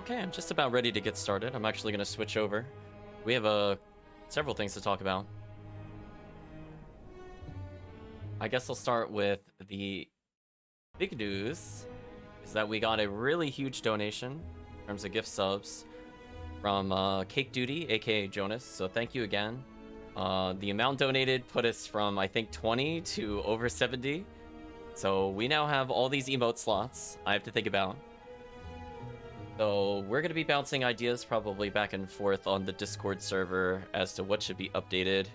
Okay, I'm just about ready to get started. I'm actually going to switch over. We have several things to talk about. I guess I'll start with the big news, is that we got a really huge donation in terms of gift subs from Cake Duty, aka Jonas. So thank you again. The amount donated put us from, I think, 20 to over 70. So we now have all these emote slots I have to think about. So we're going to be bouncing ideas probably back and forth on the Discord server as to what should be updated.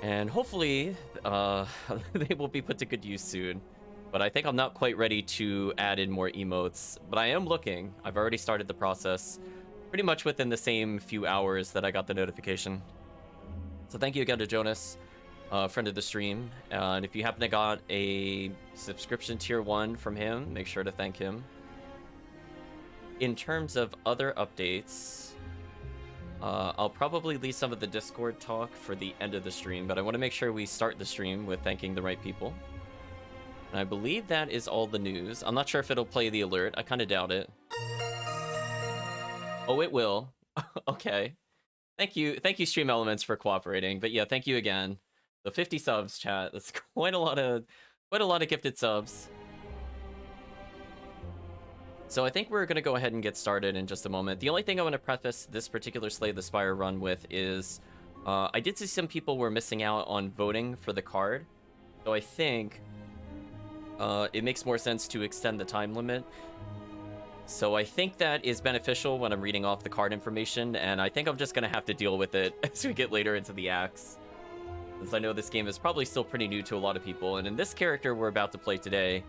And hopefully they will be put to good use soon. But I think I'm not quite ready to add in more emotes. But I am looking. I've already started the process pretty much within the same few hours that I got the notification. So thank you again to Jonas, friend of the stream. And if you happen to got a subscription tier 1 from him, make sure to thank him. In terms of other updates, I'll probably leave some of the Discord talk for the end of the stream, but I want to make sure we start the stream with thanking the right people. And I believe that is all the news. I'm not sure if it'll play the alert. I kind of doubt it. Oh, it will. Okay. Thank you, Stream Elements, for cooperating. But yeah, thank you again. The 50 subs, chat. That's quite a lot of gifted subs. So I think we're going to go ahead and get started in just a moment. The only thing I want to preface this particular Slay the Spire run with is I did see some people were missing out on voting for the card. So I think it makes more sense to extend the time limit. So I think that is beneficial when I'm reading off the card information, and I think I'm just going to have to deal with it as we get later into the acts. Since I know this game is probably still pretty new to a lot of people, and in this character we're about to play today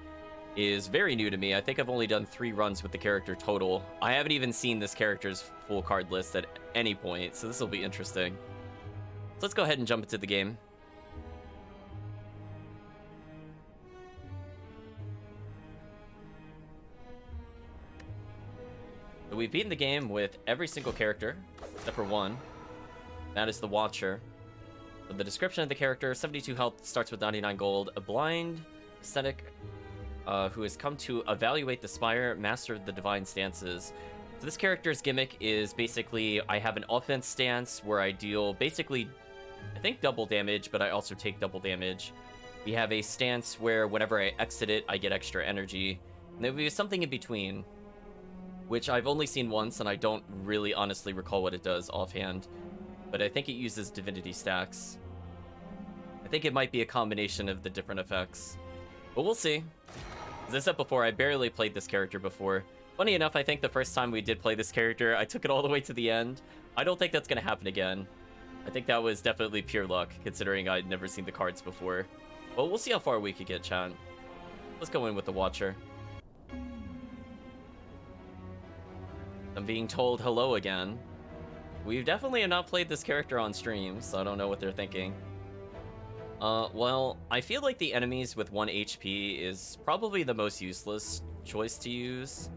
is very new to me. I think I've only done 3 runs with the character total. I haven't even seen this character's full card list at any point, so this will be interesting. So let's go ahead and jump into the game. So we've beaten the game with every single character, except for one. That is the Watcher. So the description of the character: 72 health, starts with 99 gold, a blind ascetic who has come to evaluate the Spire, master of the divine stances. So this character's gimmick is basically, I have an offense stance where I deal basically, I think, double damage, but I also take double damage. We have a stance where whenever I exit it, I get extra energy. And there will be something in between, which I've only seen once, and I don't really honestly recall what it does offhand. But I think it uses divinity stacks. I think it might be a combination of the different effects. But we'll see. As I said before, I barely played this character before. Funny enough, I think the first time we did play this character, I took it all the way to the end. I don't think that's going to happen again. I think that was definitely pure luck, considering I'd never seen the cards before. Well, we'll see how far we could get, chat. Let's go in with the Watcher. I'm being told hello again. We've definitely not played this character on stream, so I don't know what they're thinking. Well, I feel like the enemies with 1 HP is probably the most useless choice to use.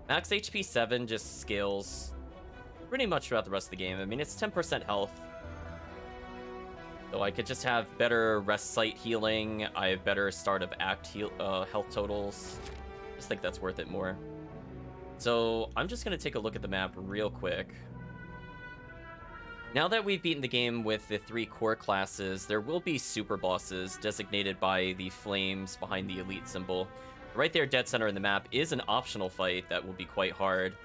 Max HP 7 just scales pretty much throughout the rest of the game. I mean, it's 10% health. So I could just have better rest site healing. I have better start of act health totals. Just think that's worth it more. So I'm just going to take a look at the map real quick. Now that we've beaten the game with the 3 core classes, there will be super bosses designated by the flames behind the elite symbol. Right there, dead center in the map, is an optional fight that will be quite hard.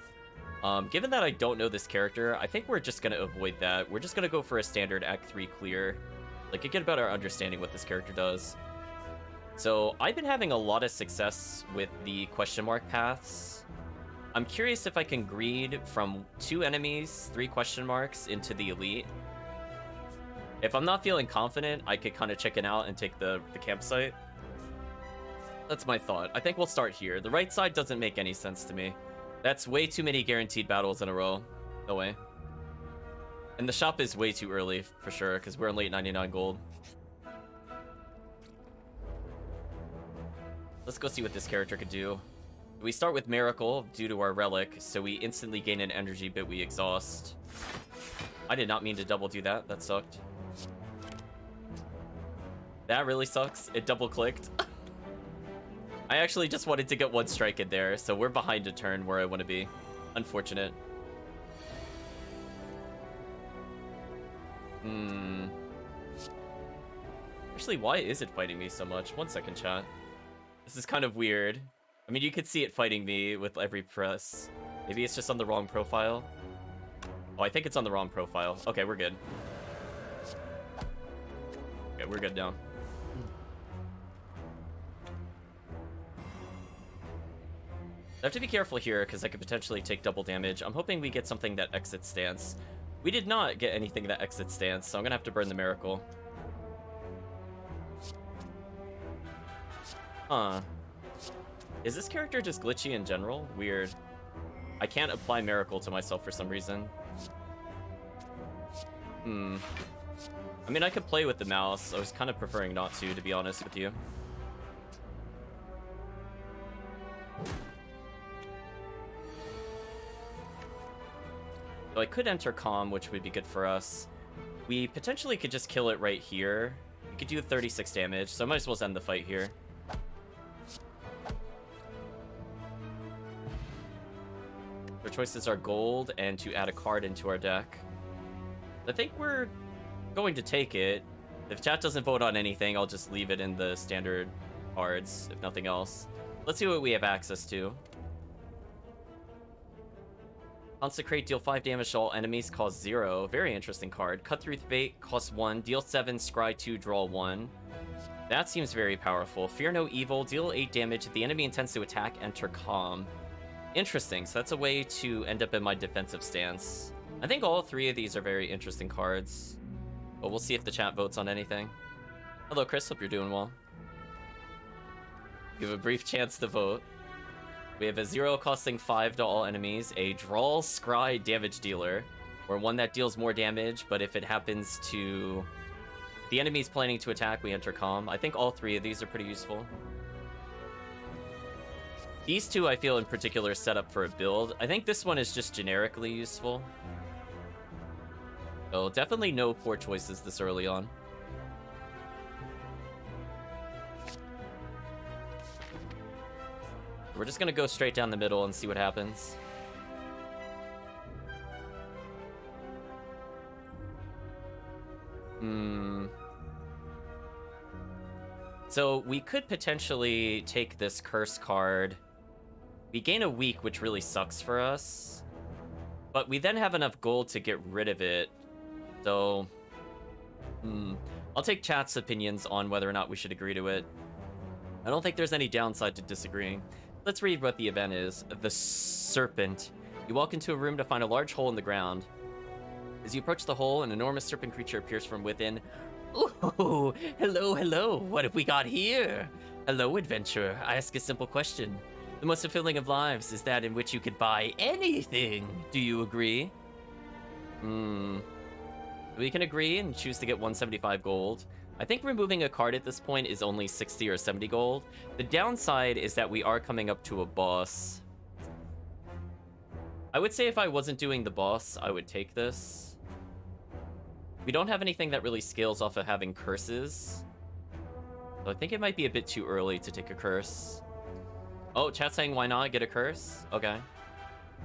Given that I don't know this character, I think we're just going to avoid that. We're just going to go for a standard Act 3 clear. Like, I get a better understanding what this character does. So I've been having a lot of success with the question mark paths. I'm curious if I can greed from 2 enemies, 3 question marks, into the elite. If I'm not feeling confident, I could kind of chicken out and take the campsite. That's my thought. I think we'll start here. The right side doesn't make any sense to me. That's way too many guaranteed battles in a row. No way. And the shop is way too early, for sure, because we're only at 99 gold. Let's go see what this character could do. We start with Miracle due to our relic, so we instantly gain an energy bit we exhaust. I did not mean to double do that. That sucked. That really sucks. It double clicked. I actually just wanted to get one strike in there, so we're behind a turn where I want to be. Unfortunate. Actually, why is it fighting me so much? 1 second, chat. This is kind of weird. I mean, you could see it fighting me with every press. Maybe it's just on the wrong profile. Oh, I think it's on the wrong profile. Okay, we're good. Okay, we're good now. I have to be careful here because I could potentially take double damage. I'm hoping we get something that exits stance. We did not get anything that exits stance, so I'm gonna have to burn the miracle. Huh. Is this character just glitchy in general? Weird. I can't apply miracle to myself for some reason. I mean, I could play with the mouse. I was kind of preferring not to be honest with you. So I could enter Calm, which would be good for us. We potentially could just kill it right here. We could do 36 damage, so I might as well end the fight here. Our choices are gold and to add a card into our deck. I think we're going to take it. If chat doesn't vote on anything, I'll just leave it in the standard cards, if nothing else. Let's see what we have access to. Consecrate, deal 5 damage to all enemies, cost 0. Very interesting card. Cut through Fate, cost 1. Deal 7, scry 2, draw 1. That seems very powerful. Fear no evil, deal 8 damage. If the enemy intends to attack, enter Calm. Interesting, so that's a way to end up in my defensive stance. I think all 3 of these are very interesting cards. But we'll see if the chat votes on anything. Hello, Chris. Hope you're doing well. You have a brief chance to vote. We have a 0 costing 5 to all enemies, a draw scry damage dealer, or one that deals more damage, but if it happens to... If the enemy's planning to attack, we enter Calm. I think all 3 of these are pretty useful. These 2 I feel in particular set up for a build. I think this one is just generically useful. So definitely no poor choices this early on. We're just gonna go straight down the middle and see what happens. So we could potentially take this curse card. We gain a week, which really sucks for us. But we then have enough gold to get rid of it. So, I'll take chat's opinions on whether or not we should agree to it. I don't think there's any downside to disagreeing. Let's read what the event is. The Serpent. You walk into a room to find a large hole in the ground. As you approach the hole, an enormous serpent creature appears from within. Oh, hello, hello. What have we got here? Hello, adventurer. I ask a simple question. The most fulfilling of lives is that in which you could buy anything. Do you agree? We can agree and choose to get 175 gold. I think removing a card at this point is only 60 or 70 gold. The downside is that we are coming up to a boss. I would say if I wasn't doing the boss, I would take this. We don't have anything that really scales off of having curses. So I think it might be a bit too early to take a curse. Oh, chat saying why not get a curse? Okay.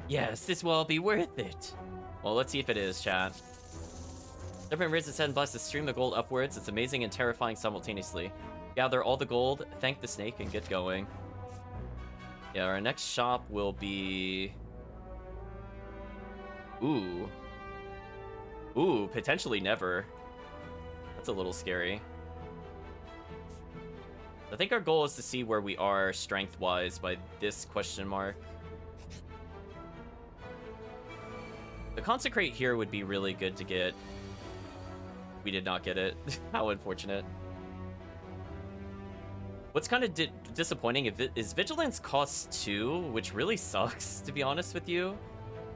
Yes, this will all be worth it. Well, let's see if it is, chat. Serpent rears its head and blasts a stream of gold upwards. It's amazing and terrifying simultaneously. Gather all the gold, thank the snake, and get going. Yeah, our next shop will be... Ooh, potentially never. That's a little scary. I think our goal is to see where we are strength-wise by this question mark. The Consecrate here would be really good to get. We did not get it. How unfortunate. What's kind of disappointing is Vigilance costs 2, which really sucks, to be honest with you.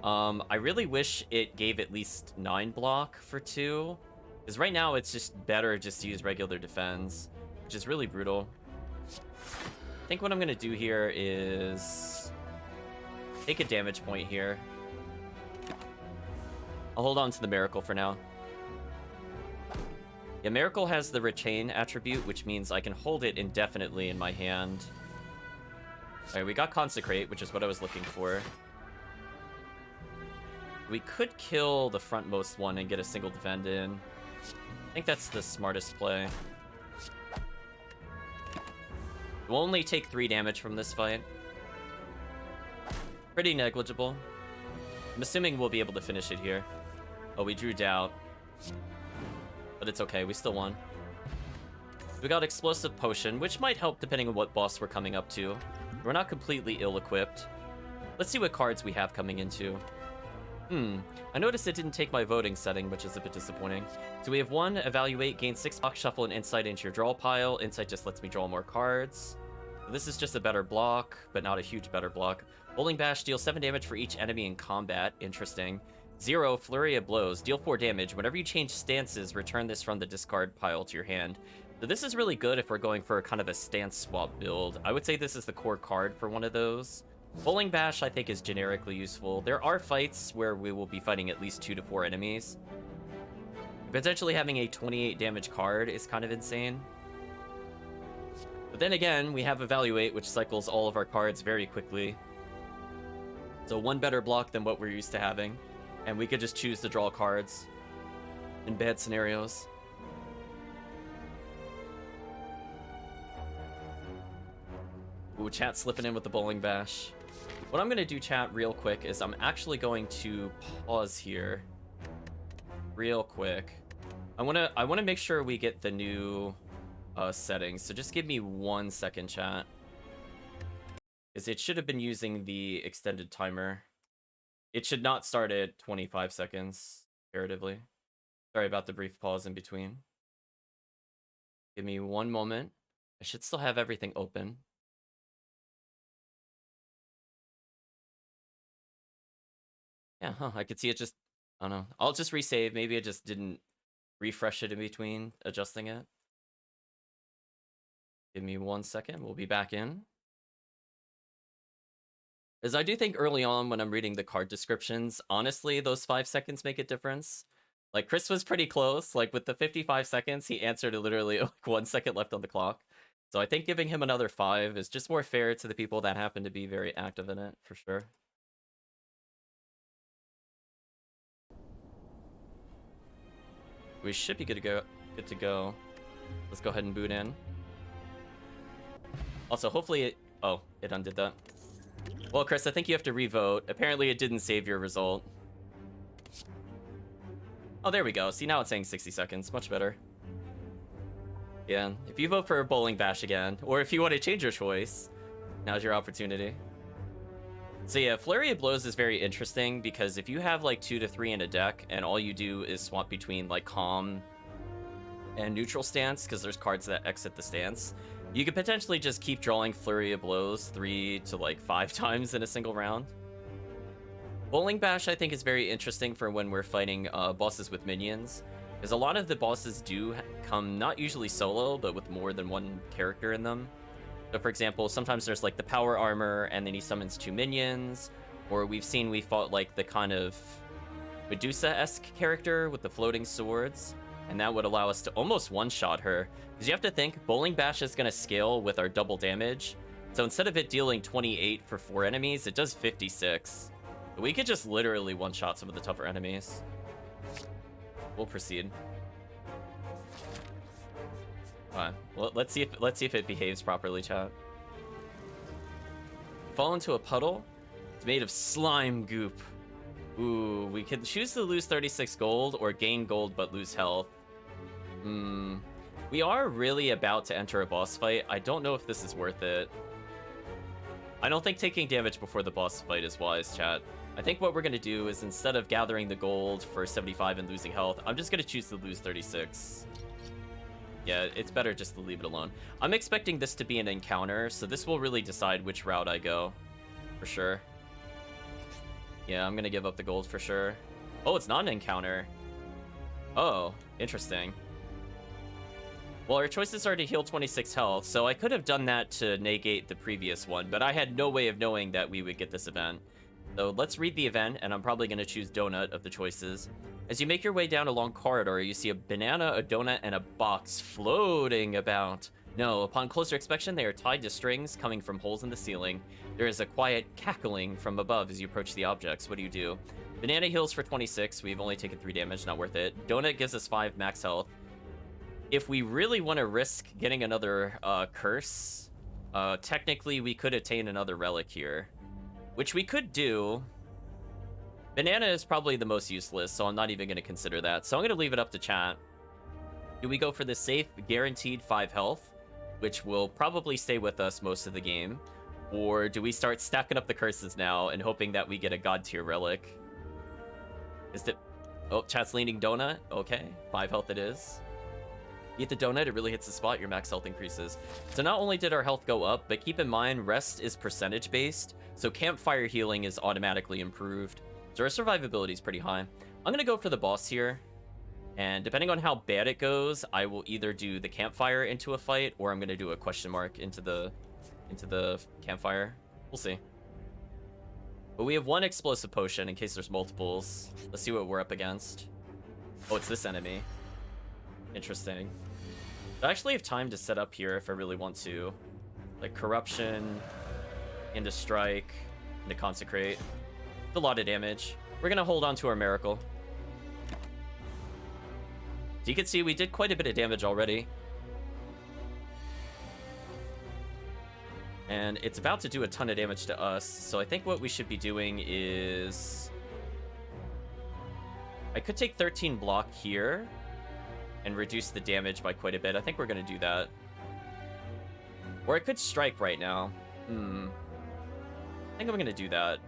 I really wish it gave at least 9 block for 2. Because right now it's just better just to use regular defense, which is really brutal. I think what I'm going to do here is take a damage point here. I'll hold on to the Miracle for now. Yeah, Miracle has the Retain attribute, which means I can hold it indefinitely in my hand. Alright, we got Consecrate, which is what I was looking for. We could kill the frontmost one and get a single defend in. I think that's the smartest play. We'll only take 3 damage from this fight. Pretty negligible. I'm assuming we'll be able to finish it here. Oh, we drew Doubt. But it's okay, we still won. We got Explosive Potion, which might help depending on what boss we're coming up to. We're not completely ill-equipped. Let's see what cards we have coming into. I noticed it didn't take my voting setting, which is a bit disappointing. So we have 1, Evaluate, gain 6 block, shuffle an Insight into your draw pile. Insight just lets me draw more cards. So this is just a better block, but not a huge better block. Bowling Bash, deal 7 damage for each enemy in combat. Interesting. 0, Flurry of Blows, deal 4 damage. Whenever you change stances, return this from the discard pile to your hand. So this is really good if we're going for kind of a stance swap build. I would say this is the core card for one of those. Bowling Bash, I think, is generically useful. There are fights where we will be fighting at least 2 to 4 enemies. Potentially having a 28 damage card is kind of insane. But then again, we have Evaluate, which cycles all of our cards very quickly. So 1 better block than what we're used to having. And we could just choose to draw cards in bad scenarios. Ooh, chat slipping in with the Bowling Bash. What I'm going to do, chat, real quick, is I'm actually going to pause here real quick. I want to make sure we get the new settings. So just give me 1 second, chat. Because it should have been using the extended timer. It should not start at 25 seconds, comparatively. Sorry about the brief pause in between. Give me 1 moment. I should still have everything open. Yeah, I could see it just... I don't know. I'll just resave. Maybe it just didn't refresh it in between adjusting it. Give me 1 second. We'll be back in. As I do think early on when I'm reading the card descriptions, honestly, those 5 seconds make a difference. Like, Chris was pretty close. Like, with the 55 seconds, he answered it literally like 1 second left on the clock. So I think giving him another 5 is just more fair to the people that happen to be very active in it, for sure. We should be good to go. Let's go ahead and boot in. Also, hopefully it... Oh, it undid that. Well, Chris, I think you have to revote. Apparently it didn't save your result. Oh, there we go. See, now it's saying 60 seconds. Much better. Yeah, if you vote for Bowling Bash again, or if you want to change your choice, now's your opportunity. So yeah, Flurry of Blows is very interesting because if you have like 2 to 3 in a deck and all you do is swap between like Calm and Neutral Stance, because there's cards that exit the stance, you could potentially just keep drawing Flurry of Blows 3 to like 5 times in a single round. Bowling Bash, I think, is very interesting for when we're fighting bosses with minions, because a lot of the bosses do come not usually solo, but with more than 1 character in them. So for example, sometimes there's like the power armor and then he summons 2 minions, or we fought like the kind of Medusa-esque character with the floating swords, and that would allow us to almost one-shot her. Because you have to think, Bowling Bash is going to scale with our double damage, so instead of it dealing 28 for 4 enemies, it does 56. We could just literally one-shot some of the tougher enemies. We'll proceed. Well, let's see if it behaves properly, chat. Fall into a puddle. It's made of slime goop. Ooh, we could choose to lose 36 gold or gain gold but lose health. We are really about to enter a boss fight. I don't know if this is worth it. I don't think taking damage before the boss fight is wise, chat. I think what we're going to do is instead of gathering the gold for 75 and losing health, I'm just going to choose to lose 36. Yeah, it's better just to leave it alone. I'm expecting this to be an encounter, so this will really decide which route I go, for sure. Yeah, I'm gonna give up the gold for sure. Oh, it's not an encounter. Oh, interesting. Well, our choices are to heal 26 health, so I could have done that to negate the previous one, but I had no way of knowing that we would get this event. So let's read the event, and I'm probably gonna choose Donut of the choices. As you make your way down a long corridor, you see a banana, a donut, and a box floating about. No, upon closer inspection, they are tied to strings coming from holes in the ceiling. There is a quiet cackling from above as you approach the objects. What do you do? Banana heals for 26. We've only taken 3 damage, not worth it. Donut gives us 5 max health. If we really want to risk getting another curse, technically we could attain another relic here, which we could do. Banana is probably the most useless, so I'm not even going to consider that. So I'm going to leave it up to chat. Do we go for the safe, guaranteed 5 health, which will probably stay with us most of the game? Or do we start stacking up the curses now and hoping that we get a god tier relic? Is it... Oh, chat's leaning donut. Okay, 5 health it is. Eat the donut, it really hits the spot, your max health increases. So not only did our health go up, but keep in mind, rest is percentage based, so campfire healing is automatically improved. So our survivability is pretty high. I'm going to go for the boss here. And depending on how bad it goes, I will either do the campfire into a fight, or I'm going to do a question mark into the campfire. We'll see. But we have 1 explosive potion in case there's multiples. Let's see what we're up against. Oh, it's this enemy. Interesting. I actually have time to set up here if I really want to. Like corruption, into strike, into consecrate. It's a lot of damage. We're going to hold on to our miracle. So you can see we did quite a bit of damage already. And it's about to do a ton of damage to us. So I think what we should be doing is... I could take 13 block here and reduce the damage by quite a bit. I think we're going to do that. Or I could strike right now. I think I'm going to do that.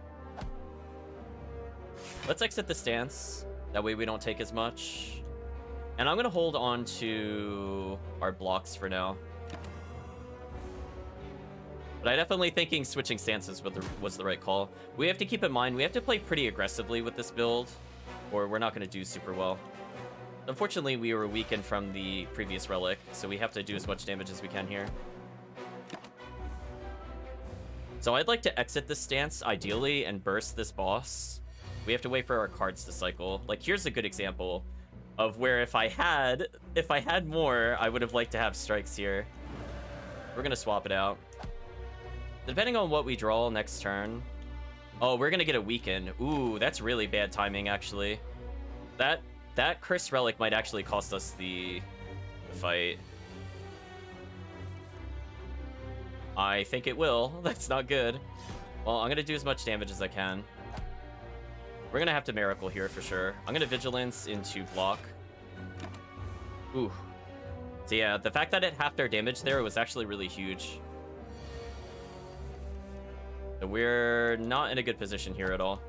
Let's exit the stance. That way we don't take as much. And I'm going to hold on to our blocks for now. But I definitely thinking switching stances was the right call. We have to keep in mind, we have to play pretty aggressively with this build, or we're not going to do super well. Unfortunately, we were weakened from the previous relic, so we have to do as much damage as we can here. So I'd like to exit this stance, ideally, and burst this boss. We have to wait for our cards to cycle. Like, here's a good example of where if I had more, I would have liked to have strikes here. We're going to swap it out. Depending on what we draw next turn. Oh, we're going to get a weaken. Ooh, that's really bad timing, actually. That curse relic might actually cost us the fight. I think it will. That's not good. Well, I'm going to do as much damage as I can. We're going to have to miracle here for sure. I'm going to vigilance into block. Ooh. So yeah, the fact that it halved our damage there was actually really huge. So we're not in a good position here at all.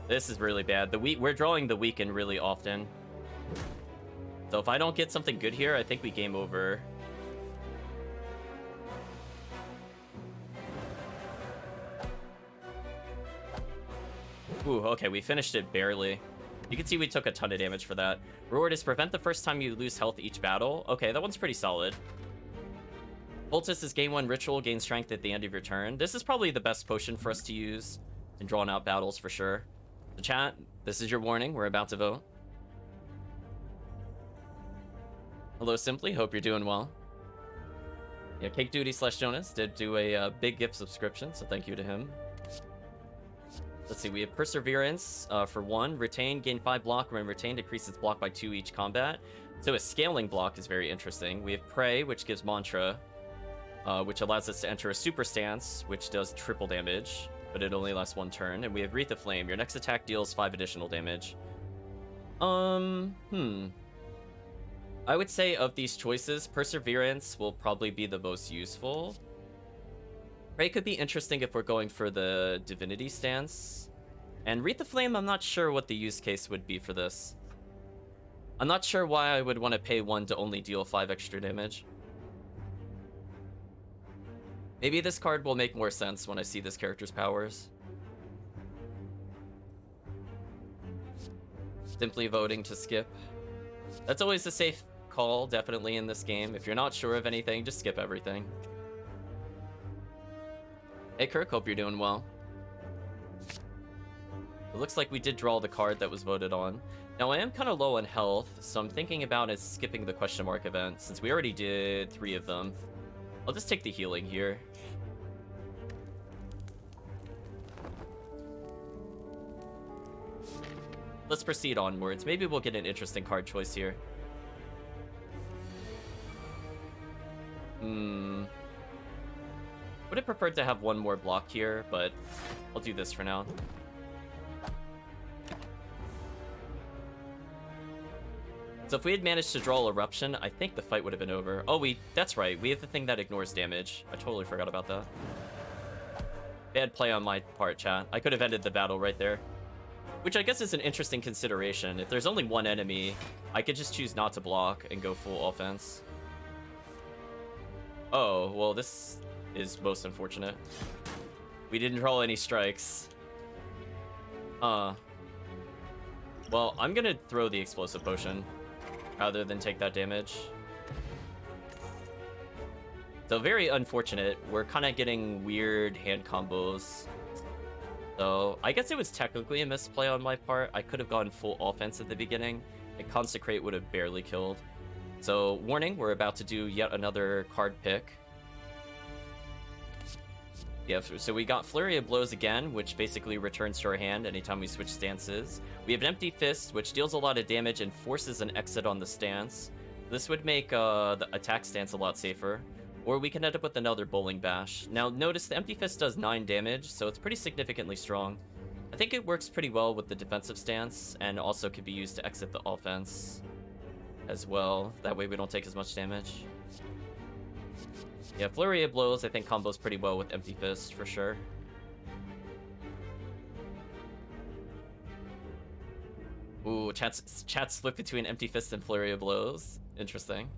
This is really bad. We're drawing the weaken really often. So if I don't get something good here, I think we game over. Ooh, okay, we finished it barely. You can see we took a ton of damage for that. Reward is prevent the first time you lose health each battle. Okay, that one's pretty solid. Poultice is gain 1 ritual, gain strength at the end of your turn. This is probably the best potion for us to use in drawn out battles for sure. The chat, this is your warning. We're about to vote. Hello, Simply. Hope you're doing well. Yeah, Cake Duty / Jonas did do a big gift subscription, so thank you to him. Let's see, we have Perseverance for 1. Retain, gain 5 block. When retained, decreases block by 2 each combat. So a scaling block is very interesting. We have Pray, which gives Mantra, which allows us to enter a super stance, which does triple damage, but it only lasts 1 turn. And we have Wreath of Flame. Your next attack deals 5 additional damage. I would say of these choices, Perseverance will probably be the most useful. Pray could be interesting if we're going for the Divinity stance. And Wreath of Flame, I'm not sure what the use case would be for this. I'm not sure why I would want to pay 1 to only deal 5 extra damage. Maybe this card will make more sense when I see this character's powers. Simply voting to skip. That's always a safe call, definitely, in this game. If you're not sure of anything, just skip everything. Hey Kirk, hope you're doing well. It looks like we did draw the card that was voted on. Now, I am kind of low on health, so I'm thinking about is skipping the question mark event, since we already did 3 of them. I'll just take the healing here. Let's proceed onwards. Maybe we'll get an interesting card choice here. Would have preferred to have one more block here, but I'll do this for now. So if we had managed to draw Eruption, I think the fight would have been over. Oh, that's right. We have the thing that ignores damage. I totally forgot about that. Bad play on my part, chat. I could have ended the battle right there. Which I guess is an interesting consideration. If there's only one enemy, I could just choose not to block and go full offense. Oh, well, this is most unfortunate. We didn't draw any strikes. Well, I'm gonna throw the explosive potion rather than take that damage. So very unfortunate. We're kind of getting weird hand combos. So I guess it was technically a misplay on my part. I could have gone full offense at the beginning. And Consecrate would have barely killed. So warning, we're about to do yet another card pick. Yeah, so we got Flurry of Blows again, which basically returns to our hand anytime we switch stances. We have an Empty Fist, which deals a lot of damage and forces an exit on the stance. This would make the attack stance a lot safer. Or we can end up with another Bowling Bash. Now, notice the Empty Fist does 9 damage, so it's pretty significantly strong. I think it works pretty well with the defensive stance, and also could be used to exit the offense as well. That way we don't take as much damage. Yeah, Flurry of Blows, I think, combos pretty well with Empty Fist, for sure. Ooh, chat split between Empty Fist and Flurry of Blows. Interesting.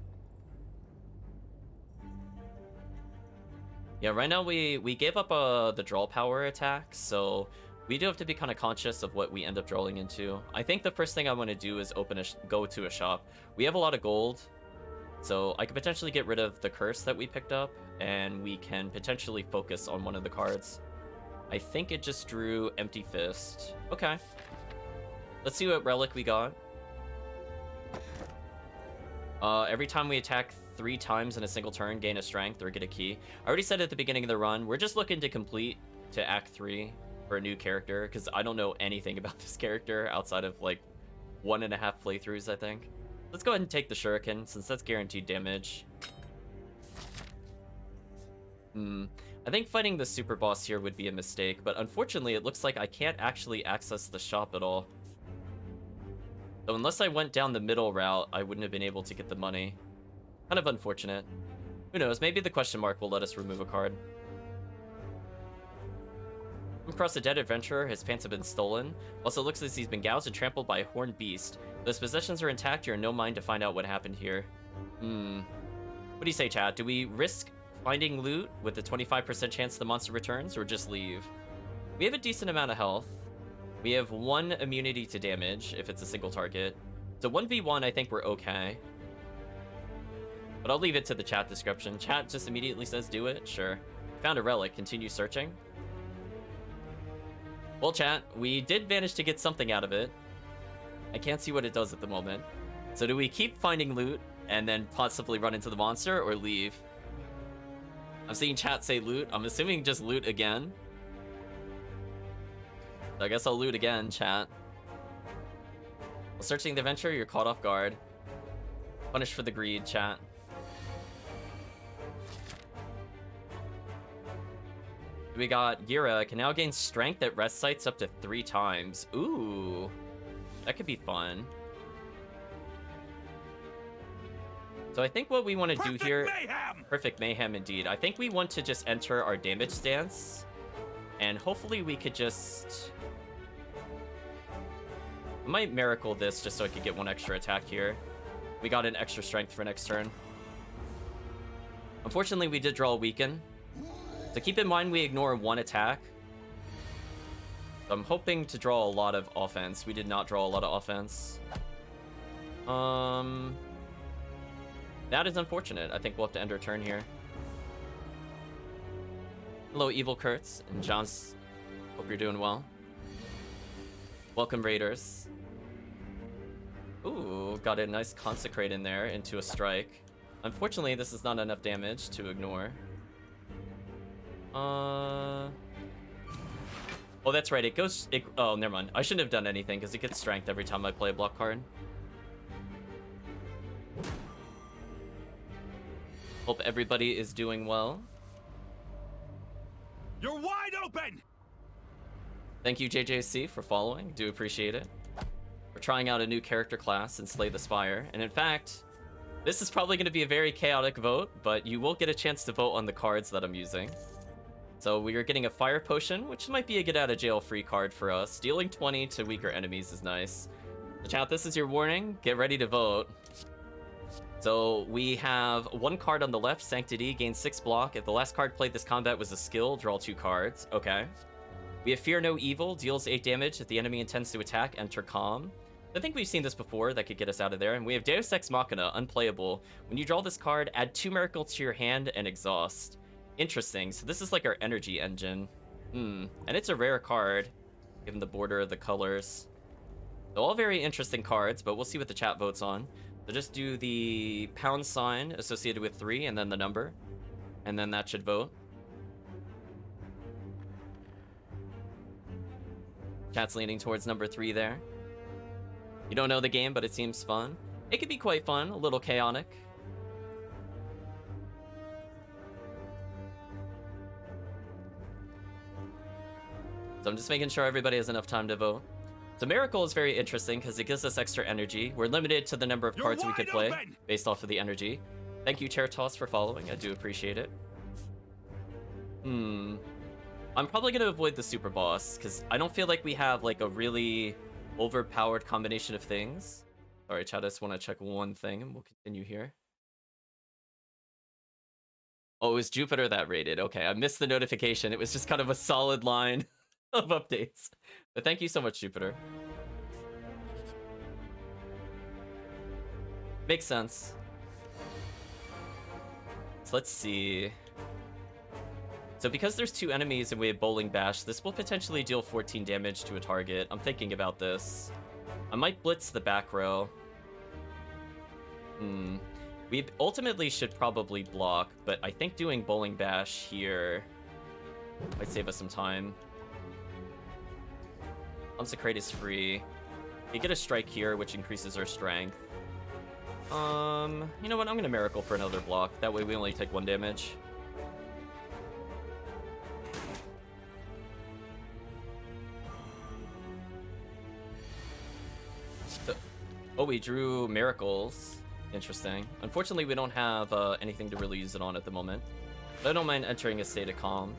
Yeah, right now we gave up the draw power attack, so we do have to be kind of conscious of what we end up drawing into. I think the first thing I want to do is go to a shop. We have a lot of gold, so I could potentially get rid of the curse that we picked up, and we can potentially focus on one of the cards. I think it just drew Empty Fist. Okay. Let's see what relic we got. Every time we attack 3 times in a single turn, gain a strength or get a key. I already said at the beginning of the run, we're just looking to complete to Act 3 for a new character, because I don't know anything about this character outside of like 1.5 playthroughs, I think. Let's go ahead and take the Shuriken, since that's guaranteed damage. I think fighting the super boss here would be a mistake, but unfortunately it looks like I can't actually access the shop at all. So unless I went down the middle route, I wouldn't have been able to get the money. Kind of unfortunate. Who knows, maybe the question mark will let us remove a card. Come across a dead adventurer, his pants have been stolen. Also looks as he's been gouged and trampled by a horned beast. Though his possessions are intact, you're in no mind to find out what happened here. What do you say, chat? Do we risk finding loot with a 25% chance the monster returns, or just leave? We have a decent amount of health. We have 1 immunity to damage if it's a single target. So 1v1, I think we're okay. But I'll leave it to the chat description. Chat just immediately says do it. Sure. Found a relic. Continue searching. Well, chat, we did manage to get something out of it. I can't see what it does at the moment. So do we keep finding loot and then possibly run into the monster, or leave? I'm seeing chat say loot. I'm assuming just loot again. So I guess I'll loot again, chat. While searching the adventure, you're caught off guard. Punished for the greed, chat. We got Gira can now gain strength at rest sites up to 3 times. Ooh, that could be fun. So I think what we want to do here... Perfect Mayhem, indeed. I think we want to just enter our damage stance. And hopefully we could just... I might miracle this just so I could get 1 extra attack here. We got an extra strength for next turn. Unfortunately, we did draw a weaken. So keep in mind we ignore 1 attack. I'm hoping to draw a lot of offense. We did not draw a lot of offense. That is unfortunate. I think we'll have to end our turn here. Hello, Evil Kurtz and John's. Hope you're doing well. Welcome, Raiders. Ooh, got a nice Consecrate in there into a strike. Unfortunately, this is not enough damage to ignore. Oh, that's right. It goes... oh, never mind. I shouldn't have done anything because it gets strength every time I play a block card. Hope everybody is doing well. You're wide open! Thank you, JJC, for following. Do appreciate it. We're trying out a new character class in Slay the Spire. And in fact, this is probably going to be a very chaotic vote, but you will get a chance to vote on the cards that I'm using. So we are getting a Fire Potion, which might be a get-out-of-jail-free card for us. Dealing 20 to weaker enemies is nice. So chat, this is your warning. Get ready to vote. So we have one card on the left, Sanctity, gains 6 block. If the last card played this combat was a skill, draw 2 cards. Okay. We have Fear No Evil, deals 8 damage. If the enemy intends to attack, enter Calm. I think we've seen this before, that could get us out of there. And we have Deus Ex Machina, unplayable. When you draw this card, add 2 miracles to your hand and exhaust. Interesting, so this is like our energy engine. And it's a rare card, given the border of the colors. So all very interesting cards, but we'll see what the chat votes on. So just do the # associated with 3 and then the number. And then that should vote. Chat's leaning towards number 3 there. You don't know the game, but it seems fun. It could be quite fun, a little chaotic. So I'm just making sure everybody has enough time to vote. So Miracle is very interesting because it gives us extra energy. We're limited to the number of cards we could play based off of the energy. Thank you, Chair Toss, for following. I do appreciate it. I'm probably going to avoid the Super Boss because I don't feel like we have like a really overpowered combination of things. Sorry, chat, I just want to check one thing and we'll continue here. Oh, it was Jupiter that rated. Okay, I missed the notification. It was just kind of a solid line of updates. But thank you so much, Jupiter. Makes sense. So let's see. So because there's 2 enemies and we have Bowling Bash, this will potentially deal 14 damage to a target. I'm thinking about this. I might blitz the back row. We ultimately should probably block, but I think doing Bowling Bash here might save us some time. Consecrate is free. We get a strike here, which increases our strength. You know what? I'm gonna Miracle for another block. That way we only take 1 damage. Oh, we drew Miracles. Interesting. Unfortunately, we don't have anything to really use it on at the moment. But I don't mind entering a State of Calm.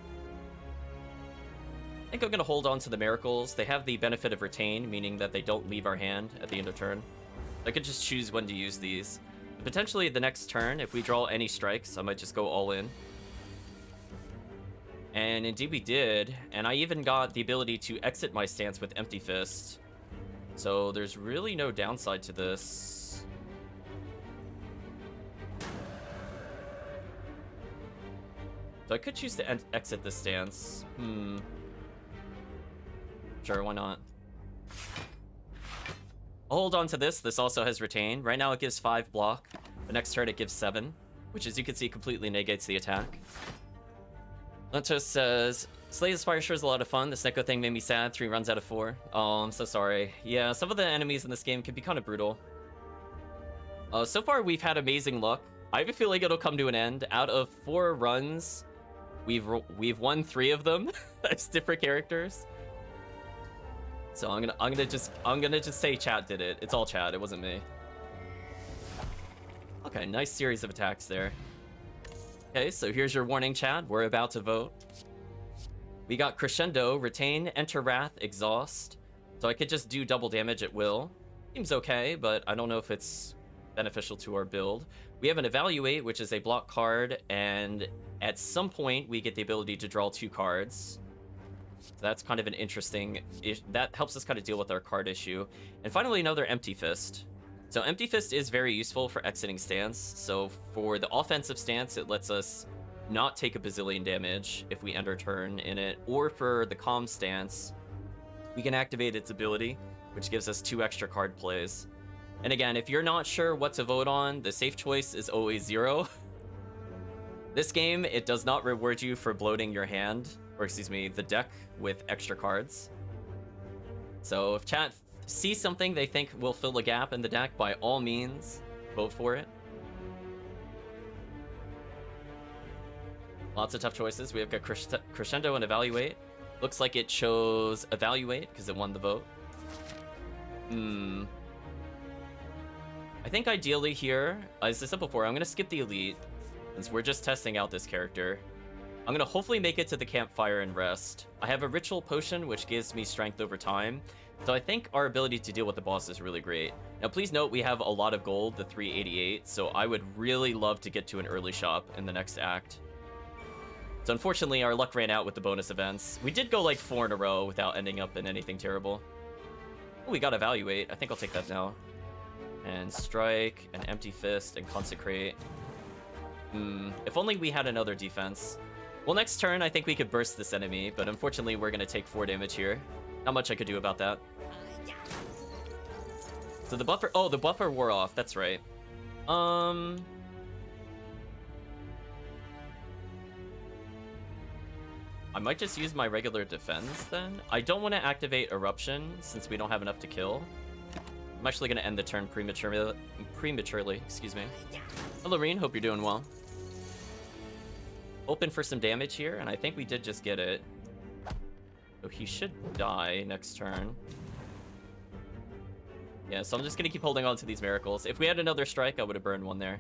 I think I'm going to hold on to the Miracles. They have the benefit of Retain, meaning that they don't leave our hand at the end of turn. I could just choose when to use these. Potentially the next turn, if we draw any strikes, I might just go all in. And indeed we did, and I even got the ability to exit my stance with Empty Fist. So there's really no downside to this. So I could choose to exit this stance. Sure, why not? I'll hold on to this. This also has Retain. Right now it gives 5 block. The next turn it gives 7, which as you can see completely negates the attack. Lentos says, Slay the Spire sure is a lot of fun. This Neko thing made me sad. 3 runs out of 4. Oh, I'm so sorry. Yeah, some of the enemies in this game can be kind of brutal. So far we've had amazing luck. I have a feeling it'll come to an end. Out of 4 runs, we've won 3 of them as different characters. So I'm gonna just say chat did it. It's all chat. It wasn't me. Okay, nice series of attacks there. Okay, so here's your warning, chat. We're about to vote. We got Crescendo, Retain, Enter Wrath, Exhaust. So I could just do double damage at will. Seems okay, but I don't know if it's beneficial to our build. We have an Evaluate, which is a block card, and at some point we get the ability to draw 2 cards. So that's kind of an interesting... that helps us kind of deal with our card issue. And finally, another Empty Fist. So Empty Fist is very useful for exiting stance. So for the offensive stance, it lets us not take a bazillion damage if we end our turn in it. Or for the calm stance, we can activate its ability, which gives us 2 extra card plays. And again, if you're not sure what to vote on, the safe choice is always 0. This game, it does not reward you for bloating your hand, or excuse me, the deck with extra cards. So if chat sees something they think will fill a gap in the deck, by all means, vote for it. Lots of tough choices. We have got Crescendo and Evaluate. Looks like it chose Evaluate because it won the vote. I think ideally here, as I said before, I'm going to skip the Elite, since we're just testing out this character. I'm going to hopefully make it to the campfire and rest. I have a Ritual Potion, which gives me strength over time, so I think our ability to deal with the boss is really great. Now, please note we have a lot of gold, the 388, so I would really love to get to an early shop in the next act. So unfortunately, our luck ran out with the bonus events. We did go like 4 in a row without ending up in anything terrible. Oh, we got Evaluate. I think I'll take that now. And Strike, and Empty Fist, and Consecrate. If only we had another defense. Well, next turn, I think we could burst this enemy, but unfortunately, we're going to take 4 damage here. Not much I could do about that. So the buffer... Oh, the buffer wore off. That's right. I might just use my regular defense then. I don't want to activate Eruption since we don't have enough to kill. I'm actually going to end the turn prematurely, excuse me. Hello, Reen. Hope you're doing well. Open for some damage here, and I think we did just get it. So he should die next turn. Yeah, so I'm just going to keep holding on to these miracles. If we had another strike, I would have burned one there.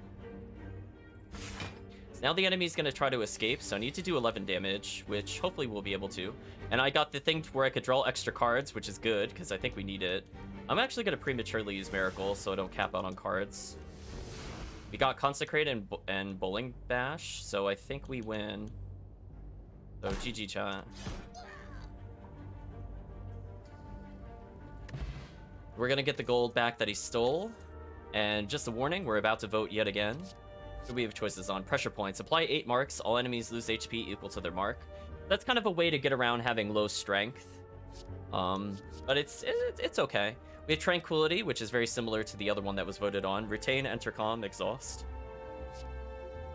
So now the enemy's going to try to escape, so I need to do 11 damage, which hopefully we'll be able to. And I got the thing to where I could draw extra cards, which is good, because I think we need it. I'm actually going to prematurely use Miracle, so I don't cap out on cards. We got Consecrate and Bowling Bash, so I think we win. So GG chat. We're going to get the gold back that he stole. And just a warning, we're about to vote yet again. So we have choices on pressure points. Apply 8 marks. All enemies lose HP equal to their mark. That's kind of a way to get around having low strength. But it's okay. We have Tranquility, which is very similar to the other one that was voted on. Retain, Intercom, Exhaust.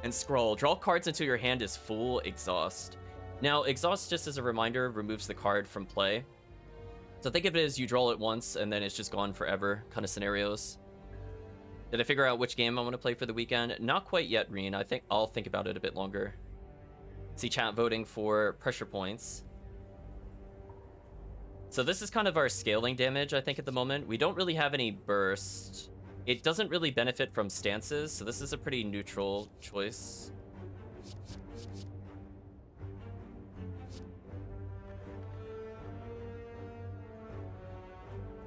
And Scroll. Draw cards until your hand is full. Exhaust. Now, Exhaust, just as a reminder, removes the card from play. So think of it as you draw it once, and then it's just gone forever kind of scenarios. Did I figure out which game I want to play for the weekend? Not quite yet, Reen. I think I'll think about it a bit longer. See chat voting for pressure points. So this is kind of our scaling damage, I think, at the moment. We don't really have any burst. It doesn't really benefit from stances, so this is a pretty neutral choice.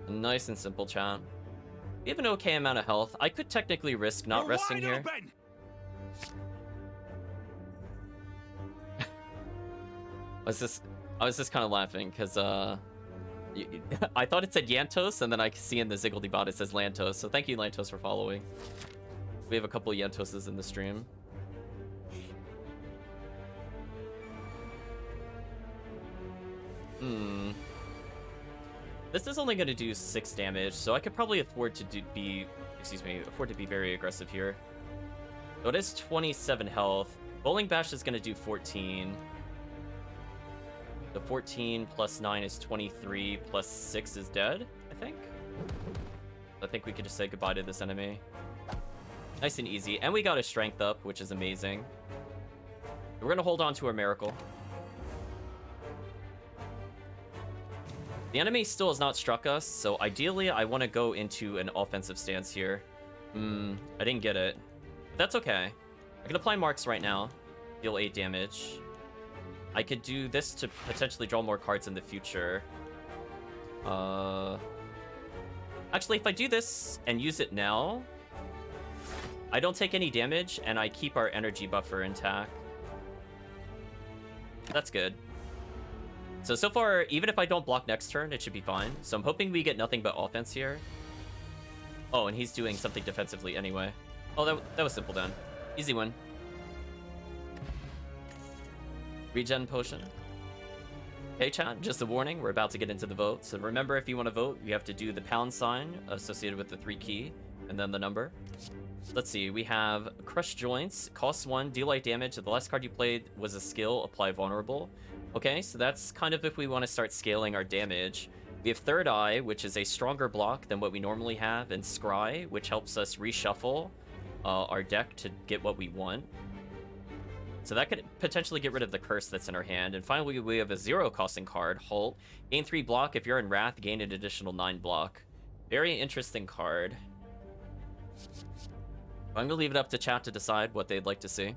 Nice and simple, chat. We have an okay amount of health. I could technically risk not resting here. I was just kind of laughing because I thought it said Yantos, and then I see in the Ziggledy bot it says Lantos. So thank you, Lantos, for following. We have a couple of Yantoses in the stream. This is only going to do 6 damage, so I could probably afford to be very aggressive here. So it is 27 health. Bowling Bash is going to do 14. The 14 plus 9 is 23, plus 6 is dead, I think. I think we could just say goodbye to this enemy. Nice and easy. And we got his strength up, which is amazing. We're going to hold on to our miracle. The enemy still has not struck us, so ideally I want to go into an offensive stance here. I didn't get it. That's okay. I can apply marks right now. Deal 8 damage. I could do this to potentially draw more cards in the future. Actually, if I do this and use it now, I don't take any damage, and I keep our energy buffer intact. That's good. So far, even if I don't block next turn, it should be fine. So I'm hoping we get nothing but offense here. Oh, and he's doing something defensively anyway. Oh, that was simple then. Easy win. Regen potion. Hey chat, just a warning, we're about to get into the vote. So remember, if you want to vote, you have to do the pound sign associated with the 3 key, and then the number. Let's see, we have Crush Joints, costs 1, deal light damage. The last card you played was a skill, apply vulnerable. Okay, so that's kind of if we want to start scaling our damage. We have Third Eye, which is a stronger block than what we normally have, and Scry, which helps us reshuffle our deck to get what we want. So that could potentially get rid of the curse that's in our hand. And finally, we have a 0-costing card, Halt. Gain 3 block. If you're in Wrath, gain an additional 9 block. Very interesting card. I'm going to leave it up to chat to decide what they'd like to see.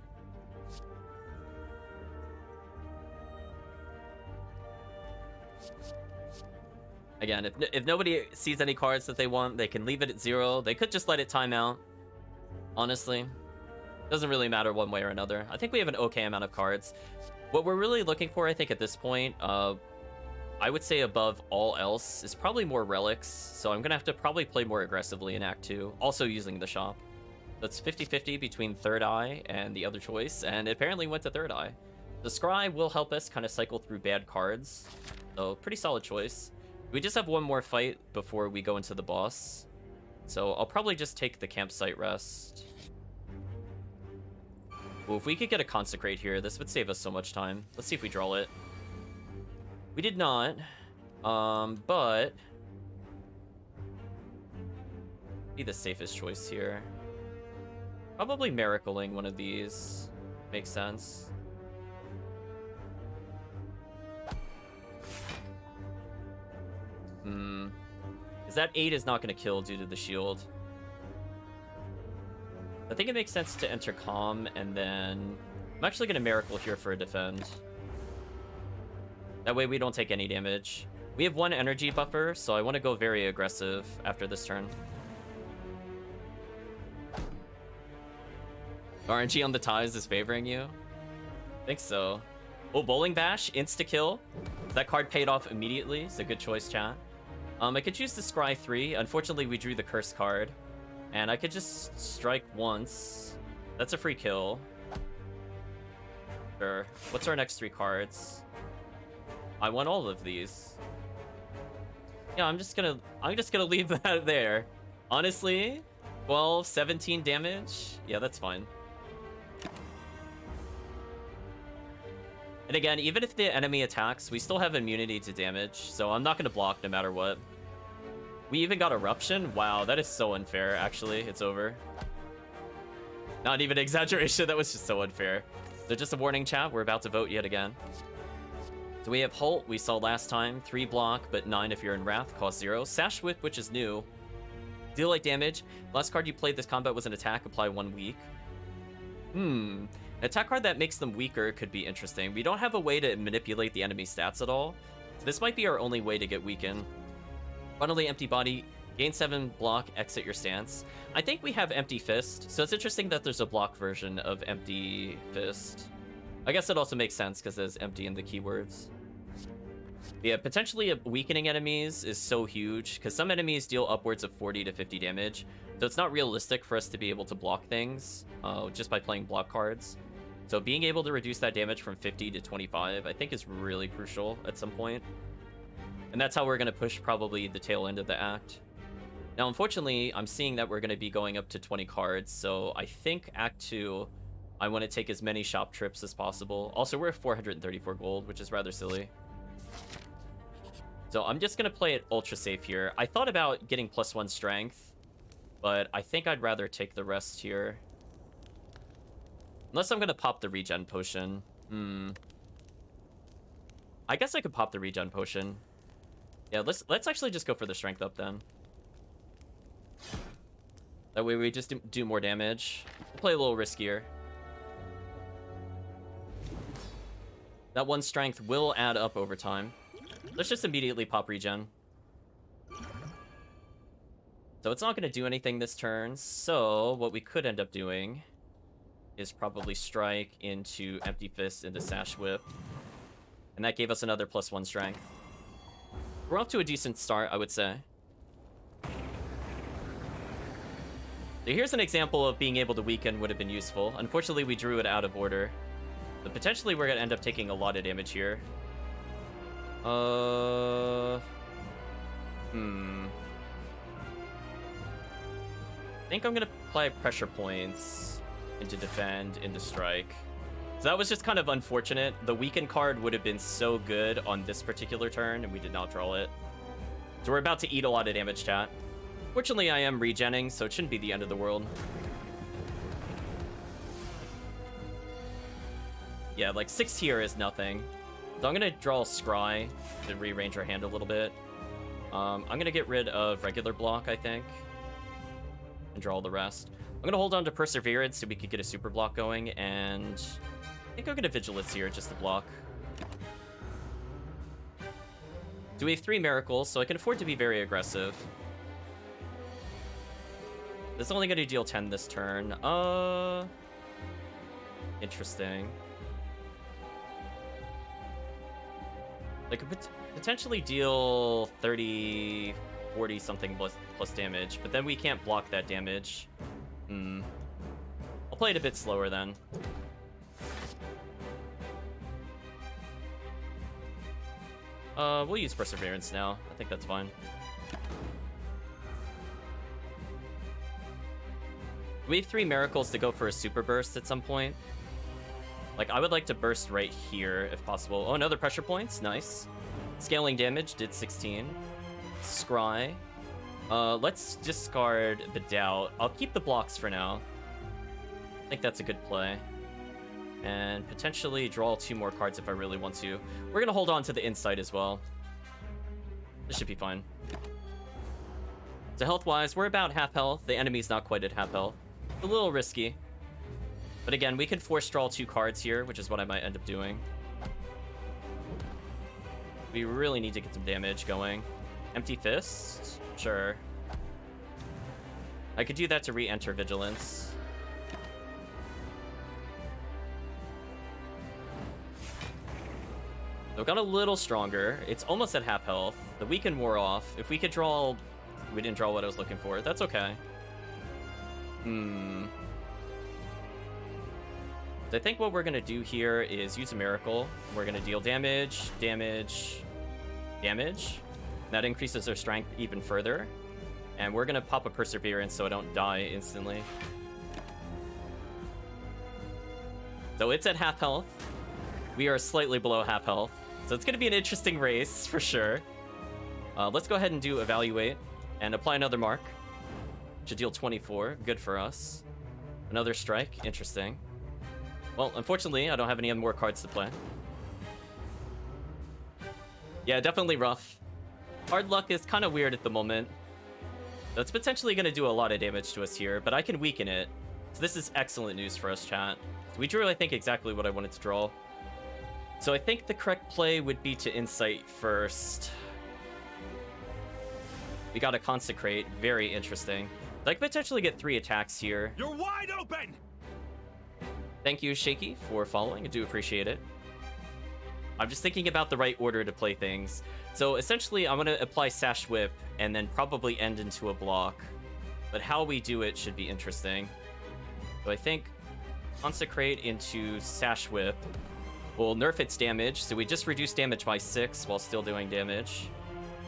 Again, if nobody sees any cards that they want, they can leave it at 0. They could just let it time out. Honestly. Doesn't really matter one way or another. I think we have an okay amount of cards. What we're really looking for, I think, at this point, I would say above all else, is probably more relics. So I'm going to have to probably play more aggressively in Act 2, also using the shop. That's 50-50 between Third Eye and the other choice, and it apparently went to Third Eye. The Scry will help us kind of cycle through bad cards, so pretty solid choice. We just have one more fight before we go into the boss, so I'll probably just take the Campsite Rest. Ooh, if we could get a Consecrate here, this would save us so much time. Let's see if we draw it. We did not, but be the safest choice here. Probably Miracling one of these. Makes sense. Is that 8 is not going to kill due to the shield. I think it makes sense to enter Calm, and then I'm actually going to Miracle here for a defend. That way we don't take any damage. We have 1 energy buffer, so I want to go very aggressive after this turn. RNG on the ties is favoring you? I think so. Oh, Bowling Bash, insta-kill. That card paid off immediately. It's a good choice, chat. I could choose to Scry 3. Unfortunately, we drew the curse card. And I could just strike once. That's a free kill. Sure. What's our next 3 cards? I want all of these. Yeah, I'm just gonna leave that there. Honestly, 12, 17 damage. Yeah, that's fine. And again, even if the enemy attacks, we still have immunity to damage, so I'm not going to block no matter what. We even got Eruption? Wow, that is so unfair, actually. It's over. Not even exaggeration, that was just so unfair. So just a warning, chat, we're about to vote yet again. So we have Halt, we saw last time. 3 block, but 9 if you're in Wrath, cost 0. Sash Whip, which is new. Deal light damage. Last card you played this combat was an attack, apply 1 weak. An attack card that makes them weaker could be interesting. We don't have a way to manipulate the enemy stats at all. So this might be our only way to get weakened. Finally, Empty Body. Gain 7 block, exit your stance. I think we have Empty Fist, so it's interesting that there's a block version of Empty Fist. I guess it also makes sense because there's empty in the keywords. Yeah, potentially weakening enemies is so huge because some enemies deal upwards of 40 to 50 damage. So it's not realistic for us to be able to block things just by playing block cards. So being able to reduce that damage from 50 to 25, I think is really crucial at some point. And that's how we're going to push probably the tail end of the act. Now, unfortunately, I'm seeing that we're going to be going up to 20 cards. So I think Act 2, I want to take as many shop trips as possible. Also, we're at 434 gold, which is rather silly. So I'm just going to play it ultra safe here. I thought about getting +1 strength, but I think I'd rather take the rest here. Unless I'm going to pop the regen potion. I guess I could pop the regen potion. Yeah, let's actually just go for the strength up then. That way we just do more damage. We'll play a little riskier. That 1 strength will add up over time. Let's just immediately pop regen. So it's not going to do anything this turn. So what we could end up doing is probably strike into Empty Fist into Sash Whip. And that gave us another +1 strength. We're off to a decent start, I would say. So here's an example of being able to weaken would have been useful. Unfortunately, we drew it out of order. But potentially we're going to end up taking a lot of damage here. I think I'm gonna apply pressure points into defend, into strike. So that was just kind of unfortunate. The weaken card would have been so good on this particular turn, and we did not draw it. So we're about to eat a lot of damage, chat. Fortunately, I am regenning, so it shouldn't be the end of the world. Yeah, like 6 here is nothing. So I'm gonna draw Scry to rearrange our hand a little bit. I'm gonna get rid of regular block, I think, and draw the rest. I'm gonna hold on to Perseverance so we could get a super block going, and I think I'm gonna Vigilance here just to block. So we have 3 miracles, so I can afford to be very aggressive. This is only gonna deal 10 this turn. Interesting. I could potentially deal 30, 40 something plus damage, but then we can't block that damage. I'll play it a bit slower then. We'll use Perseverance now. I think that's fine. We have 3 miracles to go for a super burst at some point. Like, I would like to burst right here, if possible. Oh, another pressure points. Nice. Scaling damage did 16. Scry. Let's discard the Doubt. I'll keep the blocks for now. I think that's a good play. And potentially draw 2 more cards if I really want to. We're going to hold on to the Insight as well. This should be fine. So health-wise, we're about half health. The enemy's not quite at half health. A little risky. But again, we can force draw 2 cards here, which is what I might end up doing. We really need to get some damage going. Empty Fist? Sure. I could do that to re-enter Vigilance. So it got a little stronger. It's almost at half health. The weaken wore off. If we could draw... We didn't draw what I was looking for. That's okay. So I think what we're going to do here is use a miracle. We're going to deal damage, damage, damage. That increases our strength even further. And we're going to pop a Perseverance so I don't die instantly. So it's at half health. We are slightly below half health. So it's going to be an interesting race for sure. Let's go ahead and do Evaluate and apply another mark. Should deal 24. Good for us. Another strike. Interesting. Well, unfortunately, I don't have any more cards to play. Yeah, definitely rough. Hard luck is kind of weird at the moment. So it's potentially going to do a lot of damage to us here, but I can weaken it. So this is excellent news for us, chat. So we drew, I think, exactly what I wanted to draw. So I think the correct play would be to Insight first. We got to Consecrate. Very interesting. I could potentially get 3 attacks here. You're wide open! Thank you, Shaky, for following. I do appreciate it. I'm just thinking about the right order to play things. So essentially, I'm going to apply Sash Whip and then probably end into a block. But how we do it should be interesting. So I think Consecrate into Sash Whip will nerf its damage. So we just reduce damage by 6 while still doing damage.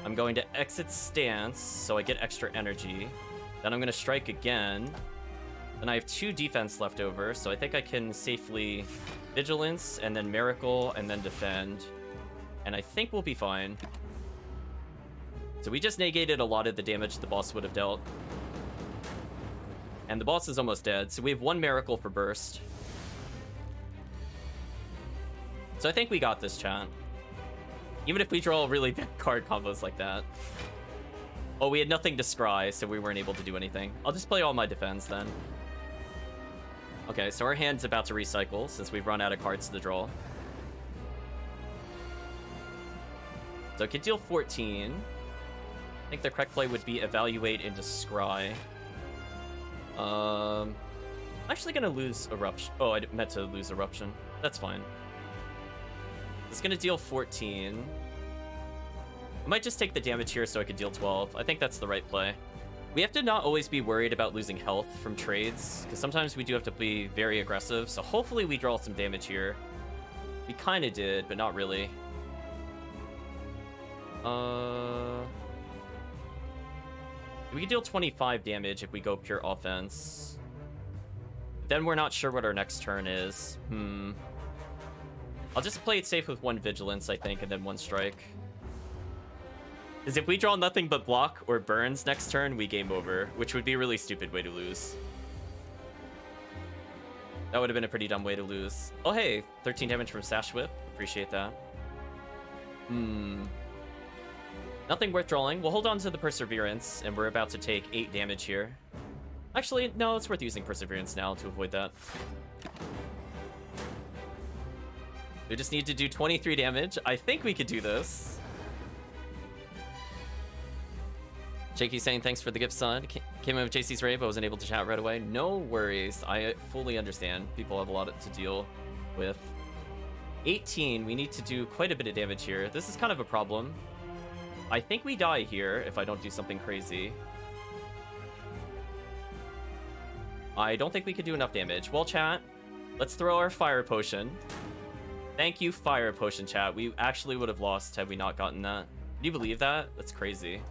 I'm going to exit Stance so I get extra energy. Then I'm going to strike again. Then I have 2 defense left over, so I think I can safely Vigilance, and then Miracle, and then Defend. And I think we'll be fine. So we just negated a lot of the damage the boss would have dealt. And the boss is almost dead, so we have 1 Miracle for Burst. So I think we got this, chat. Even if we draw really bad card combos like that. Oh, we had nothing to scry, so we weren't able to do anything. I'll just play all my defense then. Okay, so our hand's about to recycle since we've run out of cards to draw. So it could deal 14. I think the correct play would be Evaluate into Scry. I'm actually gonna lose Eruption. Oh, I meant to lose Eruption. That's fine. It's gonna deal 14. I might just take the damage here so I could deal 12. I think that's the right play. We have to not always be worried about losing health from trades, because sometimes we do have to be very aggressive, so hopefully we draw some damage here. We kind of did, but not really. We can deal 25 damage if we go pure offense. Then we're not sure what our next turn is. I'll just play it safe with 1 vigilance, I think, and then 1 strike. Because if we draw nothing but block or burns next turn, we game over, which would be a really stupid way to lose. That would have been a pretty dumb way to lose. Oh, hey, 13 damage from Sash Whip. Appreciate that. Nothing worth drawing. We'll hold on to the Perseverance, and we're about to take 8 damage here. Actually, no, it's worth using Perseverance now to avoid that. We just need to do 23 damage. I think we could do this. Jakey saying thanks for the gift, son. Came in with JC's rave, I wasn't able to chat right away. No worries. I fully understand. People have a lot to deal with. 18, we need to do quite a bit of damage here. This is kind of a problem. I think we die here if I don't do something crazy. I don't think we could do enough damage. Well, chat, let's throw our Fire Potion. Thank you, Fire Potion, chat. We actually would have lost had we not gotten that. Can you believe that? That's crazy.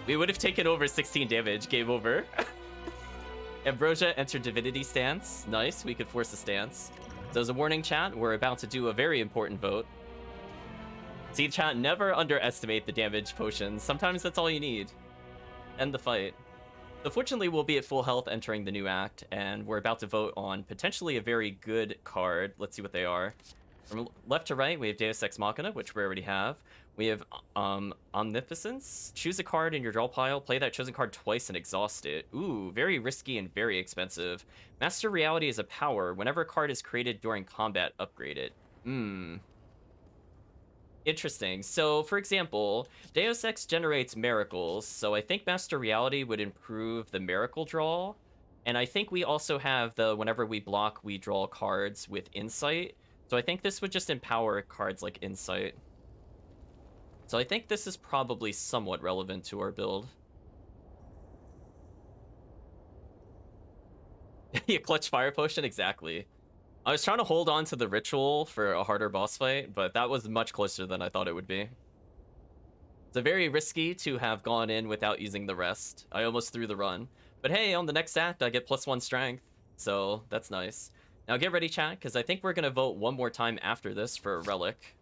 We would have taken over 16 damage. Game over. Ambrosia entered Divinity Stance. Nice. We could force a stance. So as a warning, chat, we're about to do a very important vote. See, chat, never underestimate the damage potions. Sometimes that's all you need. End the fight. So fortunately, we'll be at full health entering the new act, and we're about to vote on potentially a very good card. Let's see what they are. From left to right, we have Deus Ex Machina, which we already have. We have Omnificence. Choose a card in your draw pile, play that chosen card twice and exhaust it. Ooh, very risky and very expensive. Master Reality is a power. Whenever a card is created during combat, upgrade it. Interesting. So, for example, Deus Ex generates miracles, so I think Master Reality would improve the miracle draw. And I think we also have the whenever we block, we draw cards with Insight. So I think this would just empower cards like Insight. So I think this is probably somewhat relevant to our build. Yeah, clutch Fire Potion, exactly. I was trying to hold on to the ritual for a harder boss fight, but that was much closer than I thought it would be. It's very risky to have gone in without using the rest. I almost threw the run. But hey, on the next act, I get +1 strength, so that's nice. Now get ready, chat, because I think we're going to vote one more time after this for a relic.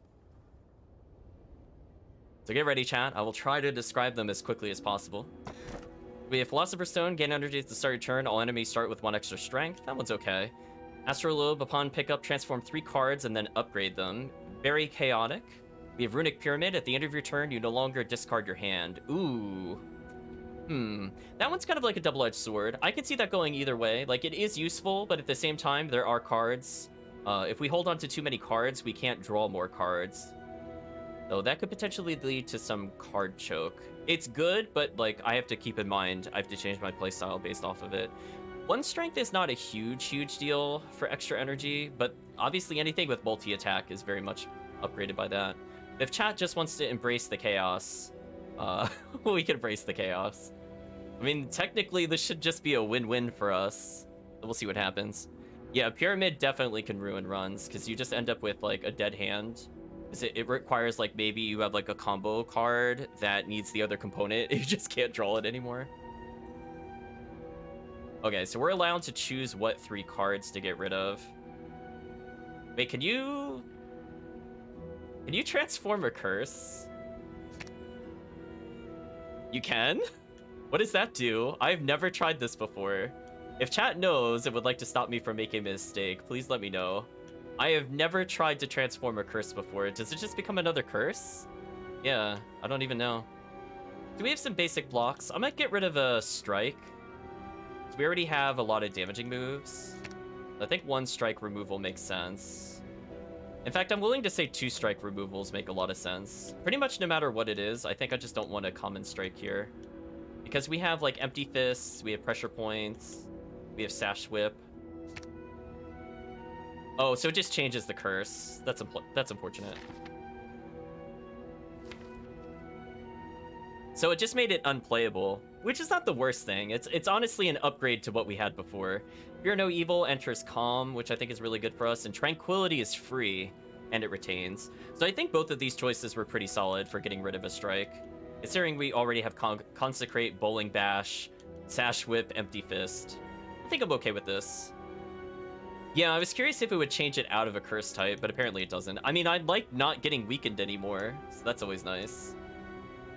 So get ready, chat. I will try to describe them as quickly as possible. We have Philosopher's Stone, gain energy at the start of your turn. All enemies start with 1 extra strength. That one's okay. Astrolabe, upon pickup, transform 3 cards and then upgrade them. Very chaotic. We have Runic Pyramid. At the end of your turn, you no longer discard your hand. Ooh. That one's kind of like a double-edged sword. I can see that going either way. Like, it is useful, but at the same time, there are cards. If we hold on to too many cards, we can't draw more cards. So that could potentially lead to some card choke. It's good, but like I have to keep in mind, I have to change my playstyle based off of it. 1 strength is not a huge deal for extra energy, but obviously anything with multi-attack is very much upgraded by that. If chat just wants to embrace the chaos, we can embrace the chaos. I mean, technically this should just be a win-win for us. We'll see what happens. Yeah, Pyramid definitely can ruin runs, because you just end up with like a dead hand. It requires like maybe you have like a combo card that needs the other component. You just can't draw it anymore. Okay, so we're allowed to choose what 3 cards to get rid of. Wait, can you transform a curse? You can? What does that do? I've never tried this before. If chat knows and would like to stop me from making a mistake, please let me know. I have never tried to transform a curse before. Does it just become another curse? Yeah, I don't even know. Do we have some basic blocks? I might get rid of a strike. We already have a lot of damaging moves. I think 1 strike removal makes sense. In fact, I'm willing to say 2 strike removals make a lot of sense. Pretty much no matter what it is, I think I just don't want a common strike here. Because we have like Empty Fists, we have Pressure Points, we have Sash Whip. Oh, so it just changes the curse. That's unfortunate. So it just made it unplayable, which is not the worst thing. It's honestly an upgrade to what we had before. Fear No Evil enters Calm, which I think is really good for us, and Tranquility is free. and it retains. So I think both of these choices were pretty solid for getting rid of a strike. Considering we already have Consecrate, Bowling Bash, Sash Whip, Empty Fist. I think I'm okay with this. Yeah, I was curious if it would change it out of a curse type, but apparently it doesn't. I mean, I like not getting weakened anymore, so that's always nice.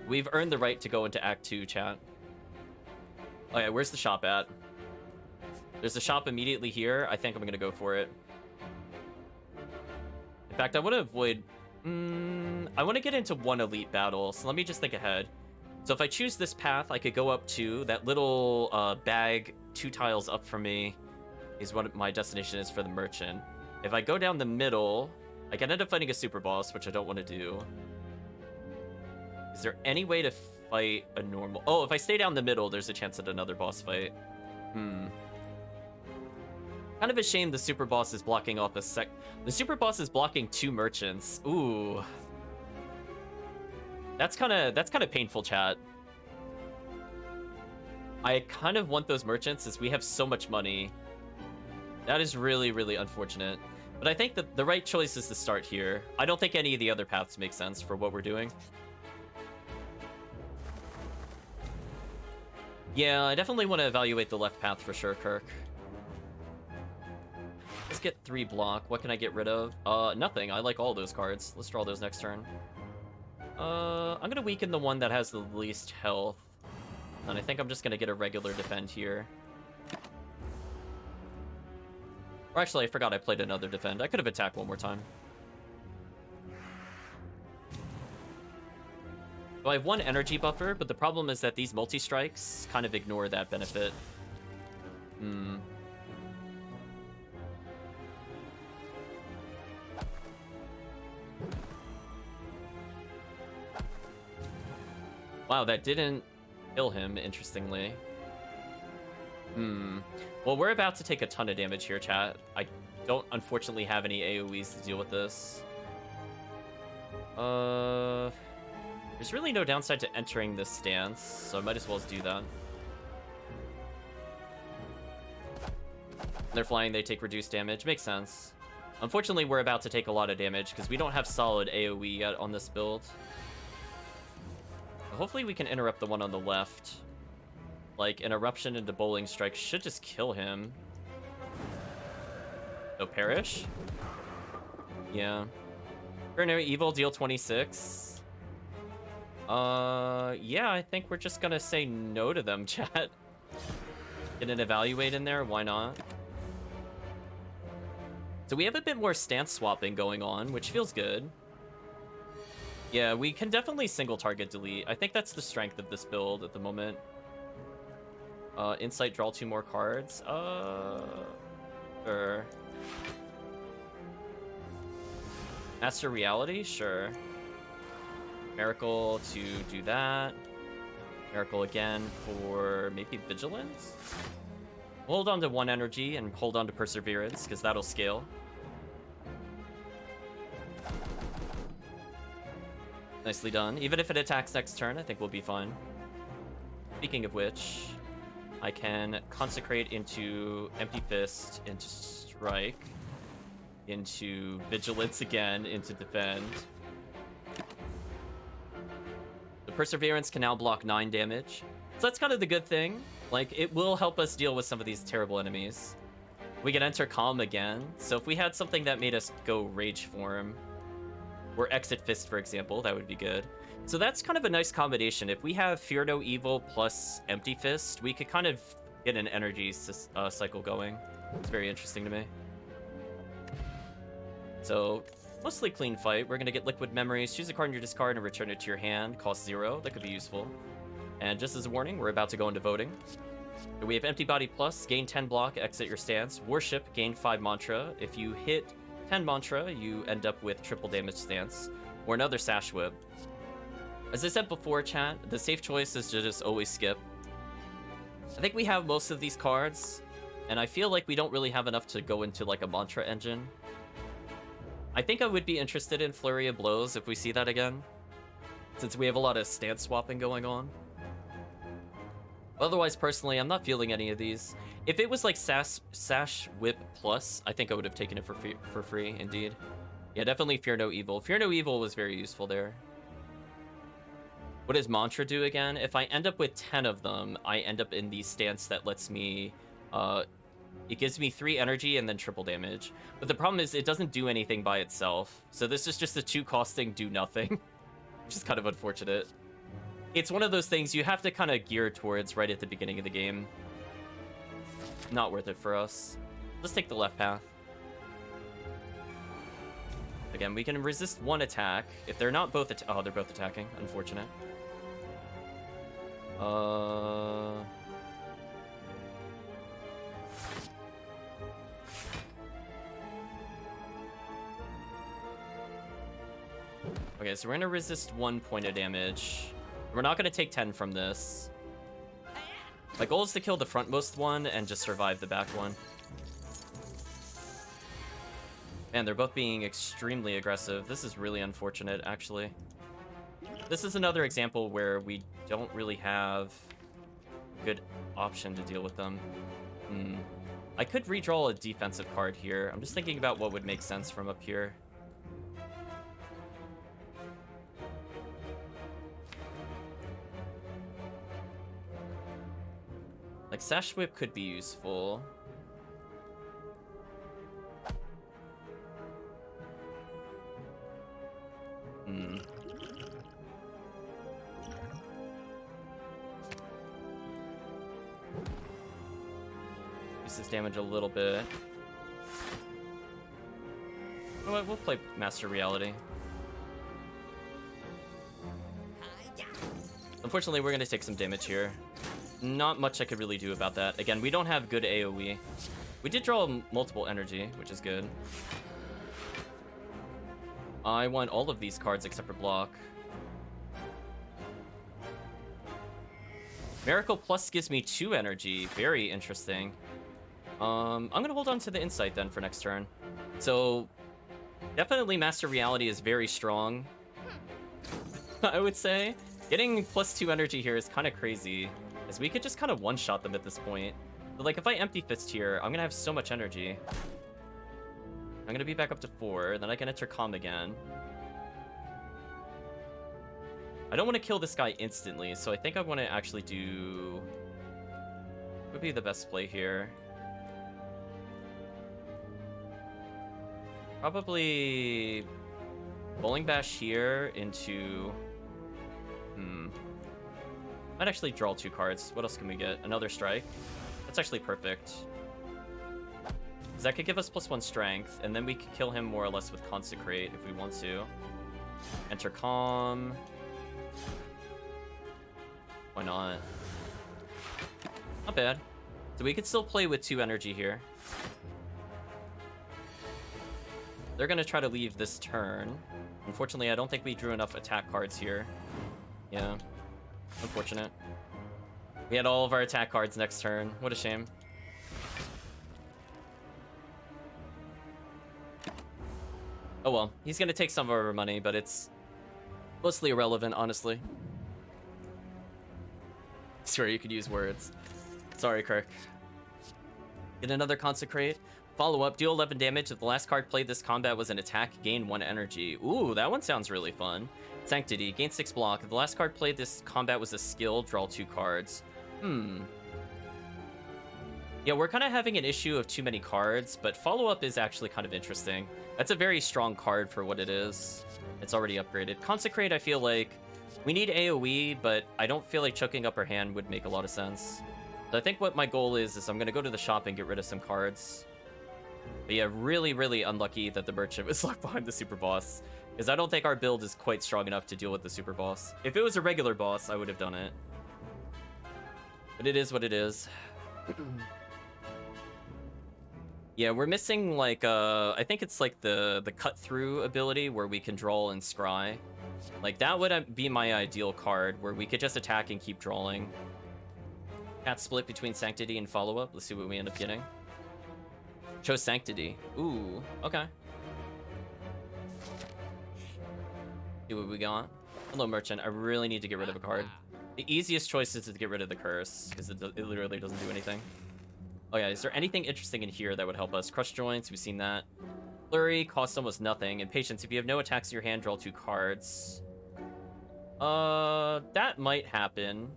We've earned the right to go into Act 2, chat. Oh yeah, where's the shop at? There's a shop immediately here. I think I'm gonna go for it. In fact, I want to avoid... I want to get into one elite battle, so let me just think ahead. So if I choose this path, I could go up to that little bag 2 tiles up from me is what my destination is for the merchant. If I go down the middle, I can end up fighting a super boss, which I don't want to do. Is there any way to fight a normal... Oh, if I stay down the middle, there's a chance at another boss fight. Kind of a shame the super boss is blocking off the super boss is blocking 2 merchants. Ooh. That's kind of painful, chat. I kind of want those merchants as we have so much money. That is really, really unfortunate. But I think that the right choice is to start here. I don't think any of the other paths make sense for what we're doing. Yeah, I definitely want to evaluate the left path for sure, Kirk. Let's get 3 block. What can I get rid of? Nothing. I like all those cards. Let's draw those next turn. I'm gonna weaken the one that has the least health. And I think I'm just gonna get a regular defend here. Or actually, I forgot I played another defend. I could have attacked one more time. So I have 1 energy buffer, but the problem is that these multi-strikes kind of ignore that benefit. Wow, that didn't kill him, interestingly. Well, we're about to take a ton of damage here, chat. I don't, unfortunately, have any AoEs to deal with this. There's really no downside to entering this stance, so I might as well do that. They're flying, they take reduced damage. Makes sense. Unfortunately, we're about to take a lot of damage because we don't have solid AoE yet on this build. Hopefully we can interrupt the one on the left. Like, an eruption into Bowling Strike should just kill him. No perish? Yeah. Coronary Evil, deal 26. Yeah, I think we're just gonna say no to them, chat. Get an Evaluate in there, why not? So we have a bit more stance swapping going on, which feels good. Yeah, we can definitely single target delete. I think that's the strength of this build at the moment. Insight, draw 2 more cards. Sure. Master Reality? Sure. Miracle to do that. Miracle again for maybe Vigilance? Hold on to 1 energy and hold on to Perseverance, because that'll scale. Nicely done. Even if it attacks next turn, I think we'll be fine. Speaking of which, I can Consecrate into Empty Fist, into Strike, into Vigilance again, into Defend. The Perseverance can now block 9 damage. So that's kind of the good thing. Like, it will help us deal with some of these terrible enemies. We can enter Calm again. So if we had something that made us go Rage Form, or Exit Fist, for example, that would be good. So that's kind of a nice combination. If we have Fear No Evil plus Empty Fist, we could kind of get an energy cycle going. It's very interesting to me. So, mostly clean fight. We're going to get Liquid Memories, choose a card in your discard and return it to your hand. Cost 0. That could be useful. And just as a warning, we're about to go into voting. We have Empty Body Plus, gain 10 block, exit your stance. Worship, gain 5 mantra. If you hit 10 mantra, you end up with triple damage stance, or another Sash Whip. As I said before, chat, the safe choice is to just always skip. I think we have most of these cards, and I feel like we don't really have enough to go into like a mantra engine. I think I would be interested in Flurry of Blows if we see that again, since we have a lot of stance swapping going on. Otherwise, personally, I'm not feeling any of these. If it was like Sash Whip Plus, I think I would have taken it for free, indeed. Yeah, definitely Fear No Evil. Fear No Evil was very useful there. What does Mantra do again? If I end up with 10 of them, I end up in the stance that lets me... It gives me 3 energy and then triple damage. But the problem is it doesn't do anything by itself. So this is just a 2-costing do nothing. Which is kind of unfortunate. It's one of those things you have to kind of gear towards right at the beginning of the game. Not worth it for us. Let's take the left path. Again, we can resist 1 attack. If they're not both oh, they're both attacking. Unfortunate. Okay, so we're gonna resist 1 point of damage. We're not gonna take 10 from this. My goal is to kill the frontmost one and just survive the back one. Man, they're both being extremely aggressive. This is really unfortunate, actually. This is another example where we don't really have a good option to deal with them. I could redraw a defensive card here. I'm just thinking about what would make sense from up here. Like, Sash Whip could be useful. Uses damage a little bit. You know what? We'll play Master Reality. Unfortunately, we're going to take some damage here. Not much I could really do about that. Again, we don't have good AoE. We did draw multiple energy, which is good. I want all of these cards except for block. Miracle Plus gives me 2 energy. Very interesting. I'm gonna hold on to the Insight then for next turn. So, definitely Master Reality is very strong. I would say. Getting +2 energy here is kind of crazy, as we could just kind of one-shot them at this point. But like, if I Empty Fist here, I'm gonna have so much energy. I'm gonna be back up to 4, then I can enter Calm again. I don't want to kill this guy instantly, so I think I want to actually do... What would be the best play here? Probably... Bowling Bash here into... Might actually draw 2 cards. What else can we get? Another Strike. That's actually perfect. Because that could give us +1 strength, and then we could kill him more or less with Consecrate if we want to. Enter Calm. Why not? Not bad. So we could still play with 2 energy here. They're going to try to leave this turn. Unfortunately, I don't think we drew enough attack cards here. Yeah. Unfortunate. We had all of our attack cards next turn. What a shame. Oh well. He's going to take some of our money, but it's mostly irrelevant, honestly. I swear you could use words. Sorry, Kirk. Get another Consecrate. Follow up, deal 11 damage. If the last card played this combat was an attack, gain 1 energy. Ooh, that one sounds really fun. Sanctity, gain 6 block. If the last card played this combat was a skill, draw 2 cards. Yeah, we're kind of having an issue of too many cards, but follow up is actually kind of interesting. That's a very strong card for what it is. It's already upgraded. Consecrate, I feel like we need AoE, but I don't feel like choking up her hand would make a lot of sense. So I think what my goal is I'm going to go to the shop and get rid of some cards. But yeah, really, really unlucky that the merchant was locked behind the super boss, because I don't think our build is quite strong enough to deal with the super boss. If it was a regular boss, I would have done it. But it is what it is. Yeah, we're missing, like, I think it's like the cut through ability where we can draw and scry. Like, that would be my ideal card, where we could just attack and keep drawing. Cat split between Sanctity and follow up. Let's see what we end up getting. Chose Sanctity. Ooh, okay. See what we got. Hello, Merchant. I really need to get rid of a card. The easiest choice is to get rid of the curse, because it literally doesn't do anything. Oh yeah, is there anything interesting in here that would help us? Crush Joints, we've seen that. Flurry costs almost nothing, and Patience, if you have no attacks in your hand, draw 2 cards. That might happen.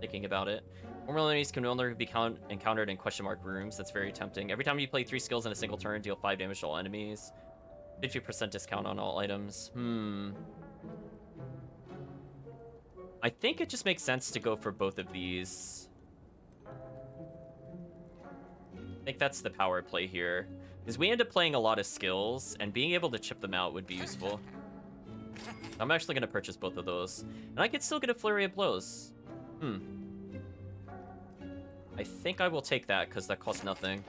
Thinking about it. Normal enemies can only be encountered in question mark rooms. That's very tempting. Every time you play 3 skills in a single turn, deal 5 damage to all enemies. 50% discount on all items. I think it just makes sense to go for both of these. I think that's the power play here. Because we end up playing a lot of skills, and being able to chip them out would be useful. I'm actually going to purchase both of those. And I could still get a Flurry of Blows. I think I will take that, because that costs nothing.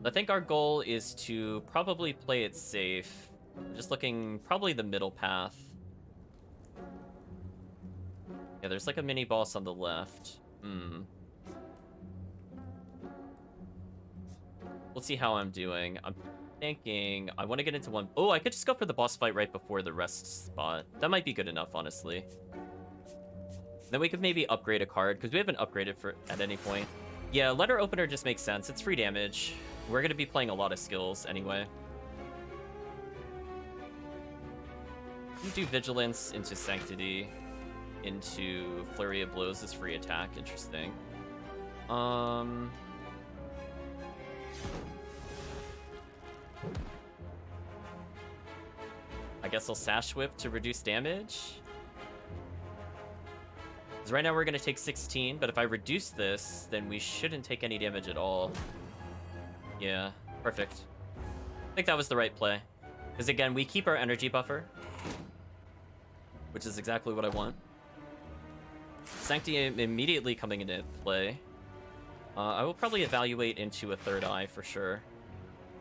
I think our goal is to probably play it safe. Just looking probably the middle path. Yeah, there's like a mini boss on the left. Let's see how I'm doing. I'm thinking I want to get into one. Oh, I could just go for the boss fight right before the rest spot. That might be good enough, honestly. Then we could maybe upgrade a card, because we haven't upgraded for at any point. Yeah, letter opener just makes sense. It's free damage. We're going to be playing a lot of skills anyway. You do Vigilance into Sanctity into Flurry of Blows as free attack. Interesting. I guess I'll Sash Whip to reduce damage. Because right now we're going to take 16, but if I reduce this, then we shouldn't take any damage at all. Yeah, perfect. I think that was the right play. Because again, we keep our energy buffer, which is exactly what I want. Sanctity immediately coming into play. I will probably evaluate into a third eye for sure.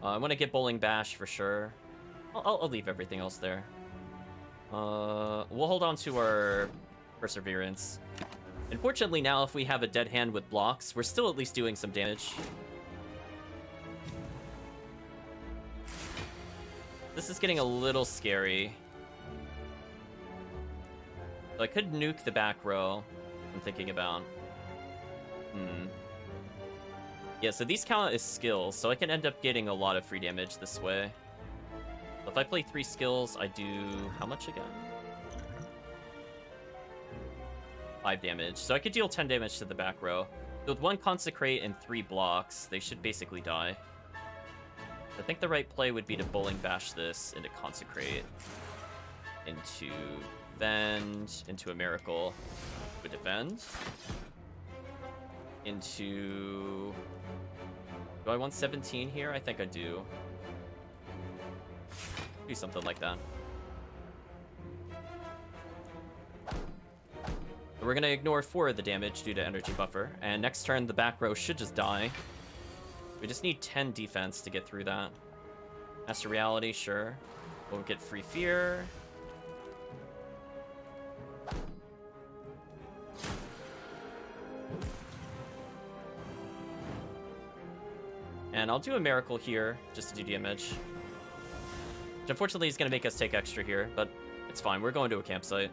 I want to get Bowling Bash for sure. I'll leave everything else there. We'll hold on to our Perseverance. Unfortunately now, if we have a dead hand with blocks, we're still at least doing some damage. This is getting a little scary. So I could nuke the back row, I'm thinking about. Yeah, so these count as skills, so I can end up getting a lot of free damage this way. If I play 3 skills, I do how much again? 5 damage. So I could deal 10 damage to the back row. So with 1 Consecrate and 3 blocks, they should basically die. I think the right play would be to Bowling Bash this into Consecrate, into Defend, into a Miracle, would Defend, into... Do I want 17 here? I think I do. Do something like that. We're going to ignore 4 of the damage due to energy buffer, and next turn the back row should just die. We just need 10 defense to get through that. Master Reality, sure. We'll get Free Fear. And I'll do a Miracle here, just to do damage. Which unfortunately is going to make us take extra here, but it's fine. We're going to a campsite.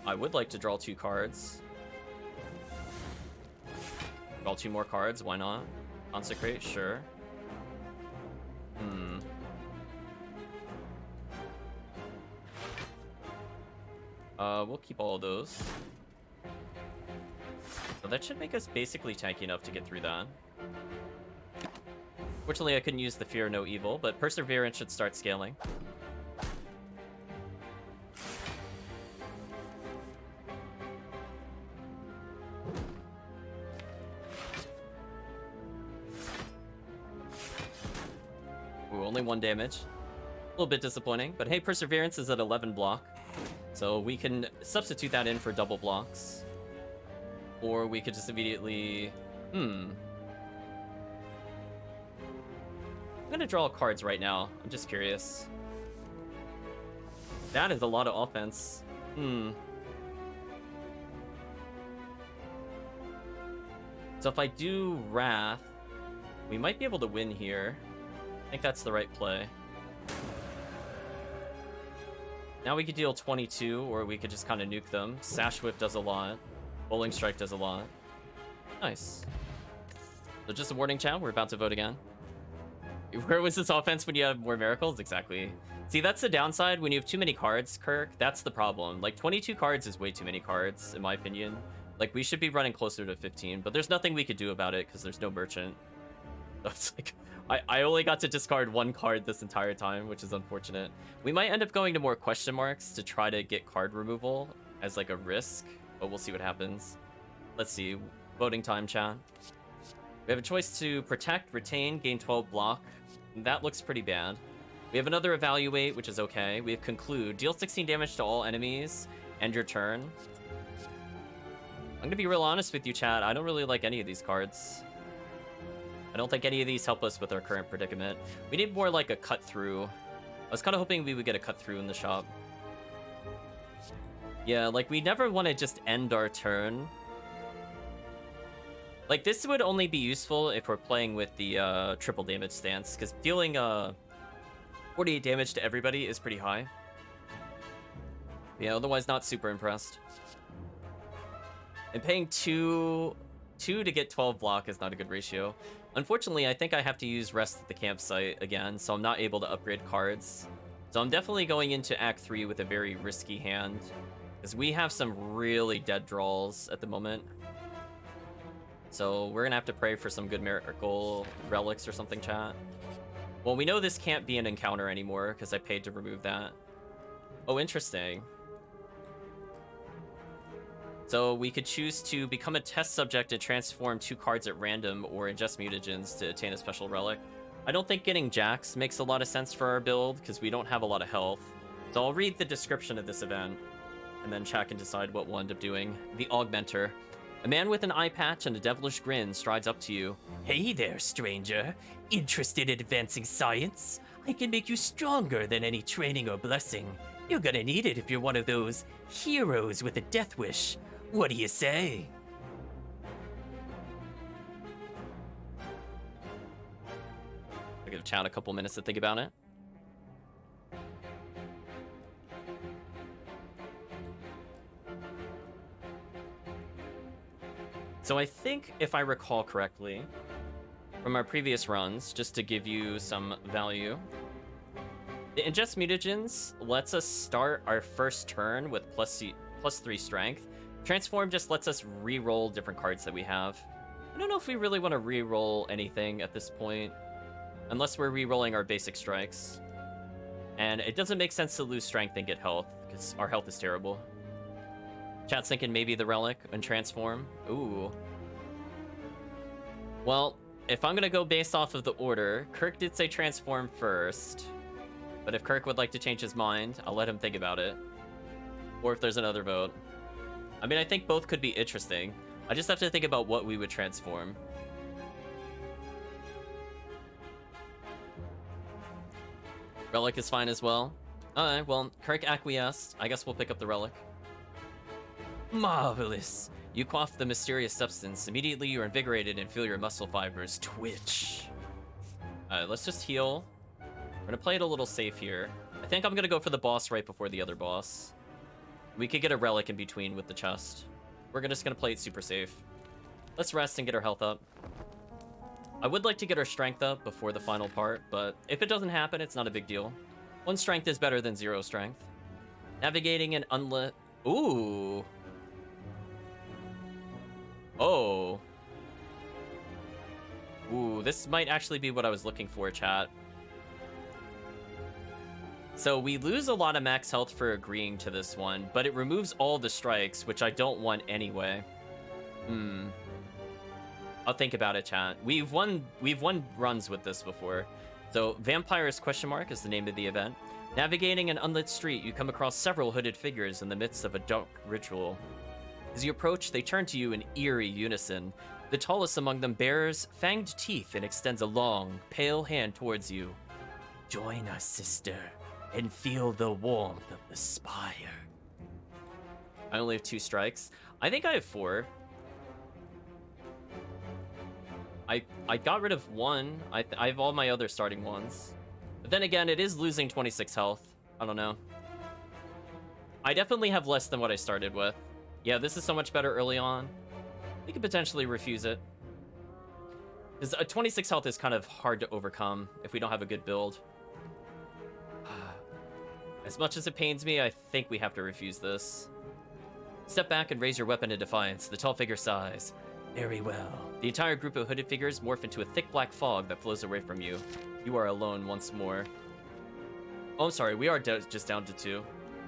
I would like to draw 2 cards. Draw 2 more cards, why not? Consecrate, sure. We'll keep all of those. So that should make us basically tanky enough to get through that. Fortunately, I couldn't use the Fear No Evil, but Perseverance should start scaling. Ooh, only 1 damage. A little bit disappointing, but hey, Perseverance is at 11 block. So we can substitute that in for double blocks. Or we could just immediately... I'm gonna draw cards right now. I'm just curious. That is a lot of offense. So if I do Wrath, we might be able to win here. I think that's the right play. Now we could deal 22, or we could just kind of nuke them. Sash Whip does a lot. Bowling Strike does a lot. Nice. So just a warning, chat. We're about to vote again. Where was this offense when you have more miracles? Exactly. See, that's the downside when you have too many cards, Kirk. That's the problem. Like, 22 cards is way too many cards, in my opinion. Like, we should be running closer to 15, but there's nothing we could do about it because there's no merchant. So it's like, I only got to discard one card this entire time, which is unfortunate. We might end up going to more question marks to try to get card removal as like a risk, but we'll see what happens. Let's see. Voting time, chat. We have a choice to protect, retain, gain 12 block. That looks pretty bad. We have another evaluate, which is okay. We have conclude. Deal 16 damage to all enemies. End your turn. I'm gonna be real honest with you, chat. I don't really like any of these cards. I don't think any of these help us with our current predicament. We need more like a cut through. I was kind of hoping we would get a cut through in the shop. Yeah, like we never want to just end our turn. Like this would only be useful if we're playing with the triple damage stance, because dealing 48 damage to everybody is pretty high. Yeah, otherwise not super impressed. And paying two to get 12 block is not a good ratio. Unfortunately, I think I have to use Rest at the Campsite again, so I'm not able to upgrade cards. So I'm definitely going into Act 3 with a very risky hand, because we have some really dead draws at the moment. So we're gonna have to pray for some good miracle relics or something, chat. Well, we know this can't be an encounter anymore, because I paid to remove that. Oh, interesting. So we could choose to become a test subject and transform 2 cards at random or ingest mutagens to attain a special relic. I don't think getting Jax makes a lot of sense for our build because we don't have a lot of health. So I'll read the description of this event and then chat can decide what we'll end up doing. The Augmenter. A man with an eye patch and a devilish grin strides up to you. Hey there, stranger. Interested in advancing science? I can make you stronger than any training or blessing. You're gonna need it if you're one of those heroes with a death wish. What do you say? I'll give chat a couple minutes to think about it. So I think, if I recall correctly, from our previous runs, just to give you some value, the ingest mutagens lets us start our first turn with plus 3 strength. Transform just lets us re-roll different cards that we have. I don't know if we really want to re-roll anything at this point, unless we're re-rolling our basic strikes. And it doesn't make sense to lose strength and get health, because our health is terrible. Chat's thinking maybe the relic and transform. Ooh. Well, if I'm gonna go based off of the order, Kirk did say transform first. But if Kirk would like to change his mind, I'll let him think about it. Or if there's another vote. I mean, I think both could be interesting. I just have to think about what we would transform. Relic is fine as well. Alright, well, Kirk acquiesced. I guess we'll pick up the relic. Marvelous! You quaff the mysterious substance. Immediately you're invigorated and feel your muscle fibers twitch. Alright, let's just heal. We're gonna play it a little safe here. I think I'm gonna go for the boss right before the other boss. We could get a relic in between with the chest. We're just gonna play it super safe. Let's rest and get our health up. I would like to get our strength up before the final part, but if it doesn't happen, it's not a big deal. 1 strength is better than 0 strength. Navigating an unlit... Ooh. Oh. Ooh, this might actually be what I was looking for, chat. So we lose a lot of max health for agreeing to this one, but it removes all the strikes, which I don't want anyway. I'll think about it, chat. We've won runs with this before. So Vampires question mark is the name of the event. Navigating an unlit street, you come across several hooded figures in the midst of a dark ritual. As you approach, they turn to you in eerie unison. The tallest among them bears fanged teeth and extends a long, pale hand towards you. Join us, sister, and feel the warmth of the Spire. I only have 2 strikes. I think I have 4. I got rid of 1. I have all my other starting ones. But then again, it is losing 26 health. I don't know. I definitely have less than what I started with. Yeah, this is so much better early on. We could potentially refuse it. Because a 26 health is kind of hard to overcome if we don't have a good build. As much as it pains me, I think we have to refuse this. Step back and raise your weapon in defiance. The tall figure sighs. Very well. The entire group of hooded figures morph into a thick black fog that flows away from you. You are alone once more. Oh, I'm sorry. We are just down to 2.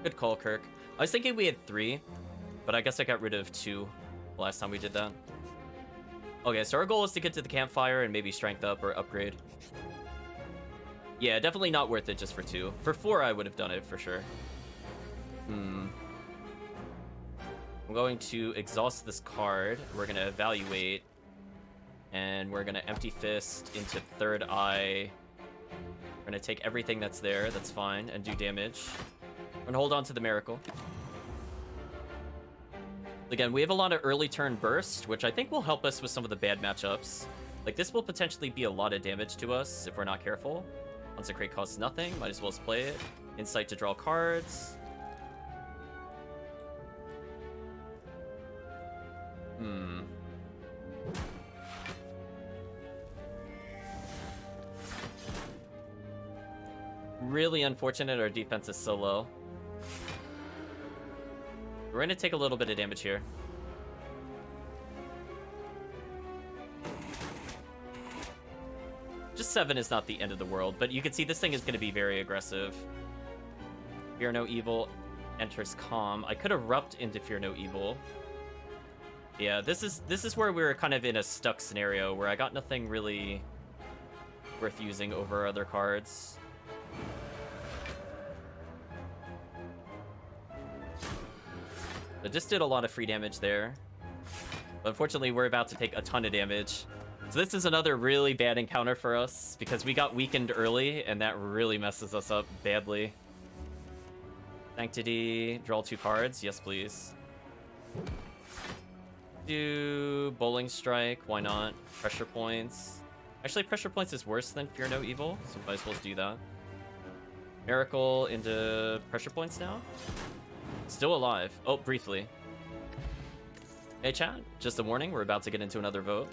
Good call, Kirk. I was thinking we had 3, but I guess I got rid of 2 last time we did that. Okay, so our goal is to get to the campfire and maybe strength up or upgrade. Yeah, definitely not worth it just for 2. For 4, I would have done it for sure. I'm going to exhaust this card. We're going to evaluate. And we're going to empty fist into third eye. We're going to take everything that's there. That's fine. And do damage. We're going to hold on to the miracle. Again, we have a lot of early turn burst, which I think will help us with some of the bad matchups. Like, this will potentially be a lot of damage to us if we're not careful. Consecrate costs nothing. Might as well just play it. Insight to draw cards. Really unfortunate our defense is so low. We're going to take a little bit of damage here. Just 7 is not the end of the world, but you can see this thing is going to be very aggressive. Fear no evil enters calm. I could erupt into Fear no evil. Yeah, this is where we're kind of in a stuck scenario where I got nothing really worth using over other cards. I just did a lot of free damage there. But unfortunately, we're about to take a ton of damage. So this is another really bad encounter for us because we got weakened early and that really messes us up badly. Sanctity, draw 2 cards. Yes, please. Do Bowling Strike. Why not? Pressure Points. Actually, Pressure Points is worse than Fear no evil, so we might as well do that. Miracle into Pressure Points now. Still alive. Oh, briefly. Hey, chat. Just a warning. We're about to get into another vote.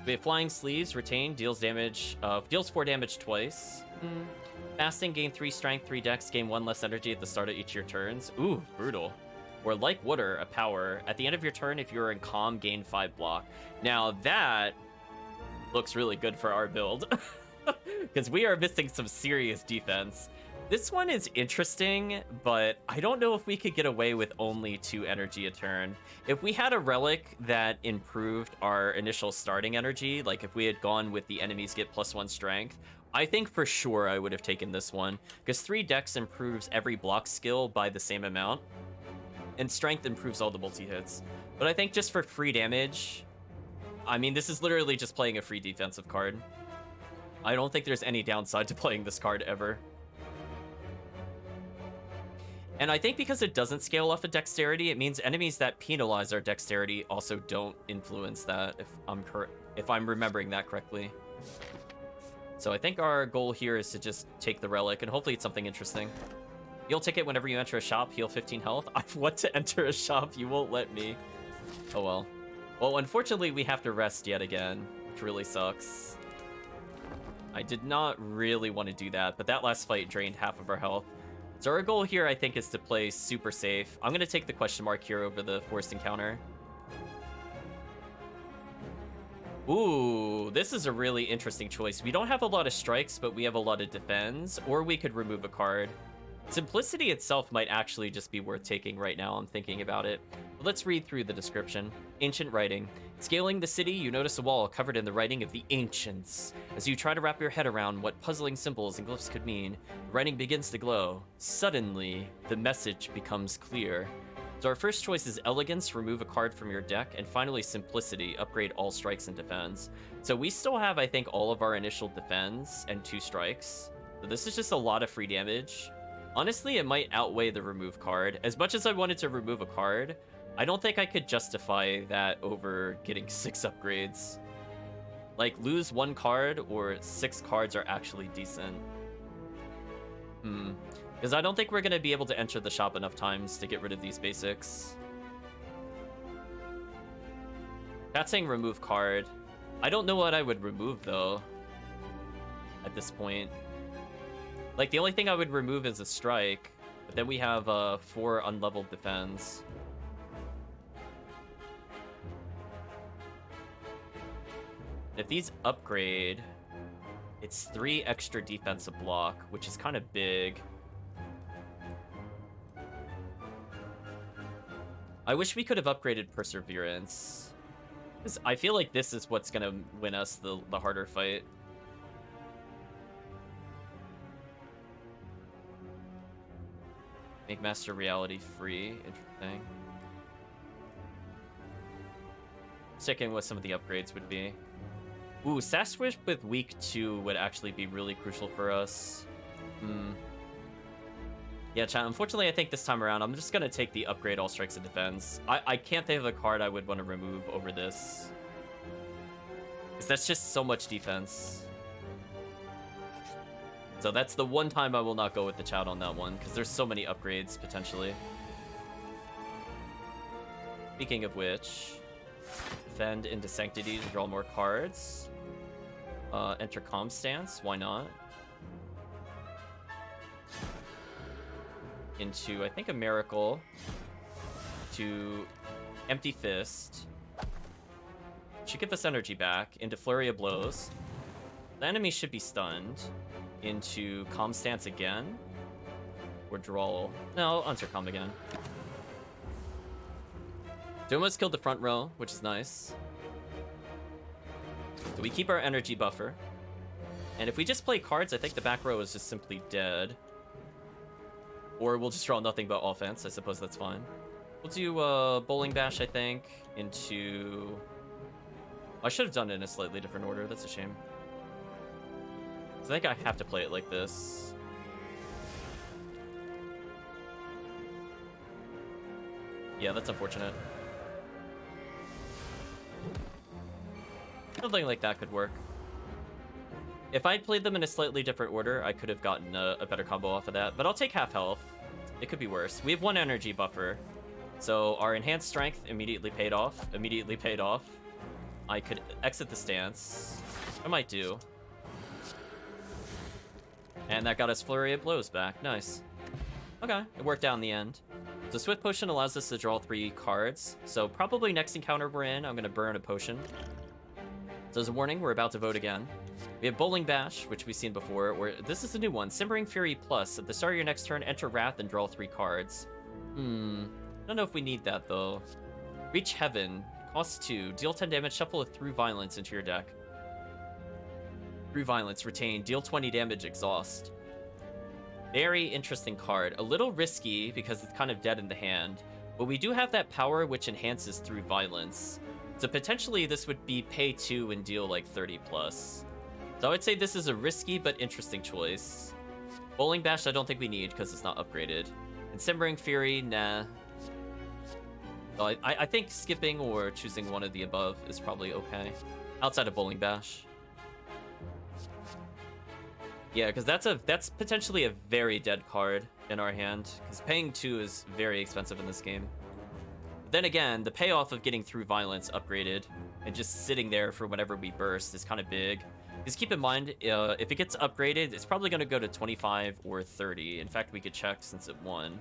We have Flying Sleeves. Retain. Deals damage. Deals 4 damage twice. Fasting. Gain 3 strength, 3 dex. Gain 1 less energy at the start of each of your turns. Ooh, brutal. Or like water, a power. At the end of your turn, if you're in calm, gain 5 block. Now that looks really good for our build. Because we are missing some serious defense. This one is interesting, but I don't know if we could get away with only 2 energy a turn. If we had a relic that improved our initial starting energy, like if we had gone with the enemies get +1 strength, I think for sure I would have taken this one, because 3 dex improves every block skill by the same amount, and strength improves all the multi-hits. But I think just for free damage, I mean, this is literally just playing a free defensive card. I don't think there's any downside to playing this card ever. And I think because it doesn't scale off of dexterity, it means enemies that penalize our dexterity also don't influence that, if I'm remembering that correctly. So I think our goal here is to just take the relic, and hopefully it's something interesting. You'll take it whenever you enter a shop, heal 15 health. I want to enter a shop, you won't let me. Oh well. Well, unfortunately, we have to rest yet again, which really sucks. I did not really want to do that, but that last fight drained half of our health. So our goal here, I think, is to play super safe. I'm going to take the question mark here over the forced encounter. Ooh, this is a really interesting choice. We don't have a lot of strikes, but we have a lot of defense, or we could remove a card. Simplicity itself might actually just be worth taking right now. I'm thinking about it. But let's read through the description. Ancient writing. Scaling the city, you notice a wall covered in the writing of the ancients. As you try to wrap your head around what puzzling symbols and glyphs could mean, the writing begins to glow. Suddenly, the message becomes clear. So our first choice is elegance, remove a card from your deck, and finally simplicity, upgrade all strikes and defense. So we still have, I think, all of our initial defense and 2 strikes. So this is just a lot of free damage. Honestly, it might outweigh the remove card. As much as I wanted to remove a card, I don't think I could justify that over getting 6 upgrades. Like, lose 1 card or 6 cards are actually decent. Because I don't think we're going to be able to enter the shop enough times to get rid of these basics. That's saying remove card. I don't know what I would remove, though, at this point. Like, the only thing I would remove is a strike, but then we have 4 unleveled defense. If these upgrade, it's 3 extra defensive block, which is kind of big. I wish we could have upgraded Perseverance, because I feel like this is what's gonna win us the harder fight. Make Master Reality free. Interesting. Checking what some of the upgrades would be. Ooh, Sasquatch with week 2 would actually be really crucial for us. Yeah, chat, unfortunately, I think this time around, I'm just going to take the upgrade all strikes and defense. I can't think of a card I would want to remove over this, because that's just so much defense. So that's the one time I will not go with the chat on that one, because there's so many upgrades, potentially. Speaking of which, defend into Sanctity to draw more cards. Enter Calm Stance, why not? Into, I think, a Miracle. To Empty Fist. Should give us energy back. Into Flurry of Blows. The enemy should be stunned. Into Calm Stance again. Or draw. No, Enter Calm again. So almost killed the front row, which is nice. So we keep our energy buffer. And if we just play cards, I think the back row is just simply dead. Or we'll just draw nothing but offense. I suppose that's fine. We'll do Bowling Bash, I think, into... I should have done it in a slightly different order. That's a shame. So I think I have to play it like this. Yeah, that's unfortunate. Something like that could work. If I'd played them in a slightly different order, I could have gotten a better combo off of that. But I'll take half health. It could be worse. We have 1 energy buffer. So our enhanced strength immediately paid off. Immediately paid off. I could exit the stance. I might do. And that got us Flurry of Blows back. Nice. Okay, it worked out in the end. So Swift Potion allows us to draw 3 cards. So probably next encounter we're in, I'm going to burn a potion. So as a warning, we're about to vote again. We have Bowling Bash, which we've seen before, or this is a new one. Simmering Fury Plus. At the start of your next turn, enter Wrath and draw 3 cards. Don't know if we need that, though. Reach Heaven. Cost 2. Deal 10 damage, shuffle a Through Violence into your deck. Through Violence, retain. Deal 20 damage, exhaust. Very interesting card. A little risky, because it's kind of dead in the hand. But we do have that power which enhances Through Violence. So potentially this would be pay 2 and deal like 30 plus. So I would say this is a risky but interesting choice. Bowling Bash I don't think we need because it's not upgraded. And Simmering Fury, nah. So I think skipping or choosing one of the above is probably okay. Outside of Bowling Bash. Yeah, because that's potentially a very dead card in our hand. Because paying 2 is very expensive in this game. Then again, the payoff of getting Through Violence upgraded and just sitting there for whenever we burst is kind of big. Just keep in mind, if it gets upgraded, it's probably going to go to 25 or 30. In fact, we could check since it won.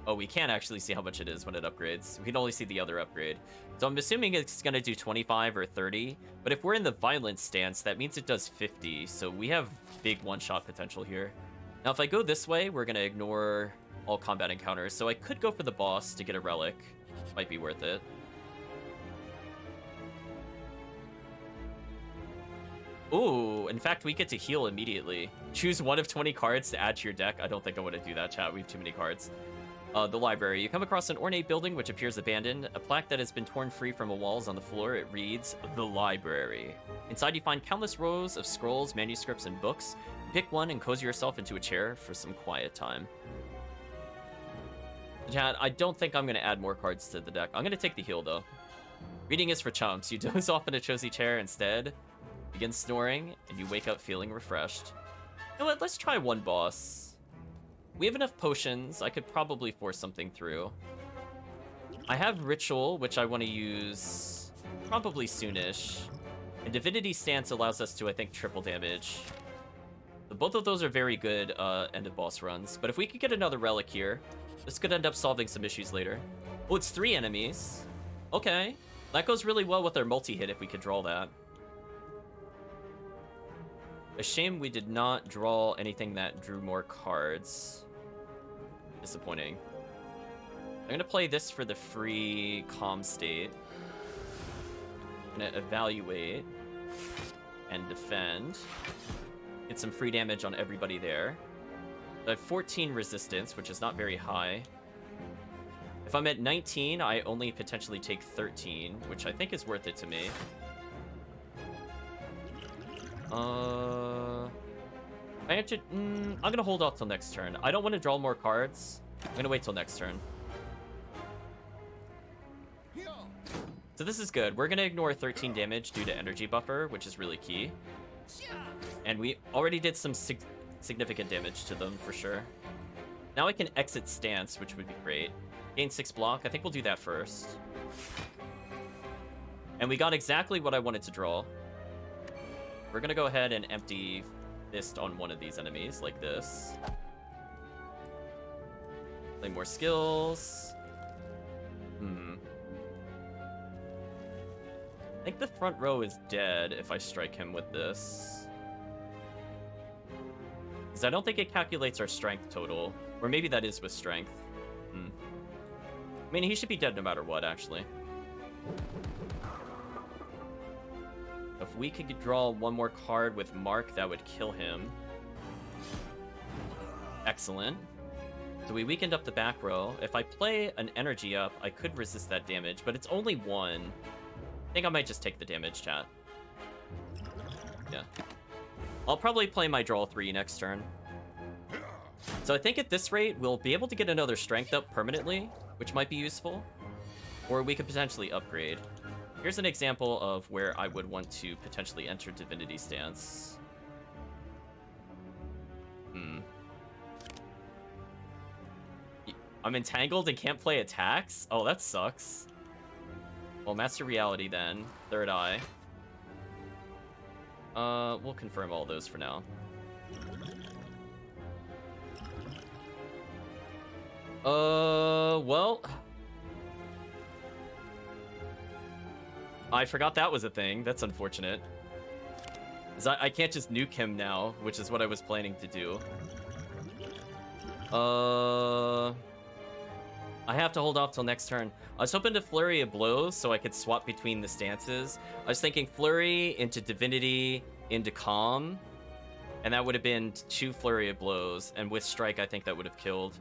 Oh, we can't actually see how much it is when it upgrades. We can only see the other upgrade. So I'm assuming it's going to do 25 or 30. But if we're in the Violence stance, that means it does 50. So we have big one-shot potential here. Now, if I go this way, we're going to ignore all combat encounters. So I could go for the boss to get a relic. Might be worth it. Ooh, in fact, we get to heal immediately. Choose one of 20 cards to add to your deck. I don't think I want to do that, chat. We have too many cards. The library. You come across an ornate building which appears abandoned. A plaque that has been torn free from the walls on the floor. It reads, The Library. Inside you find countless rows of scrolls, manuscripts, and books. Pick one and cozy yourself into a chair for some quiet time. Chat, I don't think I'm going to add more cards to the deck. I'm going to take the heal, though. Reading is for chumps. You doze off in a cozy chair instead. Begin snoring, and you wake up feeling refreshed. You know what? Let's try one boss. We have enough potions. I could probably force something through. I have Ritual, which I want to use probably soonish. And Divinity Stance allows us to, I think, triple damage. So both of those are very good end of boss runs. But if we could get another Relic here, this could end up solving some issues later. Oh, it's 3 enemies. Okay. That goes really well with our multi-hit if we could draw that. A shame we did not draw anything that drew more cards. Disappointing. I'm going to play this for the free calm state. I'm going to evaluate and defend. Get some free damage on everybody there. I have 14 resistance, which is not very high. If I'm at 19, I only potentially take 13, which I think is worth it to me. I'm gonna hold off till next turn. I don't want to draw more cards. I'm gonna wait till next turn. So this is good. We're gonna ignore 13 damage due to energy buffer, which is really key. And we already did some significant damage to them for sure. Now I can exit stance, which would be great. Gain 6 block. I think we'll do that first. And we got exactly what I wanted to draw. We're gonna go ahead and empty fist on one of these enemies, like this. Play more skills. I think the front row is dead if I strike him with this. Because I don't think it calculates our strength total. Or maybe that is with strength. I mean, he should be dead no matter what, actually. If we could draw one more card with Mark, that would kill him. Excellent. So we weakened up the back row. If I play an energy up, I could resist that damage, but it's only 1. I think I might just take the damage, chat. Yeah. I'll probably play my draw 3 next turn. So I think at this rate, we'll be able to get another strength up permanently, which might be useful. Or we could potentially upgrade. Here's an example of where I would want to potentially enter Divinity Stance. I'm entangled and can't play attacks? Oh, that sucks. Well, Master Reality then. Third Eye. We'll confirm all those for now. Well... I forgot that was a thing. That's unfortunate. I can't just nuke him now, which is what I was planning to do. I have to hold off till next turn. I was hoping to Flurry of Blows so I could swap between the stances. I was thinking Flurry into Divinity into Calm, and that would have been 2 Flurry of Blows, and with Strike I think that would have killed.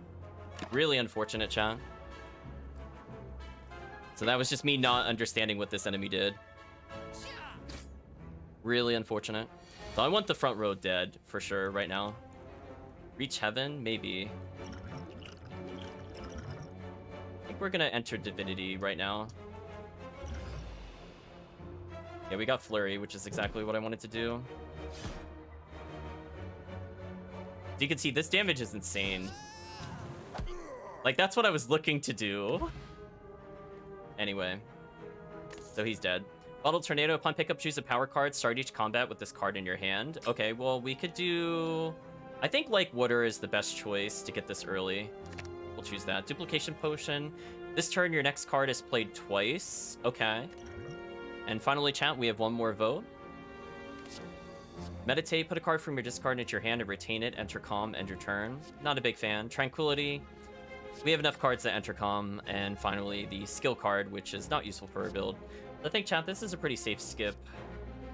Really unfortunate, chat. So that was just me not understanding what this enemy did. Really unfortunate. So I want the front row dead, for sure, right now. Reach Heaven? Maybe. I think we're gonna enter Divinity right now. Yeah, we got Flurry, which is exactly what I wanted to do. So you can see, this damage is insane. Like, that's what I was looking to do. Anyway, so he's dead. Bottle Tornado, upon pickup, choose a power card. Start each combat with this card in your hand. Okay, well, we could do... I think, like, Water is the best choice to get this early. We'll choose that. Duplication Potion. This turn, your next card is played twice. Okay. And finally, chat, we have one more vote. Meditate, put a card from your discard into your hand and retain it. Enter Calm, end your turn. Not a big fan. Tranquility. We have enough cards to enter Calm, and finally the skill card, which is not useful for our build. I think, chat, this is a pretty safe skip.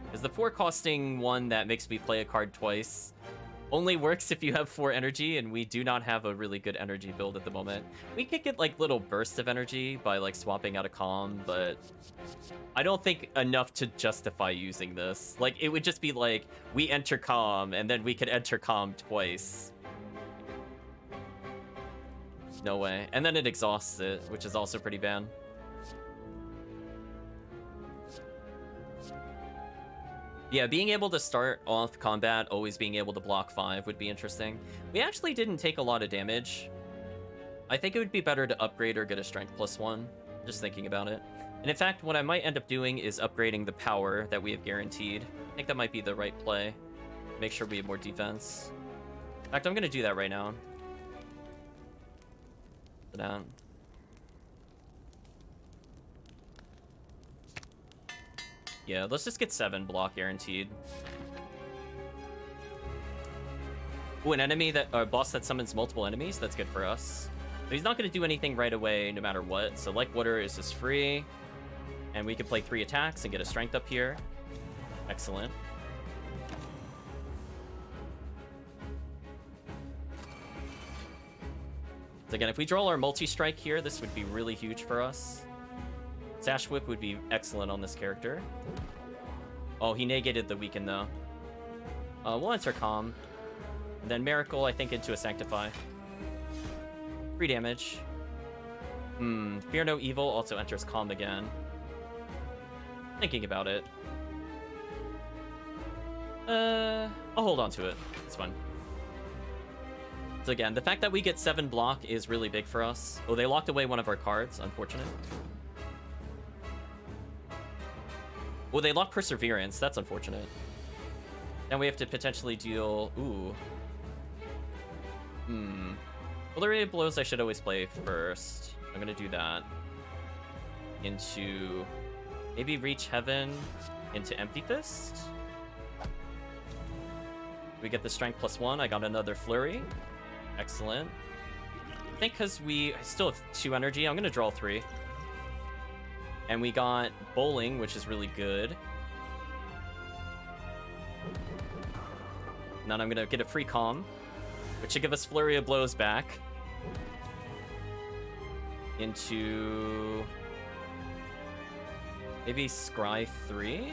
Because the 4-costing one that makes me play a card twice only works if you have 4 energy, and we do not have a really good energy build at the moment. We could get, like, little bursts of energy by, like, swapping out a Calm, but I don't think enough to justify using this. Like, it would just be like, we enter Calm, and then we could enter Calm twice. No way. And then it exhausts it, which is also pretty bad. Yeah, being able to start off combat, always being able to block 5 would be interesting. We actually didn't take a lot of damage. I think it would be better to upgrade or get a strength +1. Just thinking about it. And in fact, what I might end up doing is upgrading the power that we have guaranteed. I think that might be the right play. Make sure we have more defense. In fact, I'm going to do that right now. Sit down. Yeah, let's just get 7 block guaranteed. Ooh, an enemy that, or a boss that summons multiple enemies. That's good for us. But he's not going to do anything right away, no matter what. So like water is just free, and we can play 3 attacks and get a strength up here. Excellent. So again, if we draw our multi-strike here, this would be really huge for us. Sash Whip would be excellent on this character. Oh, he negated the weaken though. We'll enter Calm. And then Miracle, I think, into a Sanctify. 3 damage. Fear No Evil also enters Calm again. Thinking about it. I'll hold on to it. It's fun. So again, the fact that we get 7 block is really big for us. Oh, they locked away one of our cards. Unfortunate. Well, they locked Perseverance. That's unfortunate. Then we have to potentially deal... Ooh. Flurry of Blows I should always play first. I'm going to do that. Into... Maybe Reach Heaven into Empty Fist. We get the Strength +1. I got another Flurry. Excellent. I think because we still have 2 energy, I'm going to draw 3. And we got Bowling, which is really good. And then I'm going to get a free Calm, which should give us Flurry of Blows back. Into... maybe Scry 3?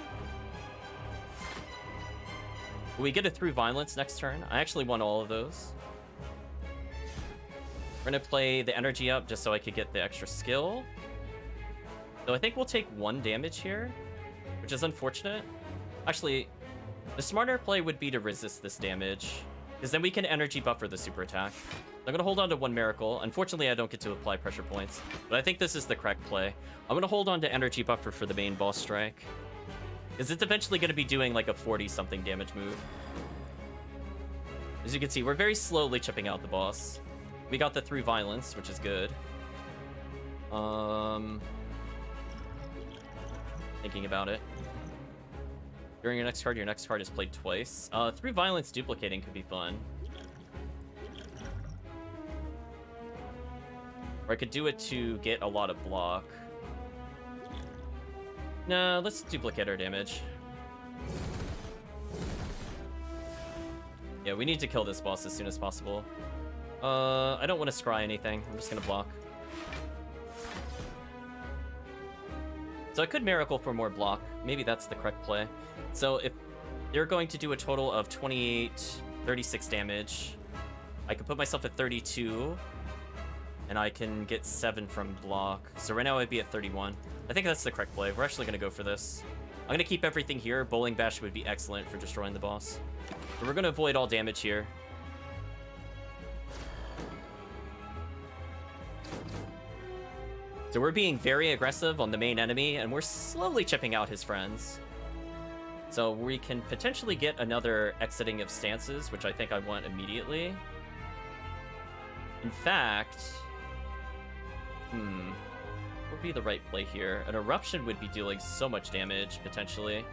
We get a Through Violence next turn. I actually want all of those. We're going to play the energy up just so I could get the extra skill. So I think we'll take 1 damage here, which is unfortunate. Actually, the smarter play would be to resist this damage, because then we can energy buffer the super attack. I'm going to hold on to 1 Miracle. Unfortunately, I don't get to apply pressure points, but I think this is the correct play. I'm going to hold on to energy buffer for the main boss strike, because it's eventually going to be doing like a 40-something damage move. As you can see, we're very slowly chipping out the boss. We got the Through Violence, which is good. Thinking about it. During your next card is played twice. Through Violence duplicating could be fun. Or I could do it to get a lot of block. No, let's duplicate our damage. Yeah, we need to kill this boss as soon as possible. I don't want to scry anything. I'm just gonna block. So I could Miracle for more block. Maybe that's the correct play. So if they're going to do a total of 28, 36 damage, I could put myself at 32, and I can get 7 from block. So right now I'd be at 31. I think that's the correct play. We're actually going to go for this. I'm going to keep everything here. Bowling Bash would be excellent for destroying the boss. But we're going to avoid all damage here. So we're being very aggressive on the main enemy, and we're slowly chipping out his friends. So we can potentially get another exiting of stances, which I think I want immediately. In fact... what would be the right play here? An Eruption would be dealing so much damage, potentially.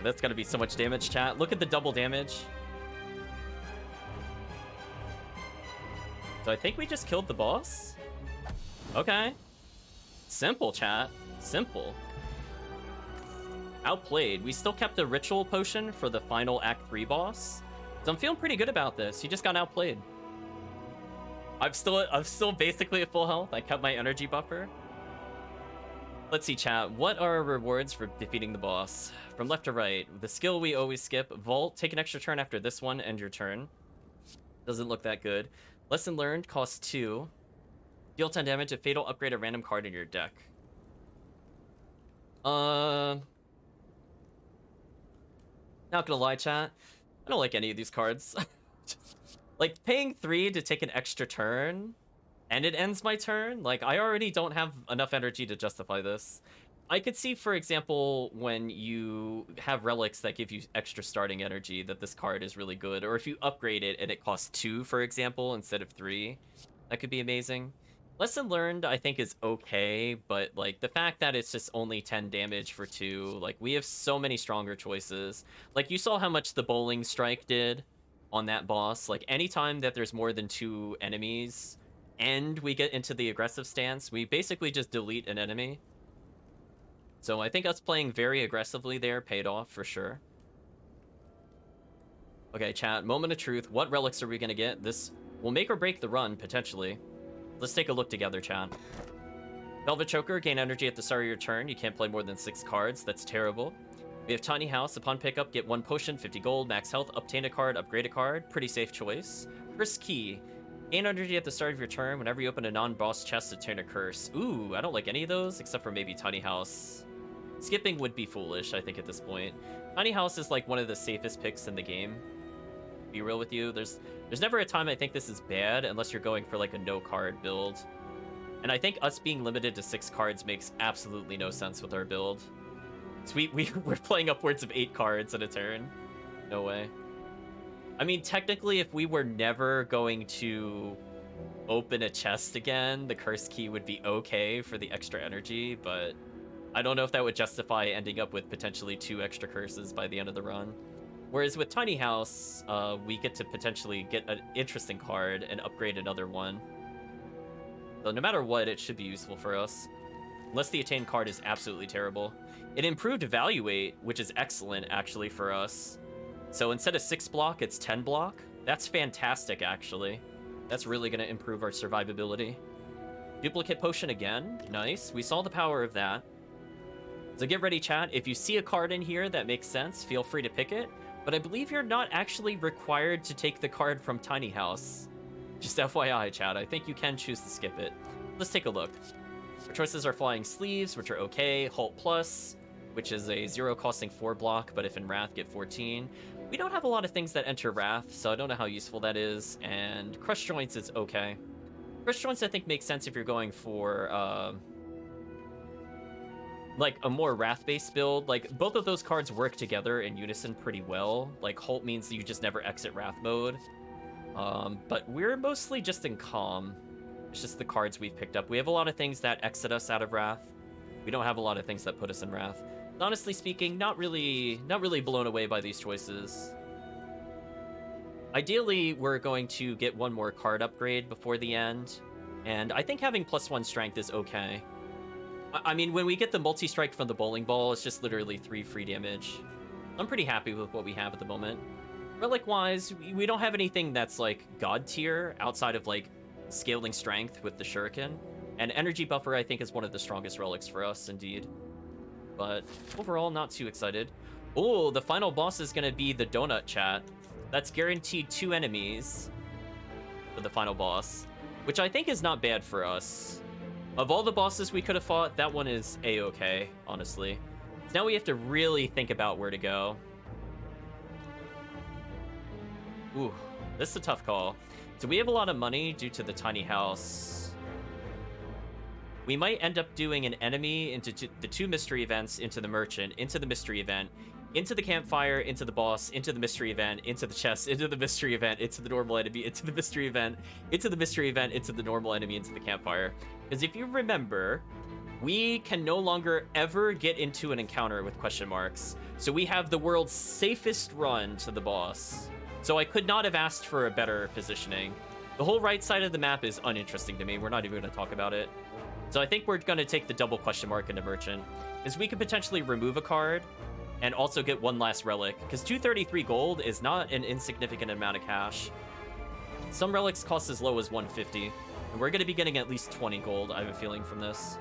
That's gonna be so much damage, chat. Look at the double damage. So I think we just killed the boss? Okay. Simple, chat. Simple. Outplayed. We still kept a Ritual Potion for the final Act 3 boss. So I'm feeling pretty good about this. He just got outplayed. I'm still basically at full health. I kept my energy buffer. Let's see, chat. What are our rewards for defeating the boss? From left to right. The skill we always skip. Vault. Take an extra turn after this one. End your turn. Doesn't look that good. Lesson learned. Costs 2. Deal 10 damage if fatal. Upgrade a random card in your deck. Not gonna lie, chat. I don't like any of these cards. Like, paying 3 to take an extra turn, and it ends my turn? Like, I already don't have enough energy to justify this. I could see, for example, when you have relics that give you extra starting energy, that this card is really good. Or if you upgrade it and it costs 2, for example, instead of 3, that could be amazing. Lesson learned, I think, is okay, but, like, the fact that it's just only 10 damage for 2, like, we have so many stronger choices. Like, you saw how much the bowling strike did on that boss. Like, anytime that there's more than 2 enemies and we get into the aggressive stance, we basically just delete an enemy. So I think us playing very aggressively there paid off for sure. Okay, chat, moment of truth. What relics are we gonna get? This will make or break the run, potentially. Let's take a look together, chat. Velvet Choker, gain energy at the start of your turn. You can't play more than 6 cards. That's terrible. We have Tiny House. Upon pickup, get 1 potion, 50 gold, max health, obtain a card, upgrade a card. Pretty safe choice. Curse Key. Gain energy at the start of your turn. Whenever you open a non-boss chest, obtain a curse. Ooh, I don't like any of those, except for maybe Tiny House. Skipping would be foolish, I think, at this point. Tiny House is like one of the safest picks in the game. Be real with you, there's never a time I think this is bad unless you're going for like a no card build. And I think us being limited to 6 cards makes absolutely no sense with our build. So we're playing upwards of 8 cards in a turn. No way. I mean, technically, if we were never going to open a chest again, the Curse Key would be okay for the extra energy, but I don't know if that would justify ending up with potentially 2 extra curses by the end of the run. Whereas with Tiny House, we get to potentially get an interesting card and upgrade another one. So no matter what, it should be useful for us. Unless the attained card is absolutely terrible. It improved Evaluate, which is excellent, actually, for us. So instead of 6 block, it's 10 block. That's fantastic, actually. That's really going to improve our survivability. Duplicate Potion again. Nice. We saw the power of that. So get ready, chat. If you see a card in here that makes sense, feel free to pick it. But I believe you're not actually required to take the card from Tiny House. Just FYI, chat. I think you can choose to skip it. Let's take a look. Our choices are Flying Sleeves, which are okay. Halt Plus, which is a 0 costing 4 block, but if in Wrath, get 14. We don't have a lot of things that enter Wrath, so I don't know how useful that is. And Crush Joints is okay. Crush Joints, I think, makes sense if you're going for, like, a more Wrath-based build. Like, both of those cards work together in unison pretty well. Like, Halt means that you just never exit Wrath mode. But we're mostly just in Calm. It's just the cards we've picked up. We have a lot of things that exit us out of Wrath. We don't have a lot of things that put us in Wrath. Honestly speaking, not really blown away by these choices. Ideally, we're going to get 1 more card upgrade before the end. And I think having +1 strength is okay. I mean, when we get the multi-strike from the bowling ball, it's just literally 3 free damage. I'm pretty happy with what we have at the moment. Relic-wise, we don't have anything that's, like, god tier outside of, like, scaling strength with the shuriken. And energy buffer, I think, is one of the strongest relics for us, indeed. But overall, not too excited. Oh, the final boss is going to be the donut, chat. That's guaranteed 2 enemies for the final boss, which I think is not bad for us. Of all the bosses we could have fought, that one is a-okay, honestly. So now we have to really think about where to go. Ooh, this is a tough call. So we have a lot of money due to the Tiny House. We might end up doing an enemy into the 2 mystery events, into the merchant, into the mystery event, into the campfire, into the boss, into the mystery event, into the chest, into the mystery event, into the normal enemy, into the mystery event, into the mystery event, into the normal enemy, into the campfire. Because if you remember, we can no longer ever get into an encounter with question marks. So we have the world's safest run to the boss. So I could not have asked for a better positioning. The whole right side of the map is uninteresting to me. We're not even going to talk about it. So I think we're going to take the double question mark into merchant, because we could potentially remove a card and also get 1 last relic, because 233 gold is not an insignificant amount of cash. Some relics cost as low as 150, and we're going to be getting at least 20 gold, I have a feeling, from this.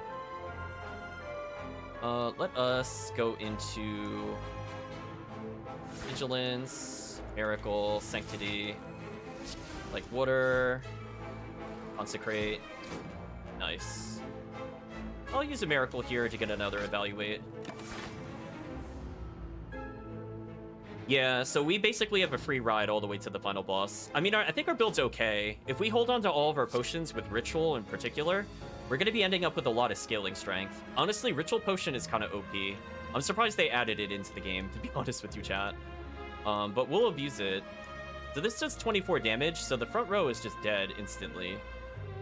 Let us go into Vigilance, Miracle, Sanctity, like Water, Consecrate. Nice. I'll use a Miracle here to get another Evaluate. Yeah, so we basically have a free ride all the way to the final boss. I mean, I think our build's okay. If we hold on to all of our potions with Ritual in particular, we're going to be ending up with a lot of scaling strength. Honestly, Ritual Potion is kind of OP. I'm surprised they added it into the game, to be honest with you, chat. But we'll abuse it. So this does 24 damage, so the front row is just dead instantly.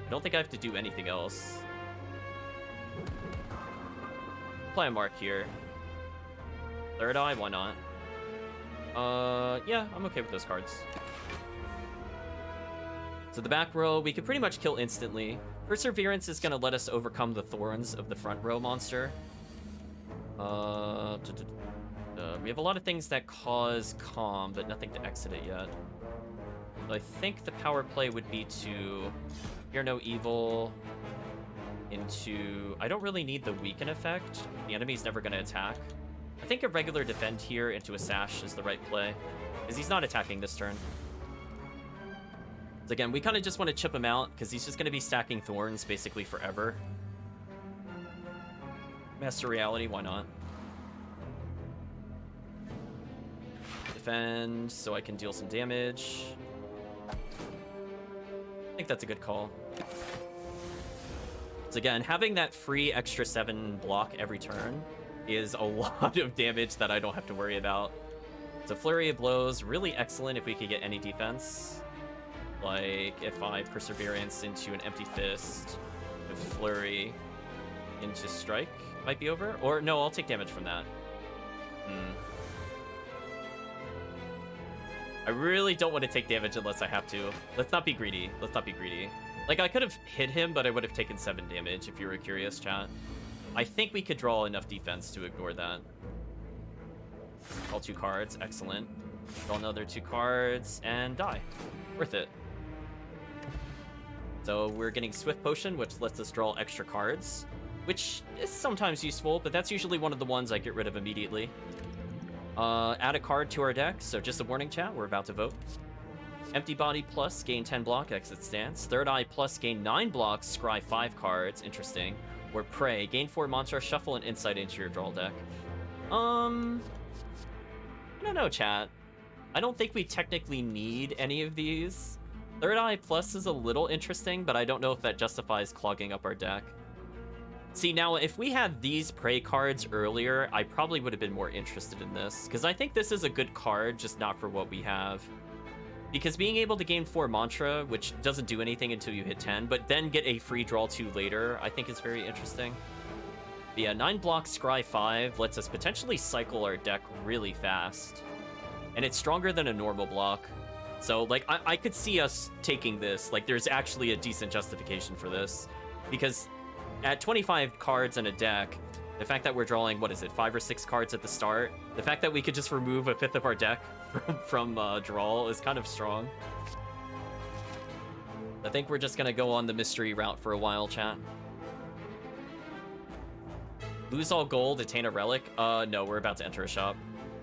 I don't think I have to do anything else. Apply a mark here. Third Eye, why not? Yeah, I'm okay with those cards. So the back row, we could pretty much kill instantly. Perseverance is gonna let us overcome the thorns of the front row monster. We have a lot of things that cause calm, but nothing to exit it yet. So I think the power play would be to Fear No Evil into... I don't really need the weaken effect. The enemy's never gonna attack. I think a regular defend here into a sash is the right play, because he's not attacking this turn. So again, we kind of just want to chip him out, because he's just going to be stacking thorns basically forever. Master Reality, why not? Defend, so I can deal some damage. I think that's a good call. So again, having that free extra 7 block every turn is a lot of damage that I don't have to worry about. So Flurry of Blows, really excellent if we could get any defense. Like if I Perseverance into an Empty Fist, with Flurry into Strike, might be over. Or no, I'll take damage from that. I really don't want to take damage unless I have to. Let's not be greedy. Let's not be greedy. Like, I could have hit him, but I would have taken 7 damage if you were curious, chat. I think we could draw enough defense to ignore that. Draw 2 cards, excellent. Draw another 2 cards, and die. Worth it. So we're getting Swift Potion, which lets us draw extra cards, which is sometimes useful, but that's usually one of the ones I get rid of immediately. Add a card to our deck, so just a warning, chat, we're about to vote. Empty Body plus, gain 10 block, exit stance. Third Eye plus, gain 9 blocks, scry 5 cards, interesting. Or Prey, gain 4 monster, shuffle an insight into your draw deck. I don't know, chat. I don't think we technically need any of these. Third Eye plus is a little interesting, but I don't know if that justifies clogging up our deck. See, now, if we had these Prey cards earlier, I probably would have been more interested in this, because I think this is a good card, just not for what we have. Because being able to gain 4 Mantra, which doesn't do anything until you hit 10, but then get a free draw 2 later, I think is very interesting. But yeah, 9 blocks, scry 5 lets us potentially cycle our deck really fast. And it's stronger than a normal block. So, like, I could see us taking this. Like, there's actually a decent justification for this. Because at 25 cards in a deck, the fact that we're drawing, what is it, 5 or 6 cards at the start, the fact that we could just remove a fifth of our deck from draw is kind of strong. I think we're just gonna go on the mystery route for a while, chat. Lose all gold, attain a relic? No, we're about to enter a shop.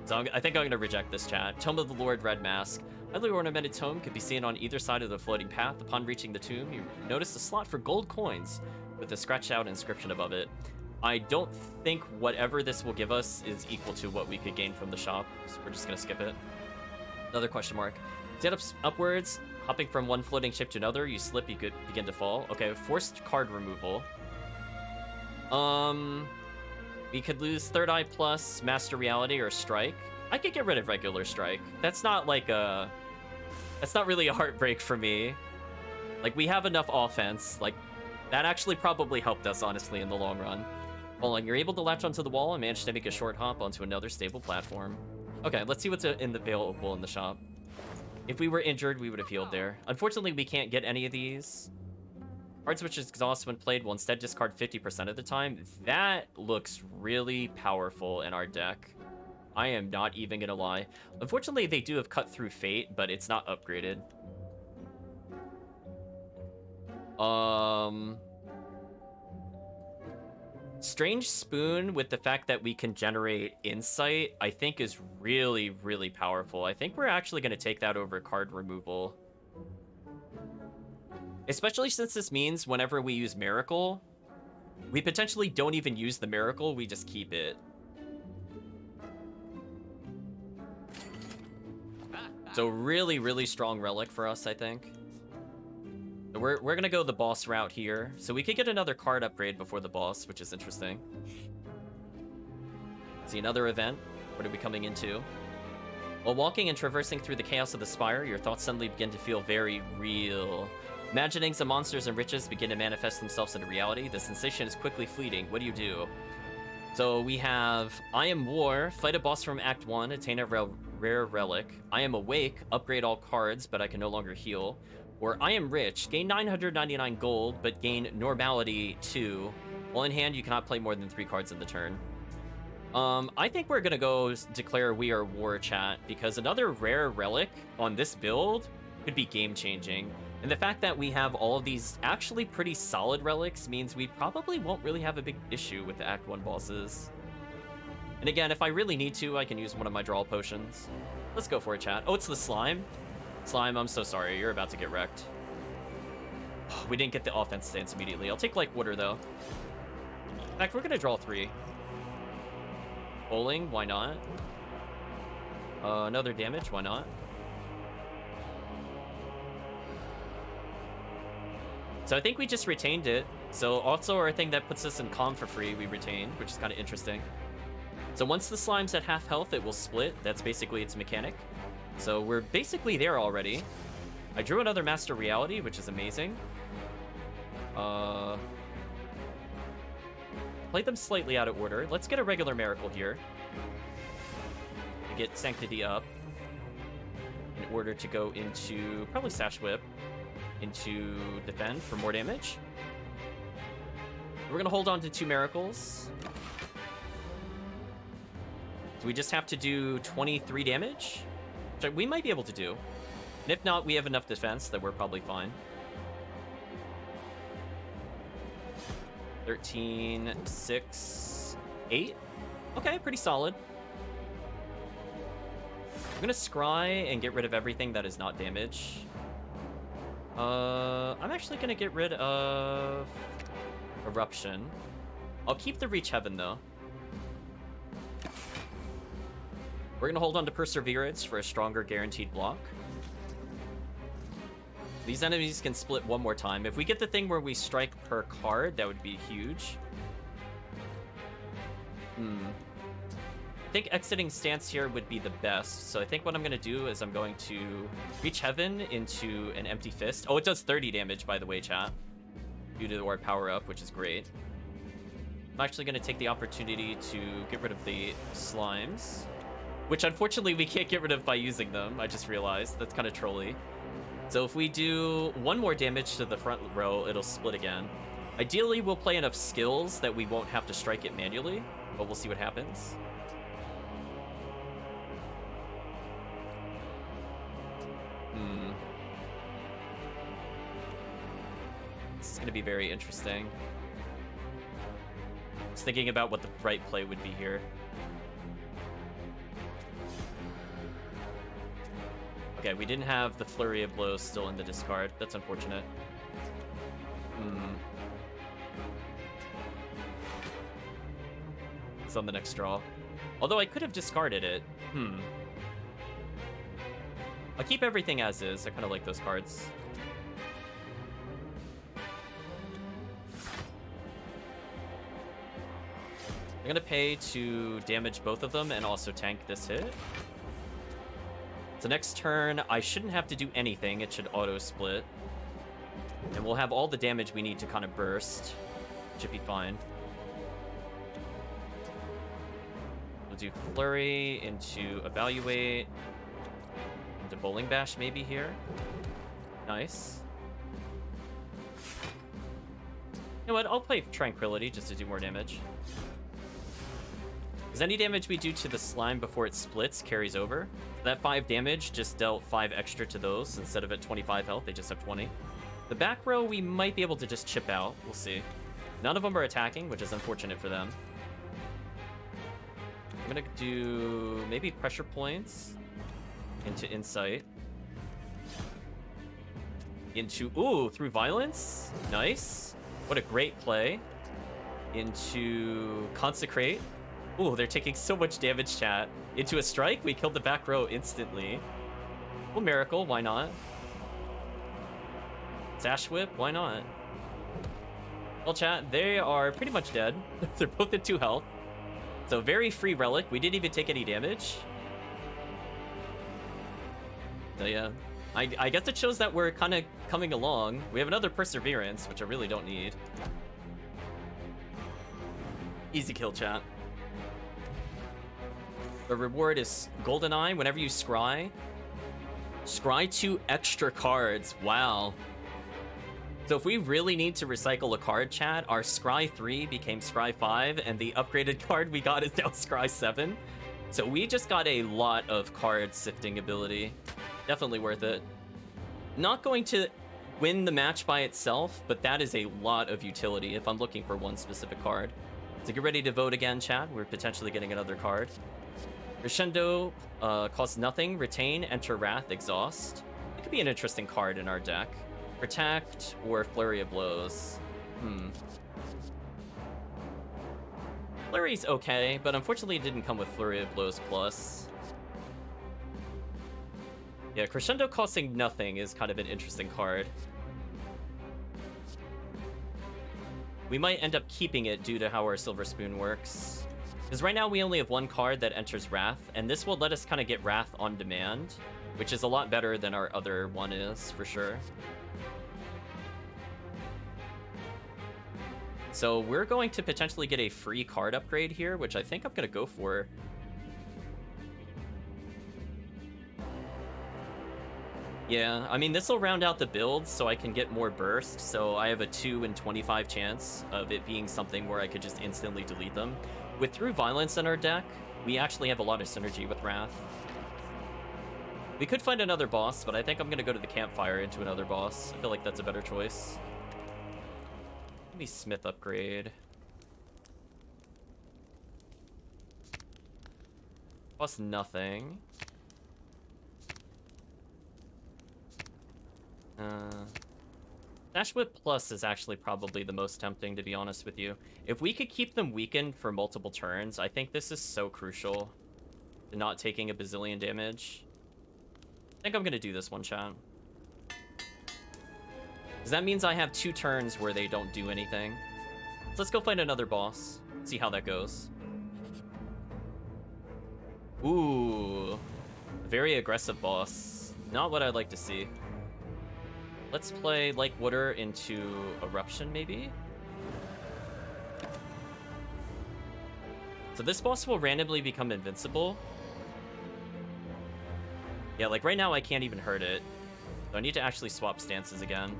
So I think I'm gonna reject this, chat. Tome of the Lord, Red Mask. Highly ornamented tome could be seen on either side of the floating path. Upon reaching the tomb, you notice a slot for gold coins with a scratched out inscription above it. I don't think whatever this will give us is equal to what we could gain from the shop, so we're just gonna skip it. Another question mark. Stand up upwards, hopping from one floating ship to another, you slip, you could begin to fall. Okay, forced card removal. We could lose Third Eye plus, Master Reality, or Strike. I could get rid of regular Strike. That's not like a... That's not really a heartbreak for me. Like, we have enough offense. Like, that actually probably helped us, honestly, in the long run. Falling, you're able to latch onto the wall and manage to make a short hop onto another stable platform. Okay, let's see what's available in the shop. If we were injured, we would have healed there. Unfortunately, we can't get any of these. Cards which exhaust when played will instead discard 50% of the time. That looks really powerful in our deck. I am not even gonna lie. Unfortunately, they do have Cut Through Fate, but it's not upgraded. Strange Spoon, with the fact that we can generate insight, I think is really, really powerful. I think we're actually going to take that over card removal. Especially since this means whenever we use Miracle, we potentially don't even use the Miracle, we just keep it. So really, really strong relic for us, I think. So we're gonna go the boss route here. So we could get another card upgrade before the boss, which is interesting. See another event. What are we coming into? While walking and traversing through the chaos of the Spire, your thoughts suddenly begin to feel very real. Imaginings of monsters and riches begin to manifest themselves into reality. The sensation is quickly fleeting. What do you do? So we have I Am War, fight a boss from Act 1, attain a rare relic. I Am Awake, upgrade all cards, but I can no longer heal. Or I Am Rich, gain 999 gold, but gain Normality 2. While in hand, you cannot play more than 3 cards in the turn. I think we're gonna go declare We Are War, chat, because another rare relic on this build could be game-changing. And the fact that we have all of these actually pretty solid relics means we probably won't really have a big issue with the Act 1 bosses. And again, if I really need to, I can use one of my draw potions. Let's go for it, chat. Oh, it's the slime? Slime, I'm so sorry. You're about to get wrecked. We didn't get the offense stance immediately. I'll take, like, water, though. In fact, we're gonna draw 3. Bowling, why not? Another damage, why not? So I think we just retained it. So also our thing that puts us in calm for free, we retained, which is kind of interesting. So once the slime's at half health, it will split. That's basically its mechanic. So we're basically there already. I drew another Master Reality, which is amazing. Played them slightly out of order. Let's get a regular Miracle here. And get Sanctity up. In order to go into probably Sash Whip. Into Defend for more damage. We're gonna hold on to 2 Miracles. So we just have to do 23 damage, which we might be able to do. And if not, we have enough defense that we're probably fine. 13, 6, 8. Okay, pretty solid. I'm gonna scry and get rid of everything that is not damage. I'm actually gonna get rid of Eruption. I'll keep the Reach Heaven, though. We're gonna hold on to Perseverance for a stronger guaranteed block. These enemies can split one more time. If we get the thing where we strike per card, that would be huge. I think exiting stance here would be the best. So I think what I'm going to do is I'm going to Reach Heaven into an Empty Fist. Oh, it does 30 damage, by the way, chat. Due to our power up, which is great. I'm actually going to take the opportunity to get rid of the slimes. Which, unfortunately, we can't get rid of by using them. I just realized. That's kind of trolly. So if we do 1 more damage to the front row, it'll split again. Ideally, we'll play enough skills that we won't have to strike it manually. But we'll see what happens. This is going to be very interesting. I was thinking about what the right play would be here. Okay, we didn't have the Flurry of Blows still in the discard. That's unfortunate. It's on the next draw. Although I could have discarded it. I'll keep everything as is. I kind of like those cards. I'm going to pay to damage both of them and also tank this hit. So next turn, I shouldn't have to do anything. It should auto-split. And we'll have all the damage we need to kind of burst. Should be fine. We'll do Flurry into Evaluate. Into Bowling Bash maybe here. Nice. You know what? I'll play Tranquility just to do more damage. Because any damage we do to the slime before it splits carries over. That 5 damage just dealt 5 extra to those. Instead of at 25 health, they just have 20. The back row, we might be able to just chip out. We'll see. None of them are attacking, which is unfortunate for them. I'm going to do maybe Pressure Points into Insight. Into, ooh, through Violence. Nice. What a great play. Into Consecrate. Ooh, they're taking so much damage, chat. Into a Strike, we killed the back row instantly. Well, Miracle, why not? Sash Whip, why not? Well, chat, they are pretty much dead. They're both at 2 health. So very free relic. We didn't even take any damage. So yeah, I guess it shows that we're kind of coming along. We have another Perseverance, which I really don't need. Easy kill, chat. The reward is Goldeneye. Whenever you scry 2 extra cards. Wow. So if we really need to recycle a card, chat, our Scry 3 became Scry 5, and the upgraded card we got is now Scry 7. So we just got a lot of card sifting ability. Definitely worth it. Not going to win the match by itself, but that is a lot of utility if I'm looking for one specific card. So get ready to vote again, chat. We're potentially getting another card. Crescendo costs nothing. Retain, enter Wrath, exhaust. It could be an interesting card in our deck. Protect or Flurry of Blows. Flurry's okay, but unfortunately it didn't come with Flurry of Blows plus. Yeah, Crescendo costing nothing is kind of an interesting card. We might end up keeping it due to how our Silver Spoon works. Because right now we only have 1 card that enters Wrath, and this will let us kind of get Wrath on demand, which is a lot better than our other one is, for sure. So we're going to potentially get a free card upgrade here, which I think I'm going to go for. Yeah, I mean, this will round out the build so I can get more burst, so I have a 2 in 25 chance of it being something where I could just instantly delete them. With Through Violence in our deck, we actually have a lot of synergy with Wrath. We could find another boss, but I think I'm going to go to the Campfire into another boss. I feel like that's a better choice. Maybe Smith upgrade. Plus nothing. Dash Whip Plus is actually probably the most tempting, to be honest with you. If we could keep them weakened for multiple turns, I think this is so crucial to not taking a bazillion damage. I think I'm going to do this one, chat. Because that means I have 2 turns where they don't do anything. So let's go find another boss. See how that goes. Ooh. Very aggressive boss. Not what I'd like to see. Let's play Like Water into Eruption, maybe? So this boss will randomly become invincible. Yeah, like right now I can't even hurt it. So I need to actually swap stances again.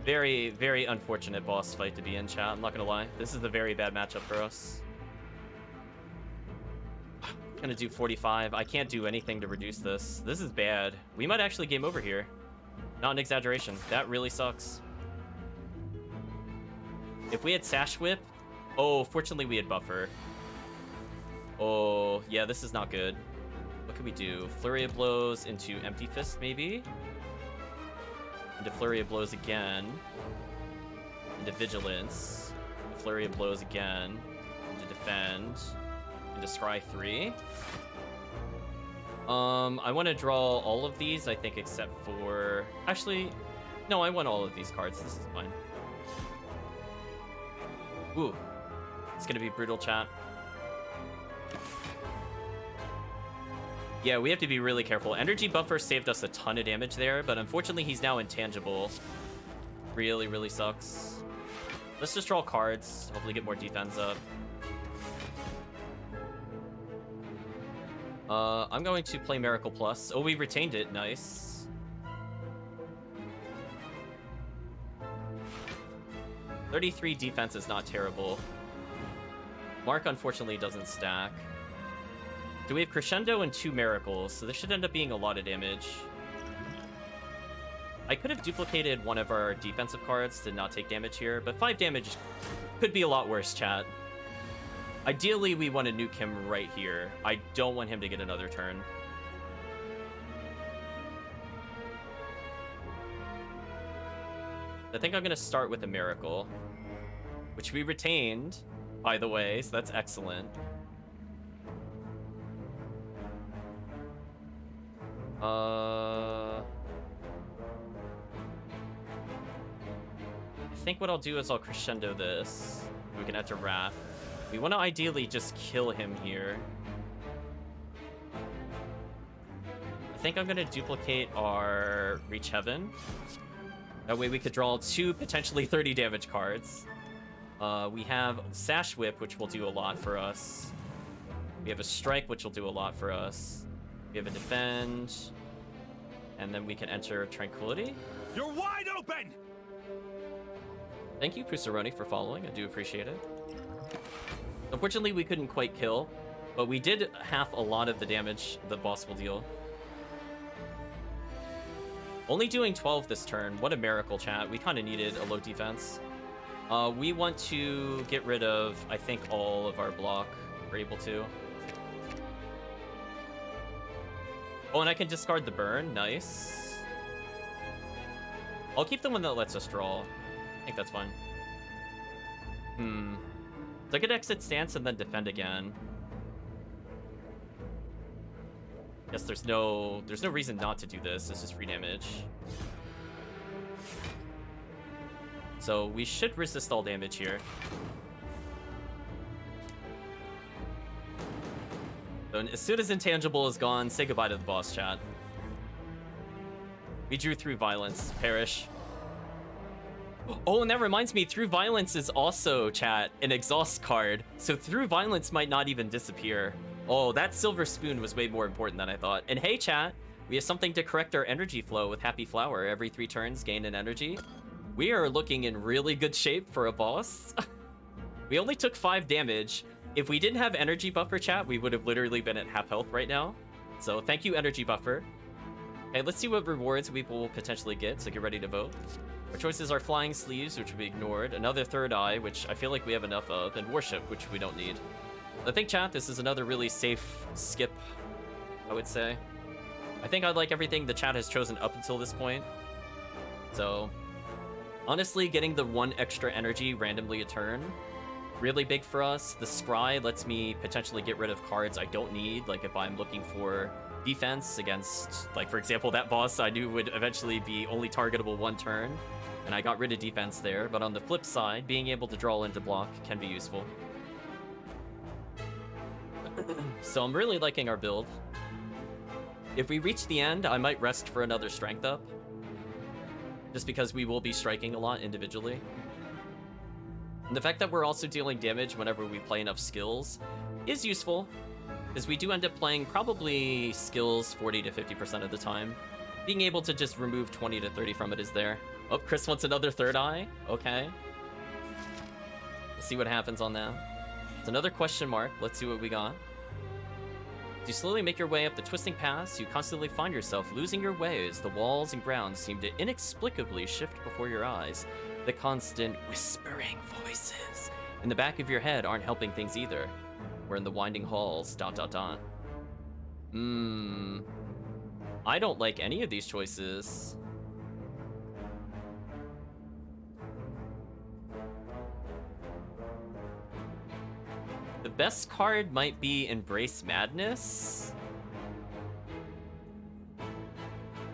Very, very unfortunate boss fight to be in, chat. I'm not gonna lie. This is a very bad matchup for us. Gonna do 45. I can't do anything to reduce this. This is bad. We might actually game over here. Not an exaggeration. That really sucks. If we had Sash Whip... Oh, fortunately we had Buffer. Oh, yeah, this is not good. What can we do? Flurry of Blows into Empty Fist, maybe? Into Flurry of Blows again. Into Vigilance. Flurry of Blows again. Into Defend. Into Scry 3. I want to draw all of these, I think, except for... Actually, no, I want all of these cards. This is fine. Ooh. It's gonna be brutal, chat. Yeah, we have to be really careful. Energy Buffer saved us a ton of damage there, but unfortunately he's now intangible. Really, really sucks. Let's just draw cards. Hopefully get more defense up. I'm going to play Miracle Plus. Oh, we retained it. Nice. $33 defense is not terrible. Mark, unfortunately, doesn't stack. Do we have Crescendo and 2 Miracles, so this should end up being a lot of damage. I could have duplicated one of our defensive cards to not take damage here, but 5 damage could be a lot worse, chat. Ideally, we want to nuke him right here. I don't want him to get another turn. I think I'm going to start with a Miracle, which we retained. by the way, so that's excellent. I think what I'll do is I'll crescendo this. We can enter Wrath. We want to ideally just kill him here. I think I'm going to duplicate our Reach Heaven. That way we could draw 2 potentially 30 damage cards. We have Sash Whip, which will do a lot for us. We have a Strike, which will do a lot for us. We have a Defend. And then we can enter Tranquility. You're wide open! Thank you, Pusaroni, for following. I do appreciate it. Unfortunately, we couldn't quite kill, but we did half a lot of the damage the boss will deal. Only doing 12 this turn. What a miracle, chat. We kind of needed a low defense. We want to get rid of, I think, all of our block. We're able to. Oh, and I can discard the burn. Nice. I'll keep the one that lets us draw. I think that's fine. So I could exit stance and then defend again. Guess there's no reason not to do this. This is free damage. So we should resist all damage here. So as soon as Intangible is gone, say goodbye to the boss, chat. We drew Through Violence. Perish. Oh, and that reminds me, Through Violence is also, chat, an exhaust card. So Through Violence might not even disappear. Oh, that Silver Spoon was way more important than I thought. And hey, chat, we have something to correct our energy flow with Happy Flower. Every 3 turns, gain an energy. We are looking in really good shape for a boss. We only took 5 damage. If we didn't have energy buffer, chat, we would have literally been at half health right now. So thank you, energy buffer. Okay, let's see what rewards we will potentially get, so get ready to vote. Our choices are Flying Sleeves, which will be ignored, another Third Eye, which I feel like we have enough of, and Worship, which we don't need. I think, chat, this is another really safe skip, I would say. I think I like everything the chat has chosen up until this point. So, honestly, getting the 1 extra energy randomly a turn, really big for us. The Scry lets me potentially get rid of cards I don't need, like if I'm looking for defense against, like, for example, that boss I knew would eventually be only targetable 1 turn, and I got rid of defense there. But on the flip side, being able to draw into block can be useful. So I'm really liking our build. If we reach the end, I might rest for another strength up, just because we will be striking a lot individually. And the fact that we're also dealing damage whenever we play enough skills is useful, because we do end up playing probably skills 40 to 50% of the time. Being able to just remove 20 to 30 from it is there. Oh, Chris wants another Third Eye. Okay. Let's see what happens on that. It's another question mark. Let's see what we got. As you slowly make your way up the twisting paths, you constantly find yourself losing your way as the walls and grounds seem to inexplicably shift before your eyes. The constant whispering voices in the back of your head aren't helping things either. We're in the winding halls, ... I don't like any of these choices. The best card might be Embrace Madness.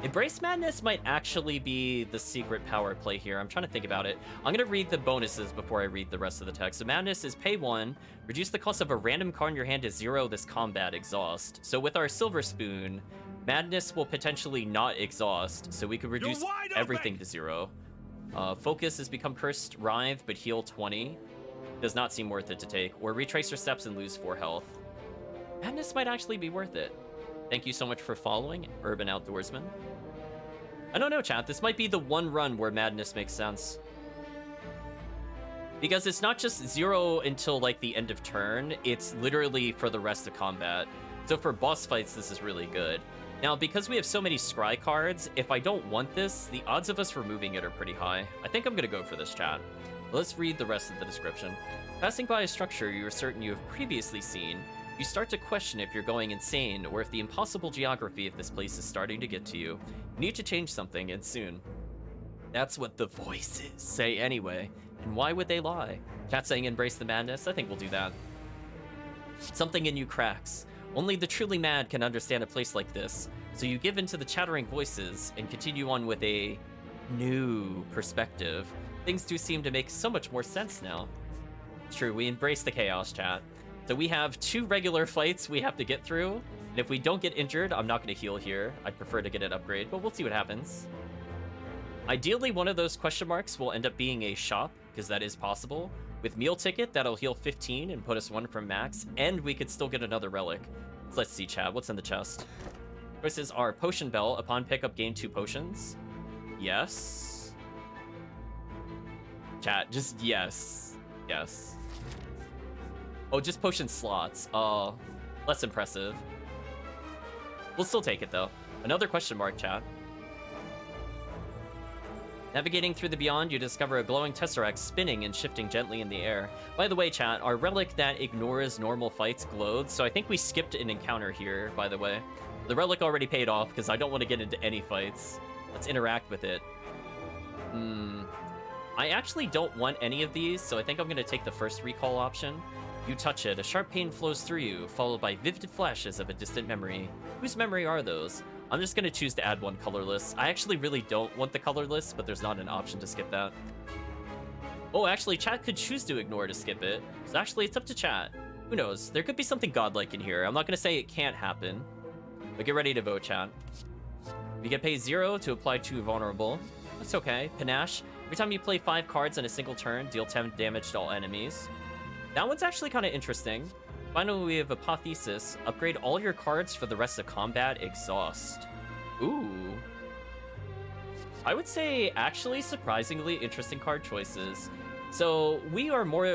Embrace Madness might actually be the secret power play here. I'm trying to think about it. I'm going to read the bonuses before I read the rest of the text. So Madness is pay 1, reduce the cost of a random card in your hand to 0 this combat exhaust. So with our Silver Spoon, Madness will potentially not exhaust, so we could reduce everything to 0. Focus has become Cursed Writhe, but heal 20. Does not seem worth it to take. Or retrace your steps and lose 4 health. Madness might actually be worth it. Thank you so much for following, Urban Outdoorsman. I don't know, chat. This might be the one run where Madness makes sense. Because it's not just 0 until, like, the end of turn. It's literally for the rest of combat. So for boss fights, this is really good. Now, because we have so many Scry cards, if I don't want this, the odds of us removing it are pretty high. I think I'm going to go for this, chat. Let's read the rest of the description. Passing by a structure you are certain you have previously seen, you start to question if you're going insane or if the impossible geography of this place is starting to get to you. You need to change something, and soon. That's what the voices say anyway. And why would they lie? Chat saying embrace the madness. I think we'll do that. Something in you cracks. Only the truly mad can understand a place like this. So you give in to the chattering voices and continue on with a new perspective. Things do seem to make so much more sense now. It's true, we embrace the chaos, chat. So we have 2 regular fights we have to get through. And if we don't get injured, I'm not going to heal here. I'd prefer to get an upgrade, but we'll see what happens. Ideally, one of those question marks will end up being a shop, because that is possible. With meal ticket, that'll heal 15 and put us 1 from max, and we could still get another relic. So let's see, chat. What's in the chest? Choices are Potion Bell. Upon pickup, gain 2 potions. Yes. Chat, just yes. Yes. Oh, just potion slots. Less impressive. We'll still take it, though. Another question mark, chat. Navigating through the beyond, you discover a glowing tesseract spinning and shifting gently in the air. By the way, chat, our relic that ignores normal fights glowed, so I think we skipped an encounter here, by the way. The relic already paid off, because I don't want to get into any fights. Let's interact with it. I actually don't want any of these, so I think I'm going to take the first recall option. You touch it, a sharp pain flows through you, followed by vivid flashes of a distant memory. Whose memory are those? I'm just going to choose to add 1 colorless. I actually really don't want the colorless, but there's not an option to skip that. Oh, actually, chat could choose to ignore to skip it. So actually, it's up to chat. Who knows? There could be something godlike in here. I'm not going to say it can't happen. But get ready to vote, chat. You get paid 0 to apply to vulnerable. That's okay. Panache. Every time you play 5 cards in a single turn, deal 10 damage to all enemies. That one's actually kind of interesting. Finally, we have Apotheosis. Upgrade all your cards for the rest of combat. Exhaust. Ooh. I would say, actually, surprisingly interesting card choices. So, we are more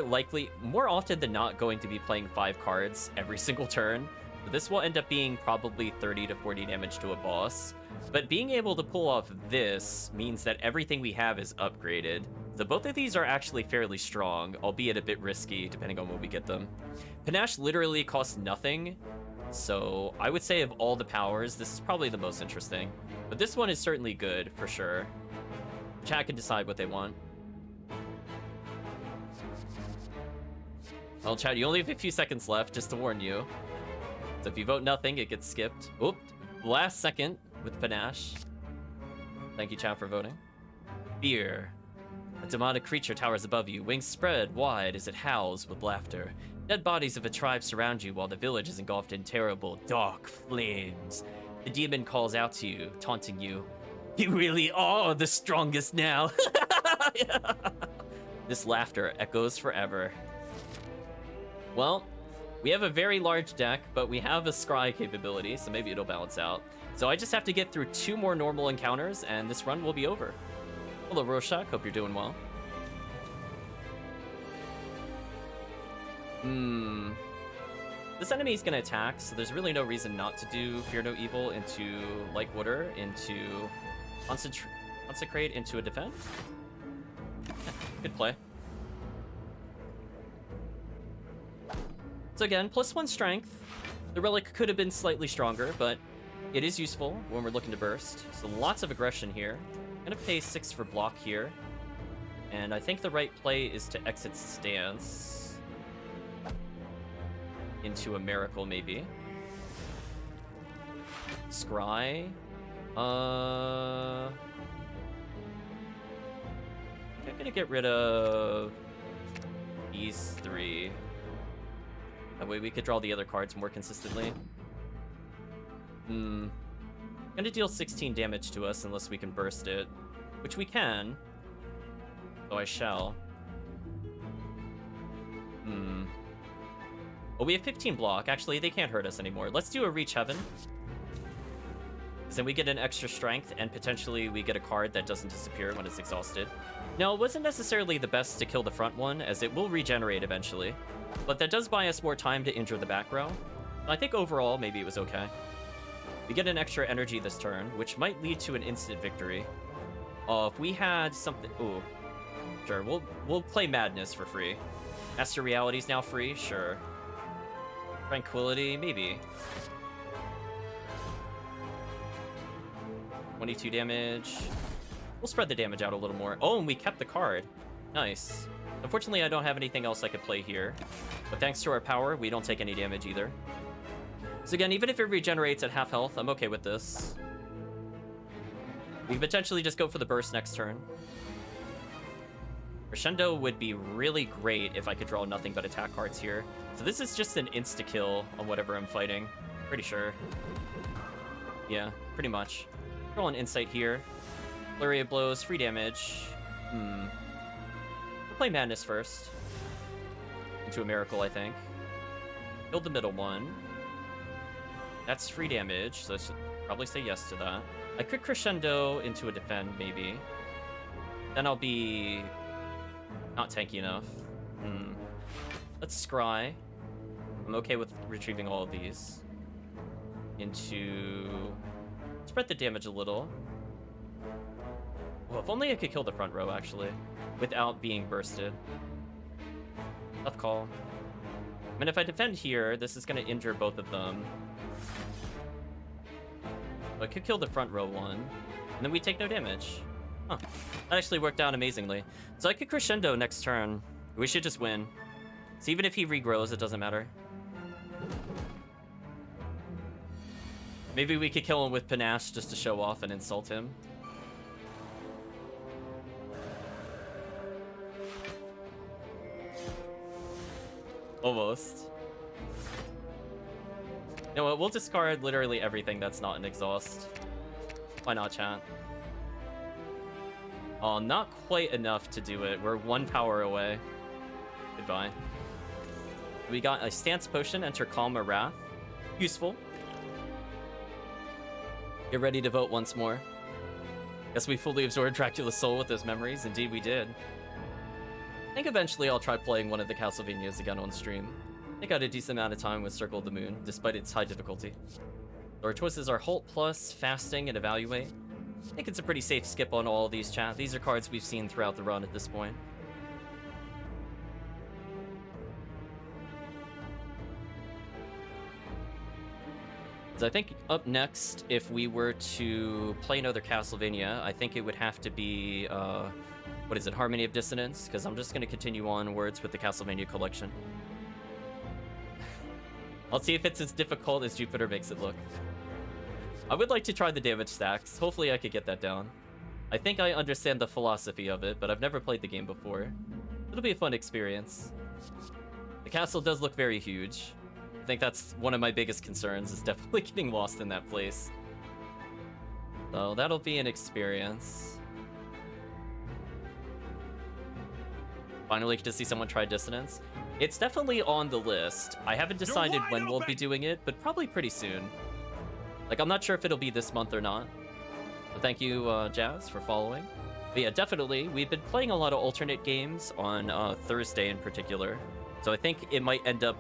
often than not, going to be playing 5 cards every single turn. So this will end up being probably 30 to 40 damage to a boss. But being able to pull off this means that everything we have is upgraded. So both of these are actually fairly strong, albeit a bit risky, depending on when we get them. Panache literally costs nothing, so I would say of all the powers, this is probably the most interesting. But this one is certainly good, for sure. Chat can decide what they want. Well, chat, you only have a few seconds left, just to warn you. So if you vote nothing, it gets skipped. Oop, last second with Panache. Thank you, chat, for voting. Fear. A demonic creature towers above you, wings spread wide as it howls with laughter. Dead bodies of a tribe surround you while the village is engulfed in terrible, dark flames. The demon calls out to you, taunting you. You really are the strongest now. This laughter echoes forever. Well, we have a very large deck, but we have a scry capability, so maybe it'll balance out. So I just have to get through 2 more normal encounters, and this run will be over. Hello, Rorschach. Hope you're doing well. This enemy is going to attack, so there's really no reason not to do Fear No Evil into Like Water, into Consecrate, into a Defend. Yeah, good play. So again, +1 strength. The relic could have been slightly stronger, but it is useful when we're looking to burst. So lots of aggression here. I'm gonna pay 6 for block here. And I think the right play is to exit stance into a miracle, maybe. Scry. I'm gonna get rid of these 3. That way we could draw the other cards more consistently. Gonna deal 16 damage to us unless we can burst it. Which we can. So I shall. Oh, we have 15 block. Actually, they can't hurt us anymore. Let's do a Reach Heaven. Because then we get an extra strength, and potentially we get a card that doesn't disappear when it's exhausted. No, it wasn't necessarily the best to kill the front one, as it will regenerate eventually. But that does buy us more time to injure the back row. I think overall, maybe it was okay. We get an extra energy this turn, which might lead to an instant victory. If we had something... Ooh. Sure, we'll play Madness for free. Master Reality's now free? Sure. Tranquility? Maybe. 22 damage. We'll spread the damage out a little more. Oh, and we kept the card. Nice. Unfortunately, I don't have anything else I could play here. But thanks to our power, we don't take any damage either. So again, even if it regenerates at half health, I'm okay with this. We potentially just go for the burst next turn. Crescendo would be really great if I could draw nothing but attack cards here. So this is just an insta-kill on whatever I'm fighting. Pretty sure. Yeah, pretty much. Roll an insight here. Flurry of blows, free damage. We'll play Madness first. Into a Miracle, I think. Build the middle one. That's free damage, so I should probably say yes to that. I could Crescendo into a Defend, maybe. Then I'll be not tanky enough. Let's Scry. I'm okay with retrieving all of these. Into... Spread the damage a little. Well, if only I could kill the front row, actually. Without being bursted. Tough call. I mean, if I defend here, this is going to injure both of them. I could kill the front row one, and then we take no damage. Huh. That actually worked out amazingly. So I could Crescendo next turn. We should just win. So even if he regrows, it doesn't matter. Maybe we could kill him with Panache just to show off and insult him. Almost. You know what? We'll discard literally everything that's not an exhaust. Why not, chat? Oh, not quite enough to do it. We're 1 power away. Goodbye. We got a Stance Potion, enter Calm or Wrath. Useful. Get ready to vote once more. Guess we fully absorbed Dracula's soul with those memories. Indeed we did. I think eventually I'll try playing one of the Castlevanias again on stream. I think I had a decent amount of time with Circle of the Moon, despite its high difficulty. Our choices are Halt Plus, Fasting, and Evaluate. I think it's a pretty safe skip on all of these, chat. These are cards we've seen throughout the run at this point. So I think up next, if we were to play another Castlevania, I think it would have to be, what is it, Harmony of Dissonance? Because I'm just going to continue onwards with the Castlevania collection. I'll see if it's as difficult as Jupiter makes it look. I would like to try the damage stacks. Hopefully I could get that down. I think I understand the philosophy of it, but I've never played the game before. It'll be a fun experience. The castle does look very huge. I think that's one of my biggest concerns, is definitely getting lost in that place. So that'll be an experience. Finally get to see someone try Dissonance. It's definitely on the list. I haven't decided when we'll be doing it, but probably pretty soon. Like, I'm not sure if it'll be this month or not. So thank you, Jazz, for following. But yeah, definitely. We've been playing a lot of alternate games on Thursday in particular. So I think it might end up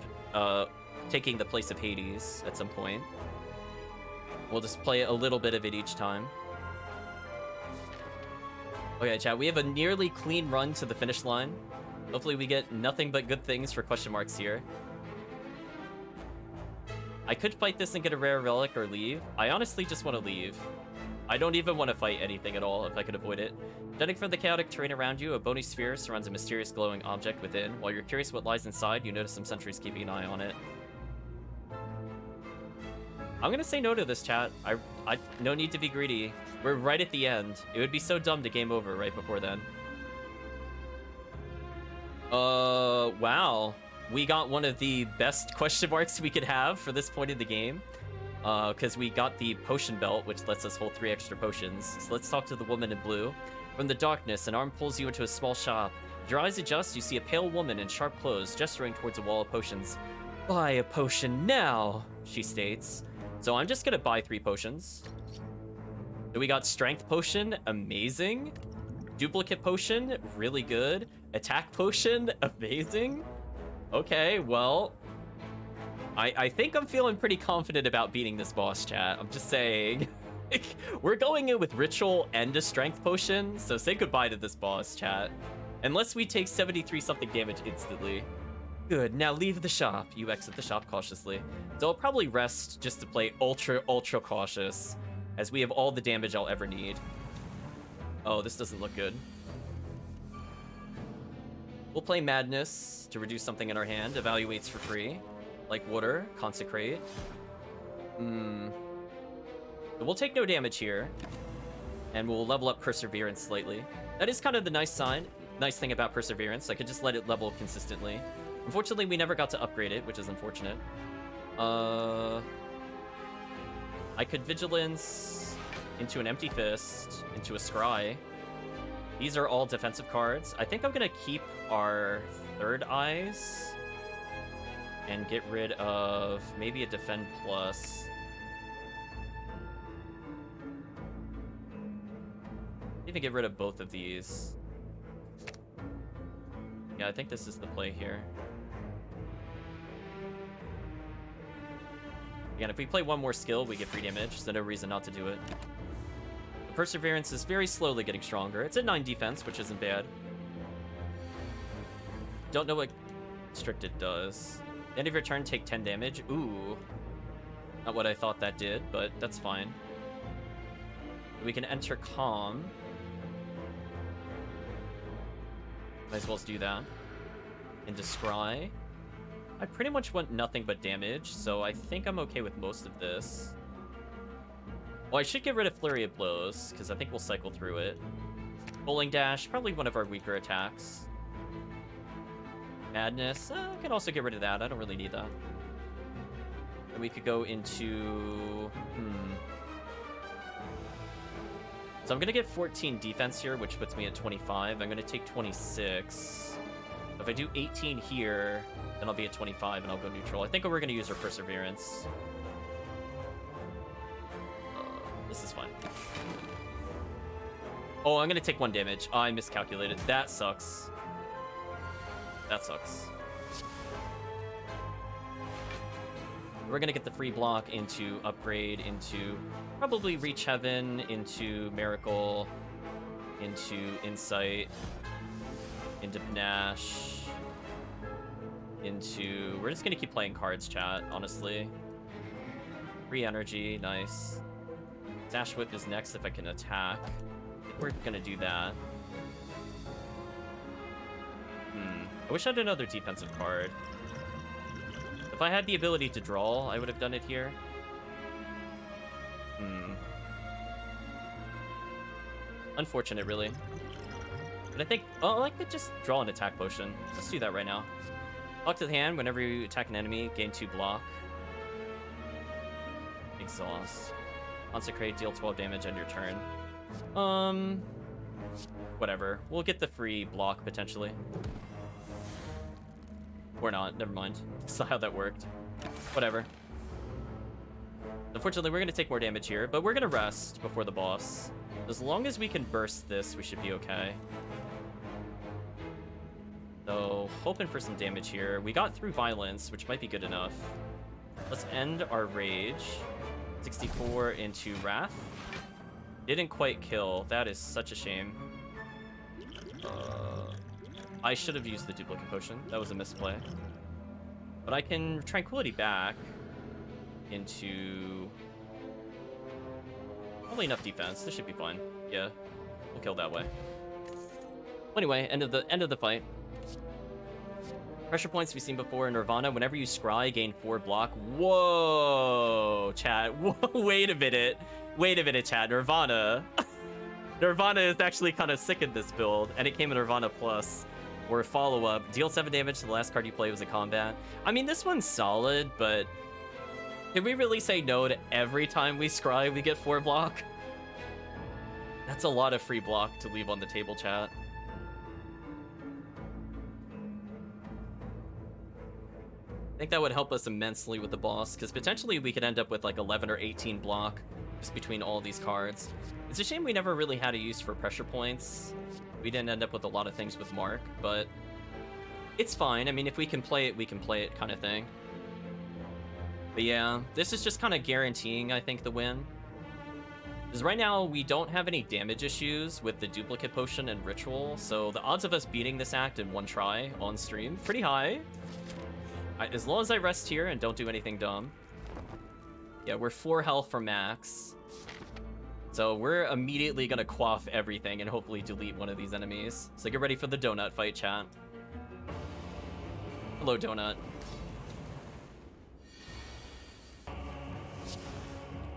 taking the place of Hades at some point. We'll just play a little bit of it each time. Okay, chat, we have a nearly clean run to the finish line. Hopefully we get nothing but good things for question marks here. I could fight this and get a rare relic or leave. I honestly just want to leave. I don't even want to fight anything at all if I could avoid it. Judging from the chaotic terrain around you, a bony sphere surrounds a mysterious glowing object within. While you're curious what lies inside, you notice some sentries keeping an eye on it. I'm gonna say no to this, chat. I no need to be greedy. We're right at the end. It would be so dumb to game over right before then. Wow. We got one of the best question marks we could have for this point in the game. Because we got the potion belt, which lets us hold 3 extra potions. So let's talk to the woman in blue. From the darkness, an arm pulls you into a small shop. As your eyes adjust, you see a pale woman in sharp clothes gesturing towards a wall of potions. Buy a potion now, she states. So I'm just gonna buy 3 potions. So we got Strength Potion, amazing. Duplicate Potion, really good. Attack Potion, amazing. Okay, well, I think I'm feeling pretty confident about beating this boss, chat. I'm just saying. We're going in with Ritual and a Strength Potion, so say goodbye to this boss, chat. Unless we take 73 something damage instantly. Good, now leave the shop. You exit the shop cautiously. So I'll probably rest just to play ultra cautious, as we have all the damage I'll ever need. Oh, this doesn't look good. We'll play Madness to reduce something in our hand. Evaluates for free. Like Water, Consecrate. But we'll take no damage here. And we'll level up Perseverance slightly. That is kind of the nice thing about Perseverance. I could just let it level consistently. Unfortunately, we never got to upgrade it, which is unfortunate. I could Vigilance into an Empty Fist, into a Scry. These are all defensive cards. I think I'm gonna keep our Third Eyes and get rid of maybe a Defend Plus. Even get rid of both of these. Yeah, I think this is the play here. Again, if we play one more skill, we get free damage, so no reason not to do it. The Perseverance is very slowly getting stronger. It's at 9 defense, which isn't bad. Don't know what Restricted does. End of your turn, take 10 damage. Ooh. Not what I thought that did, but that's fine. We can enter Calm. Might as well do that. And Descry. I pretty much want nothing but damage, so I think I'm okay with most of this. Well, I should get rid of Flurry of Blows, because I think we'll cycle through it. Bowling Dash, probably one of our weaker attacks. Madness, I can also get rid of that. I don't really need that. And we could go into... So I'm going to get 14 defense here, which puts me at 25. I'm going to take 26. If I do 18 here, then I'll be at 25 and I'll go neutral. I think we're going to use our Perseverance. This is fine. Oh, I'm going to take 1 damage. I miscalculated. That sucks. That sucks. We're going to get the free block into Upgrade, into probably Reach Heaven, into Miracle, into Insight, into Panache, into... We're just going to keep playing cards, chat, honestly. Free Energy, nice. Dash Whip is next if I can attack. We're going to do that. I wish I had another defensive card. If I had the ability to draw, I would have done it here. Unfortunate, really. But I think... Oh, I like to just draw an attack potion. Let's do that right now. Block to the hand. Whenever you attack an enemy, gain 2 block. Exhaust. Consecrate, deal 12 damage on your turn. Whatever. We'll get the free block, potentially. Or not. Never mind. That's not how that worked. Whatever. Unfortunately, we're going to take more damage here, but we're going to rest before the boss. As long as we can burst this, we should be okay. So, hoping for some damage here. We got through Violence, which might be good enough. Let's end our Rage. 64 into Wrath. Didn't quite kill. That is such a shame. I should have used the Duplicate Potion. That was a misplay. But I can Tranquility back into... Probably enough defense. This should be fine. Yeah, we'll kill that way. Anyway, end of the fight. Pressure points we've seen before in Nirvana. Whenever you scry, gain 4 block. Whoa, chat. Whoa, wait a minute. Wait a minute, chat. Nirvana. Nirvana is actually kind of sick in this build, and it came in Nirvana Plus. Or a follow-up. Deal 7 damage to the last card you play was a combat. I mean, this one's solid, but... Can we really say no to every time we scry we get 4 block? That's a lot of free block to leave on the table, chat. I think that would help us immensely with the boss, because potentially we could end up with like 11 or 18 block just between all these cards. It's a shame we never really had a use for pressure points. We didn't end up with a lot of things with Mark, but it's fine. I mean, if we can play it, we can play it kind of thing. But yeah, this is just kind of guaranteeing, I think, the win. Because right now, we don't have any damage issues with the Duplicate Potion and Ritual, so the odds of us beating this act in one try on stream, pretty high. As long as I rest here and don't do anything dumb. Yeah, we're 4 health from max. So we're immediately going to quaff everything and hopefully delete one of these enemies. So get ready for the donut fight, chat. Low donut.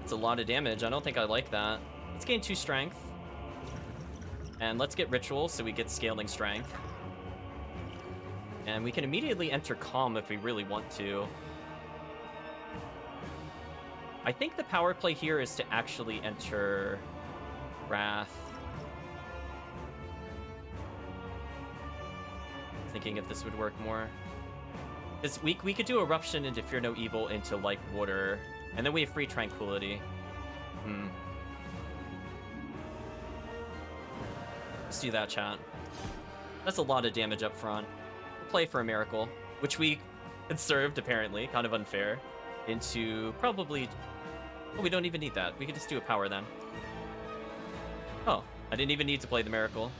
It's a lot of damage. I don't think I like that. Let's gain 2 strength. And let's get ritual so we get scaling strength. And we can immediately enter calm if we really want to. I think the power play here is to actually enter Wrath. Thinking if this would work more. Because we could do Eruption into Fear No Evil into like water, and then we have free Tranquility. Let's do that, chat. That's a lot of damage up front. We'll play for a Miracle, which we conserved, apparently. Kind of unfair. Into probably... Oh, we don't even need that. We could just do a power then. Oh, I didn't even need to play the Miracle.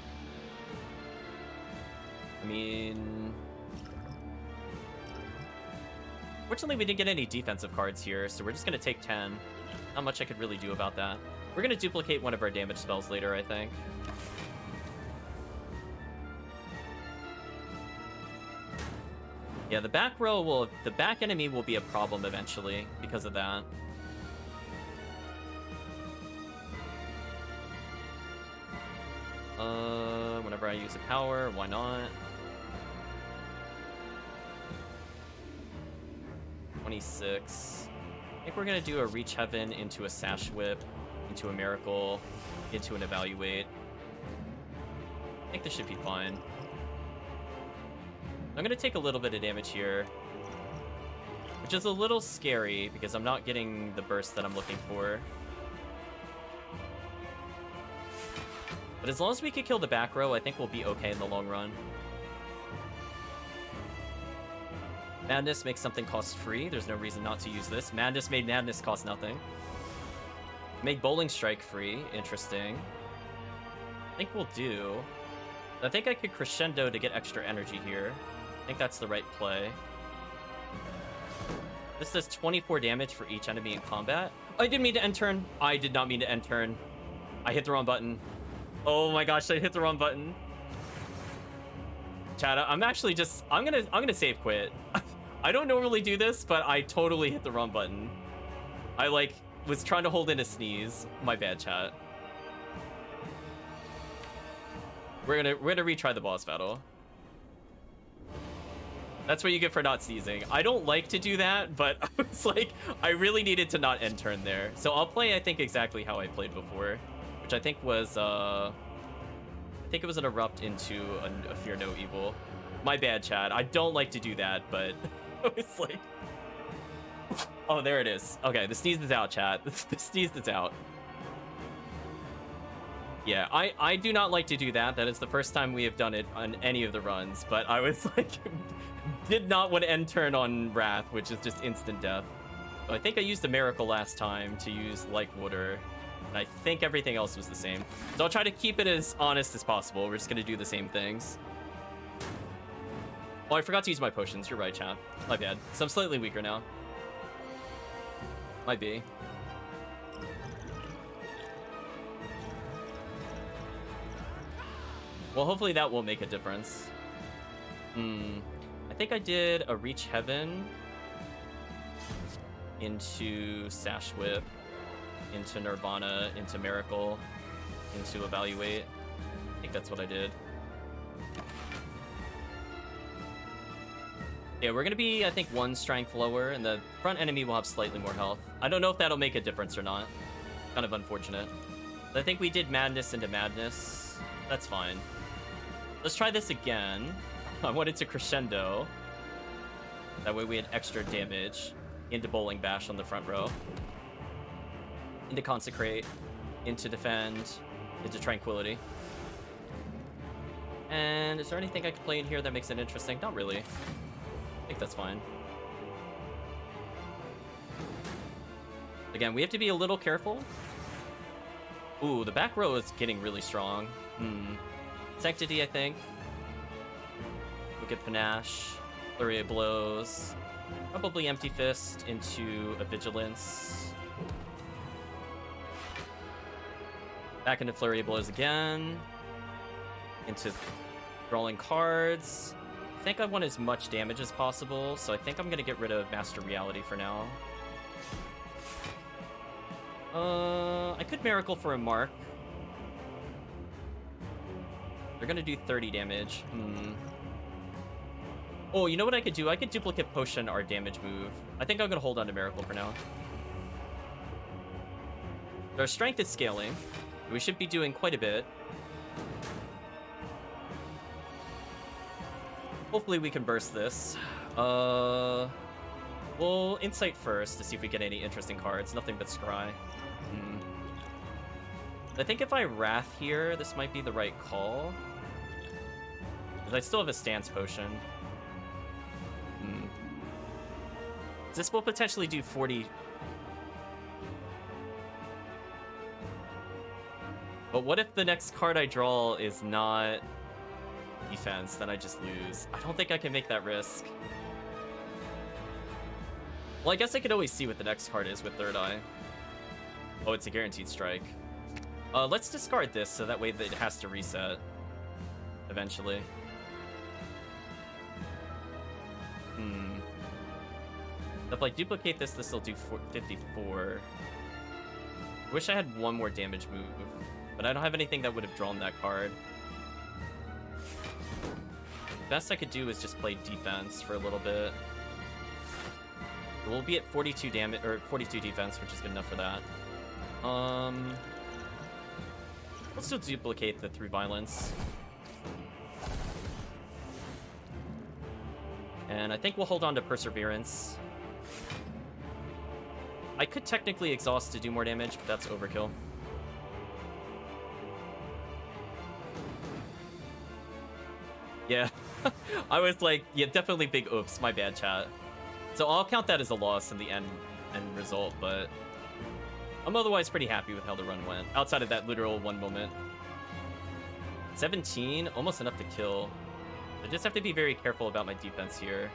I mean... Fortunately, we didn't get any defensive cards here, so we're just going to take 10. Not much I could really do about that. We're going to duplicate one of our damage spells later, I think. Yeah, the back row will... The back enemy will be a problem eventually because of that. Whenever I use a power, why not? 26. I think we're gonna do a Reach Heaven into a Sash Whip, into a Miracle, into an Evaluate. I think this should be fine. I'm gonna take a little bit of damage here, which is a little scary because I'm not getting the burst that I'm looking for. But as long as we can kill the back row, I think we'll be okay in the long run. Madness makes something cost free. There's no reason not to use this. Madness made Madness cost nothing. Made Bowling Strike free. Interesting. I think we'll do... I think I could Crescendo to get extra energy here. I think that's the right play. This does 24 damage for each enemy in combat. I didn't mean to end turn. I did not mean to end turn. I hit the wrong button. Oh my gosh, I hit the wrong button. Chat, I'm actually just... I'm gonna save quit. I don't normally do this, but I totally hit the wrong button. I, like, was trying to hold in a sneeze. My bad, chat. We're gonna retry the boss battle. That's what you get for not sneezing. I don't like to do that, but I was like, I really needed to not end turn there. So I'll play, I think, exactly how I played before, which I think was, I think it was an Erupt into a Fear No Evil. My bad, chat. I don't like to do that, but it's like... Oh, there it is. Okay, the sneeze is out, chat. The sneeze is out. Yeah, I do not like to do that. That is the first time we have done it on any of the runs, but I was like... did not want to end turn on Wrath, which is just instant death. So I think I used a Miracle last time to use Like Water, and I think everything else was the same. So I'll try to keep it as honest as possible. We're just going to do the same things. Oh, I forgot to use my potions. You're right, chat. My bad. So I'm slightly weaker now. Might be. Well, hopefully that will make a difference. I think I did a Reach Heaven into Sash Whip, into Nirvana, into Miracle, into Evaluate. I think that's what I did. Yeah, we're gonna be, I think, 1 strength lower, and the front enemy will have slightly more health. I don't know if that'll make a difference or not. Kind of unfortunate. But I think we did Madness into Madness. That's fine. Let's try this again. I wanted to Crescendo. That way we had extra damage. Into Bowling Bash on the front row. Into Consecrate. Into Defend. Into Tranquility. And is there anything I could play in here that makes it interesting? Not really. I think that's fine. Again, we have to be a little careful. Ooh, the back row is getting really strong. Sanctity, I think. Look at Panache. Flurry of Blows. Probably Empty Fist into a Vigilance. Back into Flurry of Blows again. Into drawing cards. I think I want as much damage as possible, so I think I'm going to get rid of Master Reality for now. I could Miracle for a mark. They're going to do 30 damage. Oh, you know what I could do? I could Duplicate Potion our damage move. I think I'm going to hold on to Miracle for now. Our strength is scaling. We should be doing quite a bit. Hopefully we can burst this. We'll Insight first to see if we get any interesting cards. Nothing but Scry. I think if I Wrath here, this might be the right call. Because I still have a Stance Potion. This will potentially do 40... But what if the next card I draw is not defense? Then I just lose. I don't think I can make that risk. Well, I guess I could always see what the next card is with Third Eye. Oh, it's a guaranteed strike. Let's discard this so that way that it has to reset eventually. If I duplicate this, this will do 54. I wish I had one more damage move, but I don't have anything that would have drawn that card. Best I could do is just play defense for a little bit. We'll be at 42 damage or 42 defense, which is good enough for that. Let's still duplicate the 3 violence. And I think we'll hold on to Perseverance. I could technically exhaust to do more damage, but that's overkill. Yeah, I was like, yeah, definitely big oops, my bad, chat. So I'll count that as a loss in the end result, but I'm otherwise pretty happy with how the run went, outside of that literal one moment. 17, almost enough to kill. I just have to be very careful about my defense here.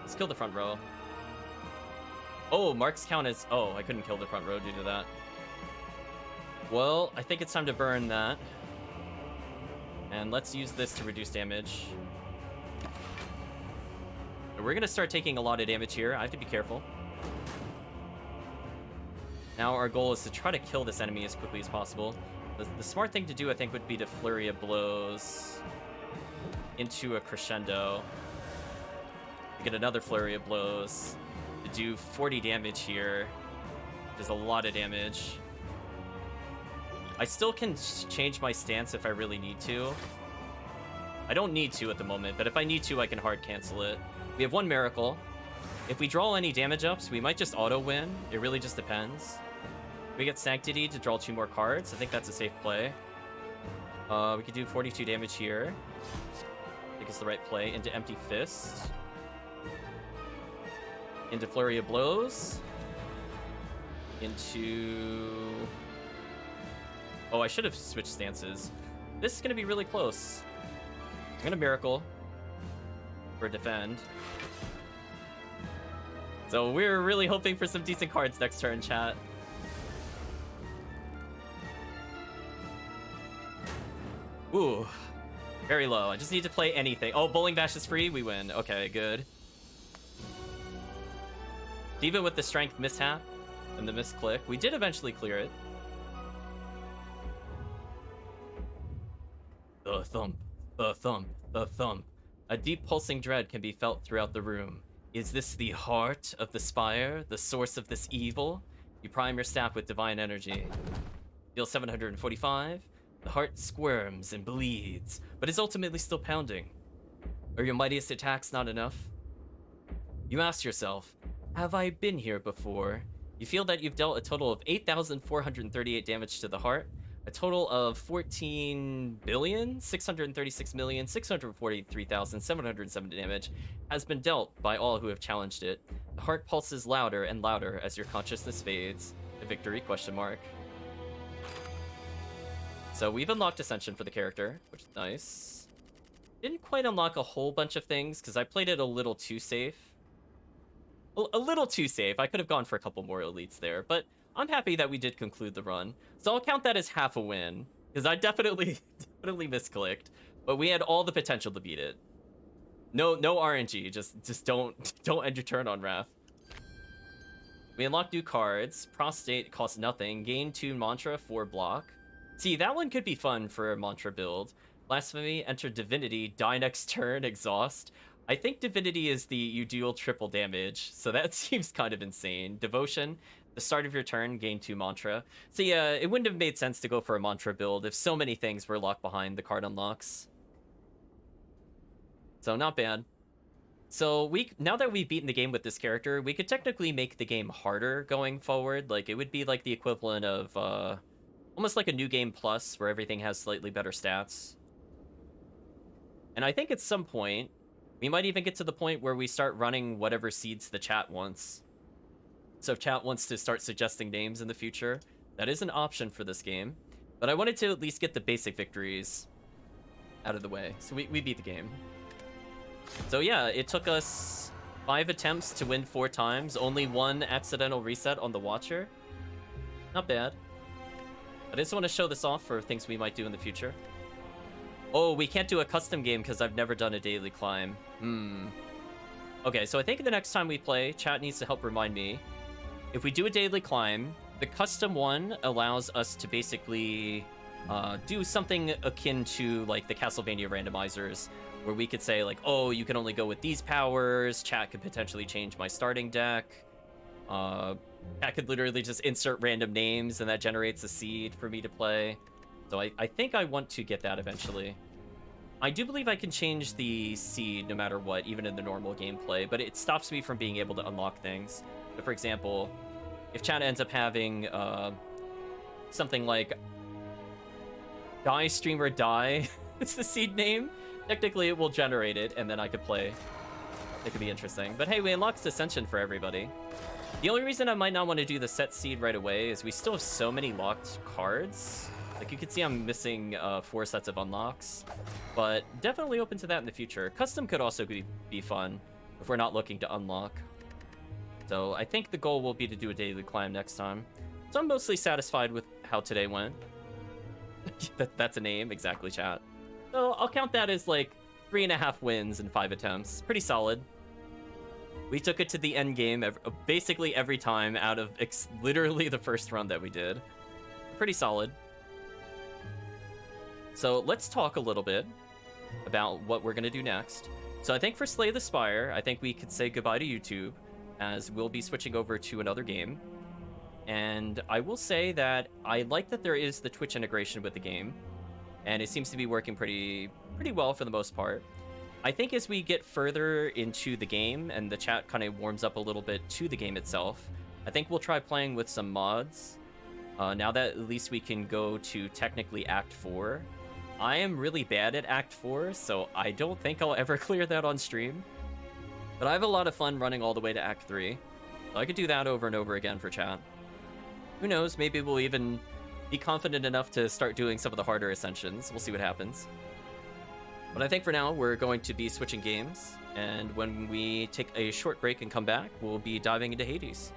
Let's kill the front row. Oh, marks count as... Oh, I couldn't kill the front row due to that. Well, I think it's time to burn that. And let's use this to reduce damage. And we're going to start taking a lot of damage here. I have to be careful. Now our goal is to try to kill this enemy as quickly as possible. The smart thing to do, I think, would be to Flurry of Blows into a Crescendo. To get another Flurry of Blows. To do 40 damage here. Which is a lot of damage. I still can change my stance if I really need to. I don't need to at the moment, but if I need to, I can hard cancel it. We have 1 Miracle. If we draw any damage ups, we might just auto-win. It really just depends. We get Sanctity to draw 2 more cards. I think that's a safe play. We could do 42 damage here. I think it's the right play. Into Empty Fist. Into Flurry of Blows. Into... Oh, I should have switched stances. This is going to be really close. I'm going to Miracle. For Defend. So we're really hoping for some decent cards next turn, chat. Ooh. Very low. I just need to play anything. Oh, Bowling Bash is free? We win. Okay, good. Even with the strength mishap and the misclick, we did eventually clear it. The thump, the thump, the thump. A deep pulsing dread can be felt throughout the room. Is this the heart of the Spire, the source of this evil? You prime your staff with divine energy. Deal 745. The heart squirms and bleeds, but is ultimately still pounding. Are your mightiest attacks not enough? You ask yourself, have I been here before? You feel that you've dealt a total of 8,438 damage to the heart. A total of 14,636,643,707 damage has been dealt by all who have challenged it. The heart pulses louder and louder as your consciousness fades. A victory, question mark. So we've unlocked Ascension for the character, which is nice. Didn't quite unlock a whole bunch of things because I played it a little too safe. A little too safe. I could have gone for a couple more elites there, but I'm happy that we did conclude the run. So I'll count that as half a win. Because I definitely definitely misclicked, but we had all the potential to beat it. No RNG. Just don't end your turn on Wrath. We unlock new cards. Prostate costs nothing. Gain 2 mantra, 4 block. See, that one could be fun for a mantra build. Blasphemy, enter Divinity, die next turn, exhaust. I think Divinity is the you deal triple damage, so that seems kind of insane. Devotion, the start of your turn, gain 2 mantra. So yeah, it wouldn't have made sense to go for a mantra build if so many things were locked behind the card unlocks. So not bad. So now that we've beaten the game with this character, we could technically make the game harder going forward. Like, it would be like the equivalent of almost like a new game plus, where everything has slightly better stats. And I think at some point, we might even get to the point where we start running whatever seeds the chat wants. So if chat wants to start suggesting names in the future, that is an option for this game. But I wanted to at least get the basic victories out of the way. So we beat the game. So yeah, it took us 5 attempts to win 4 times. Only 1 accidental reset on the Watcher. Not bad. But I just want to show this off for things we might do in the future. Oh, we can't do a custom game because I've never done a daily climb. Okay, so I think the next time we play, chat needs to help remind me. If we do a daily climb, the custom one allows us to basically do something akin to like the Castlevania randomizers, where we could say like, oh, you can only go with these powers. Chat could potentially change my starting deck. Chat could literally just insert random names, and that generates a seed for me to play. So I think I want to get that eventually. I do believe I can change the seed no matter what, even in the normal gameplay, but it stops me from being able to unlock things. So for example, if chat ends up having something like Die Streamer Die, it's the seed name, technically it will generate it, and then I could play. It could be interesting. But hey, we unlocked Ascension for everybody. The only reason I might not want to do the set seed right away is we still have so many locked cards. Like, you can see I'm missing 4 sets of unlocks, but definitely open to that in the future. Custom could also be fun if we're not looking to unlock. So I think the goal will be to do a daily climb next time. So I'm mostly satisfied with how today went. That's a name, exactly, chat. So I'll count that as like 3.5 wins in 5 attempts. Pretty solid. We took it to the end game basically every time out of literally the first run that we did. Pretty solid. So let's talk a little bit about what we're going to do next. So I think for Slay the Spire, I think we could say goodbye to YouTube, as we'll be switching over to another game. And I will say that I like that there is the Twitch integration with the game, and it seems to be working pretty well for the most part. I think as we get further into the game and the chat kind of warms up a little bit to the game itself, I think we'll try playing with some mods. Now that at least we can go to technically Act 4. I am really bad at Act 4, so I don't think I'll ever clear that on stream. But I have a lot of fun running all the way to Act 3. So I could do that over and over again for chat. Who knows, maybe we'll even be confident enough to start doing some of the harder ascensions. We'll see what happens. But I think for now, we're going to be switching games. And when we take a short break and come back, we'll be diving into Hades.